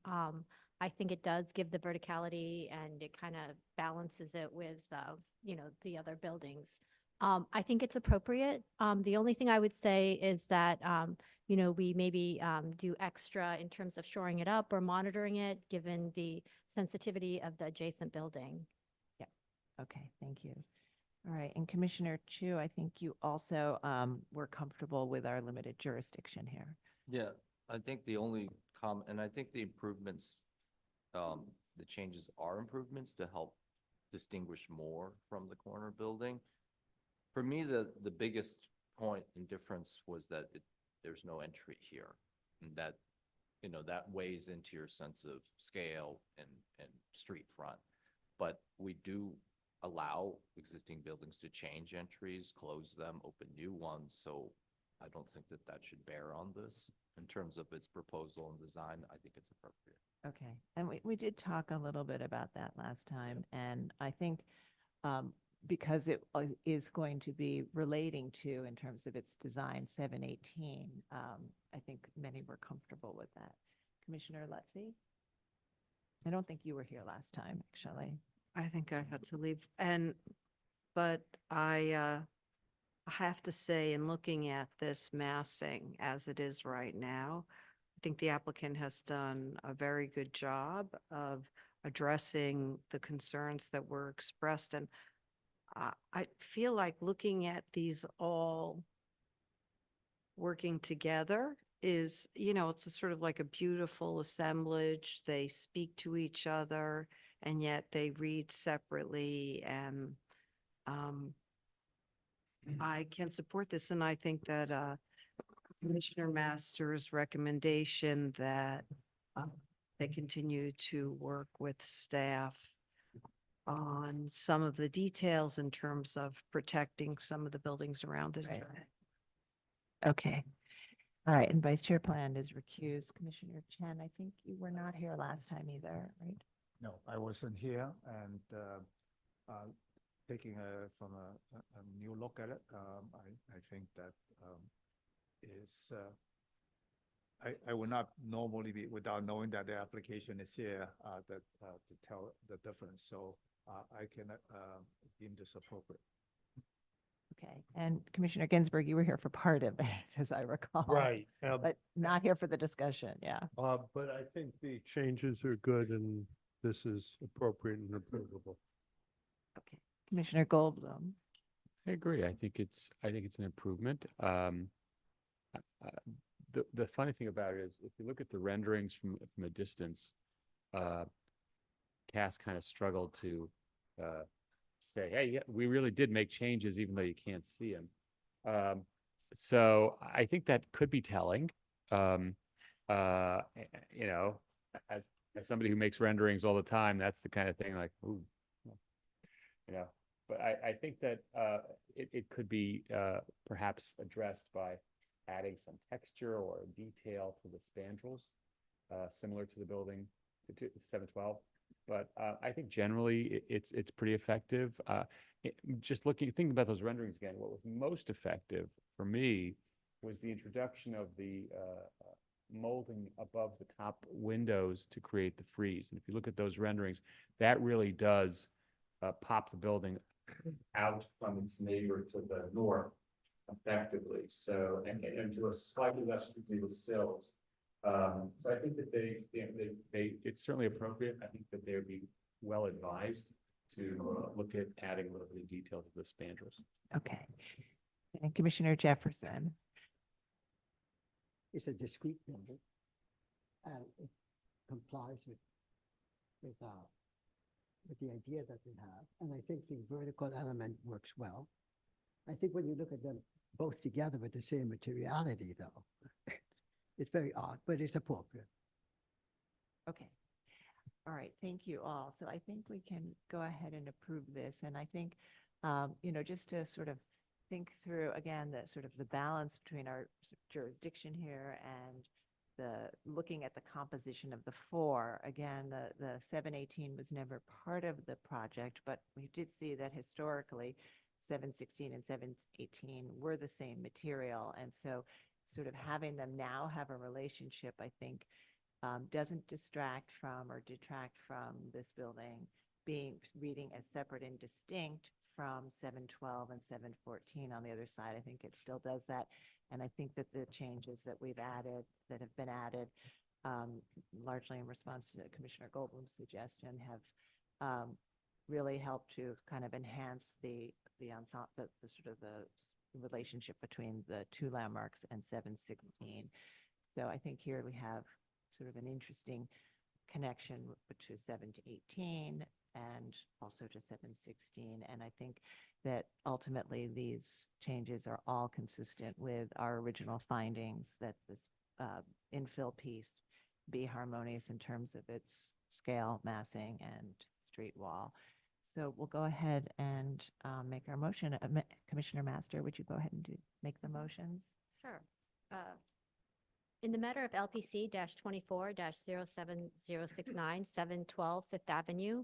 G: I think it does give the verticality and it kind of balances it with, the other buildings. I think it's appropriate. The only thing I would say is that, we maybe do extra in terms of shoring it up or monitoring it, given the sensitivity of the adjacent building.
A: Yep. Okay, thank you. All right, and Commissioner Chu, I think you also were comfortable with our limited jurisdiction here.
K: Yeah, I think the only and I think the improvements, the changes are improvements to help distinguish more from the corner building. For me, the biggest point and difference was that there's no entry here, and that, that weighs into your sense of scale and street front. But we do allow existing buildings to change entries, close them, open new ones. So I don't think that should bear on this. In terms of its proposal and design, I think it's appropriate.
A: Okay, and we did talk a little bit about that last time, and I think because it is going to be relating to, in terms of its design, 718, I think many were comfortable with that. Commissioner Lutfi? I don't think you were here last time, actually.
O: I think I had to leave. But I have to say, in looking at this massing as it is right now, I think the applicant has done a very good job of addressing the concerns that were expressed. And I feel like looking at these all working together is, it's a sort of like a beautiful assemblage. They speak to each other, and yet they read separately. And I can support this. And I think that Commissioner Masters' recommendation that they continue to work with staff on some of the details in terms of protecting some of the buildings around it.
A: Right. Okay. All right, and Vice Chair Pland is recused. Commissioner Chen, I think you were not here last time either, right?
J: No, I wasn't here, and taking from a new look at it, I think that is I would not normally be, without knowing that the application is here, that to tell the difference. So I can deem this appropriate.
A: Okay, and Commissioner Ginsburg, you were here for part of it, as I recall.
I: Right.
A: But not here for the discussion, yeah.
I: But I think the changes are good and this is appropriate and approvable.
A: Okay, Commissioner Goldblum.
F: I agree. I think it's an improvement. The funny thing about it is, if you look at the renderings from a distance, Cass kind of struggled to say, hey, yeah, we really did make changes, even though you can't see them. So I think that could be telling. As somebody who makes renderings all the time, that's the kind of thing like, ooh, But I think that it could be perhaps addressed by adding some texture or detail to the spandrels, similar to the building, to 712. But I think generally it's pretty effective. Thinking about those renderings again, what was most effective for me was the introduction of the molding above the top windows to create the frieze. And if you look at those renderings, that really does pop the building out from its neighbor to the north effectively. So, and to a slightly less frequency with sills. So I think that it's certainly appropriate. I think that they would be well advised to look at adding a little bit of detail to the spandrels.
A: Okay. And Commissioner Jefferson.
H: It's a discrete building, and it complies with the idea that we have. And I think the vertical element works well. I think when you look at them both together with the same materiality, though, it's very odd, but it's appropriate.
A: Okay. All right. Thank you all. So I think we can go ahead and approve this. And I think, just to sort of think through again, the sort of the balance between our jurisdiction here and looking at the composition of the four. Again, the 718 was never part of the project, but we did see that historically 716 and 718 were the same material. And so sort of having them now have a relationship, I think, doesn't distract from or detract from this building reading as separate and distinct from 712 and 714 on the other side. I think it still does that. And I think that the changes that that have been added, largely in response to Commissioner Goldblum's suggestion, have really helped to kind of enhance the ensemble, the sort of the relationship between the two landmarks and 716. So I think here we have sort of an interesting connection to 7 to 18 and also to 716. And I think that ultimately these changes are all consistent with our original findings that this infill piece be harmonious in terms of its scale, massing, and street wall. So we'll go ahead and make our motion. Commissioner Master, would you go ahead and make the motions?
G: Sure. In the matter of LPC 24-07069, 712 Fifth Avenue,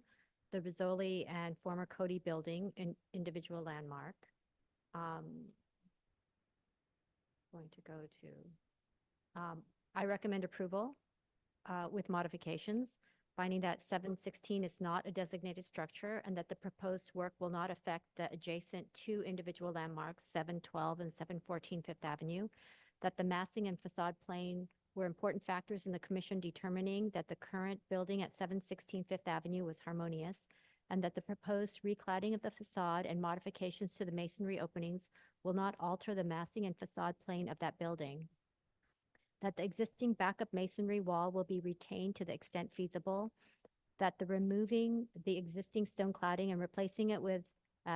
G: the Rizzoli and former Cody building, an individual landmark. Going to go to, I recommend approval with modifications, finding that 716 is not a designated structure and that the proposed work will not affect the adjacent two individual landmarks, 712 and 714 Fifth Avenue, that the massing and facade plane were important factors in the commission determining that the current building at 716 Fifth Avenue was harmonious, and that the proposed recladding of the facade and modifications to the masonry openings will not alter the massing and facade plane of that building, that the existing backup masonry wall will be retained to the extent feasible, that the removing the existing stone cladding and replacing it with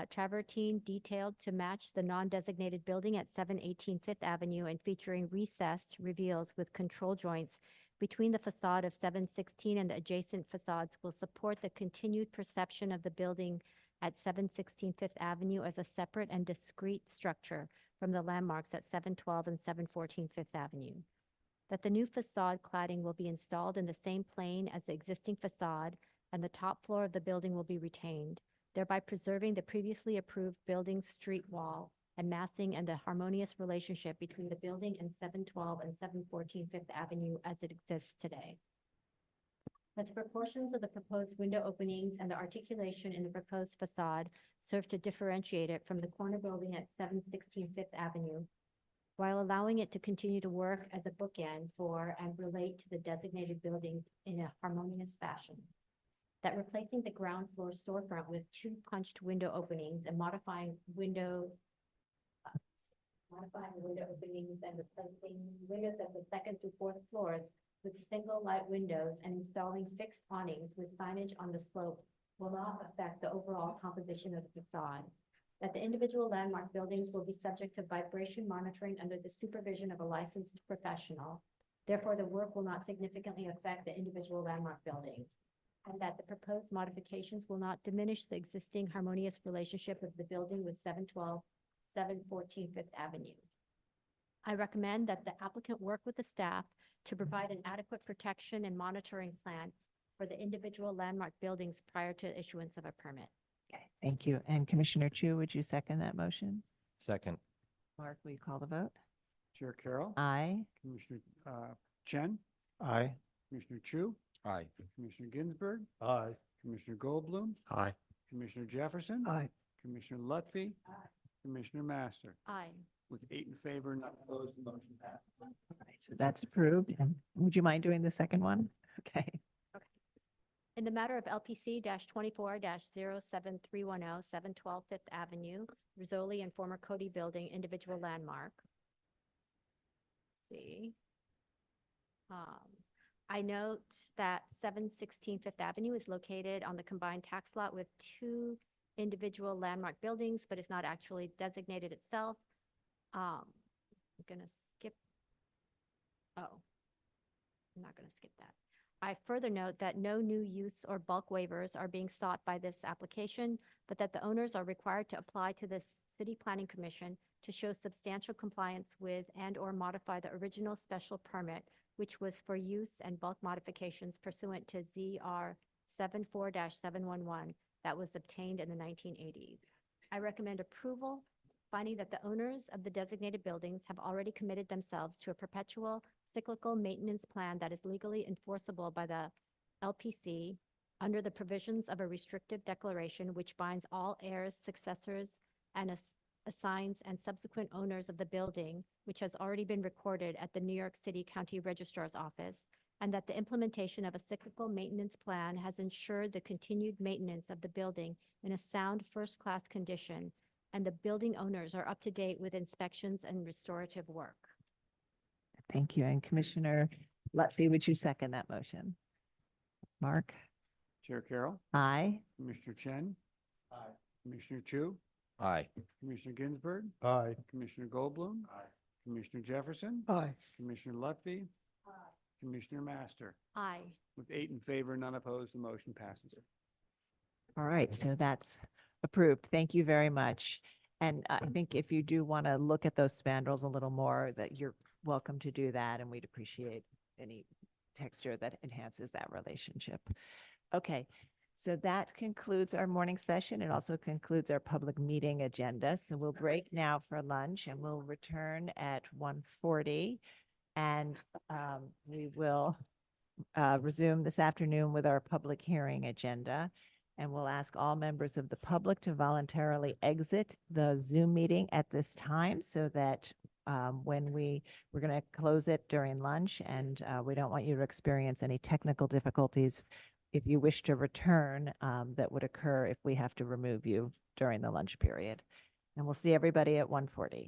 G: travertine detailed to match the non-designated building at 718 Fifth Avenue and featuring recessed reveals with control joints between the facade of 716 and the adjacent facades will support the continued perception of the building at 716 Fifth Avenue as a separate and discrete structure from the landmarks at 712 and 714 Fifth Avenue. That the new facade cladding will be installed in the same plane as the existing facade and the top floor of the building will be retained, thereby preserving the previously approved building street wall and massing and the harmonious relationship between the building and 712 and 714 Fifth Avenue as it exists today. That the proportions of the proposed window openings and the articulation in the proposed facade serve to differentiate it from the corner building at 716 Fifth Avenue, while allowing it to continue to work as a bookend for and relate to the designated buildings in a harmonious fashion. That replacing the ground floor storefront with two punched window openings and modifying the window openings and replacing windows at the second through fourth floors with single light windows and installing fixed awnings with signage on the slope will not affect the overall composition of the facade. That the individual landmark buildings will be subject to vibration monitoring under the supervision of a licensed professional. Therefore, the work will not significantly affect the individual landmark building. And that the proposed modifications will not diminish the existing harmonious relationship of the building with 712, 714 Fifth Avenue. I recommend that the applicant work with the staff to provide an adequate protection and monitoring plan for the individual landmark buildings prior to issuance of a permit.
A: Okay, thank you. And Commissioner Chu, would you second that motion?
K: Second.
A: Mark, will you call the vote?
S: Chair Carroll.
A: Aye.
S: Commissioner Chen.
J: Aye.
S: Commissioner Chu.
K: Aye.
S: Commissioner Ginsburg.
I: Aye.
S: Commissioner Goldblum.
F: Aye.
S: Commissioner Jefferson.
H: Aye.
S: Commissioner Lutfi. Commissioner Master.
G: Aye.
S: With 8 in favor, none opposed, the motion passes.
A: All right, so that's approved. And would you mind doing the second one? Okay.
G: In the matter of LPC 24-07310, 712 Fifth Avenue, Rizzoli and former Cody building, individual landmark. Let's see. I note that 716 Fifth Avenue is located on the combined tax lot with two individual landmark buildings, but is not actually designated itself. I'm gonna skip. Oh, I'm not gonna skip that. I further note that no new use or bulk waivers are being sought by this application, but that the owners are required to apply to the City Planning Commission to show substantial compliance with and/or modify the original special permit, which was for use and bulk modifications pursuant to ZR 74-711 that was obtained in the 1980s. I recommend approval, finding that the owners of the designated buildings have already committed themselves to a perpetual cyclical maintenance plan that is legally enforceable by the LPC under the provisions of a restrictive declaration which binds all heirs, successors, and assigns and subsequent owners of the building, which has already been recorded at the New York City County Registrar's Office, and that the implementation of a cyclical maintenance plan has ensured the continued maintenance of the building in a sound first-class condition, and the building owners are up to date with inspections and restorative work.
A: Thank you. And Commissioner Lutfi, would you second that motion? Mark?
S: Chair Carroll,
A: Aye.
S: Commissioner Chen. Aye. Commissioner Chu,
K: Aye.
S: Commissioner Ginsburg,
I: Aye.
S: Commissioner Goldblum. Aye. Commissioner Jefferson.
H: Aye.
S: Commissioner Lutfi. Commissioner Master.
G: Aye.
S: With 8 in favor, none opposed, the motion passes.
A: All right, so that's approved. Thank you very much. And I think if you do want to look at those spandrels a little more, that you're welcome to do that, and we'd appreciate any texture that enhances that relationship. Okay, so that concludes our morning session. It also concludes our public meeting agenda. So we'll break now for lunch, and we'll return at 1:40. And we will resume this afternoon with our public hearing agenda. And we'll ask all members of the public to voluntarily exit the Zoom meeting at this time so that when we're going to close it during lunch, and we don't want you to experience any technical difficulties if you wish to return that would occur if we have to remove you during the lunch period. And we'll see everybody at 1:40.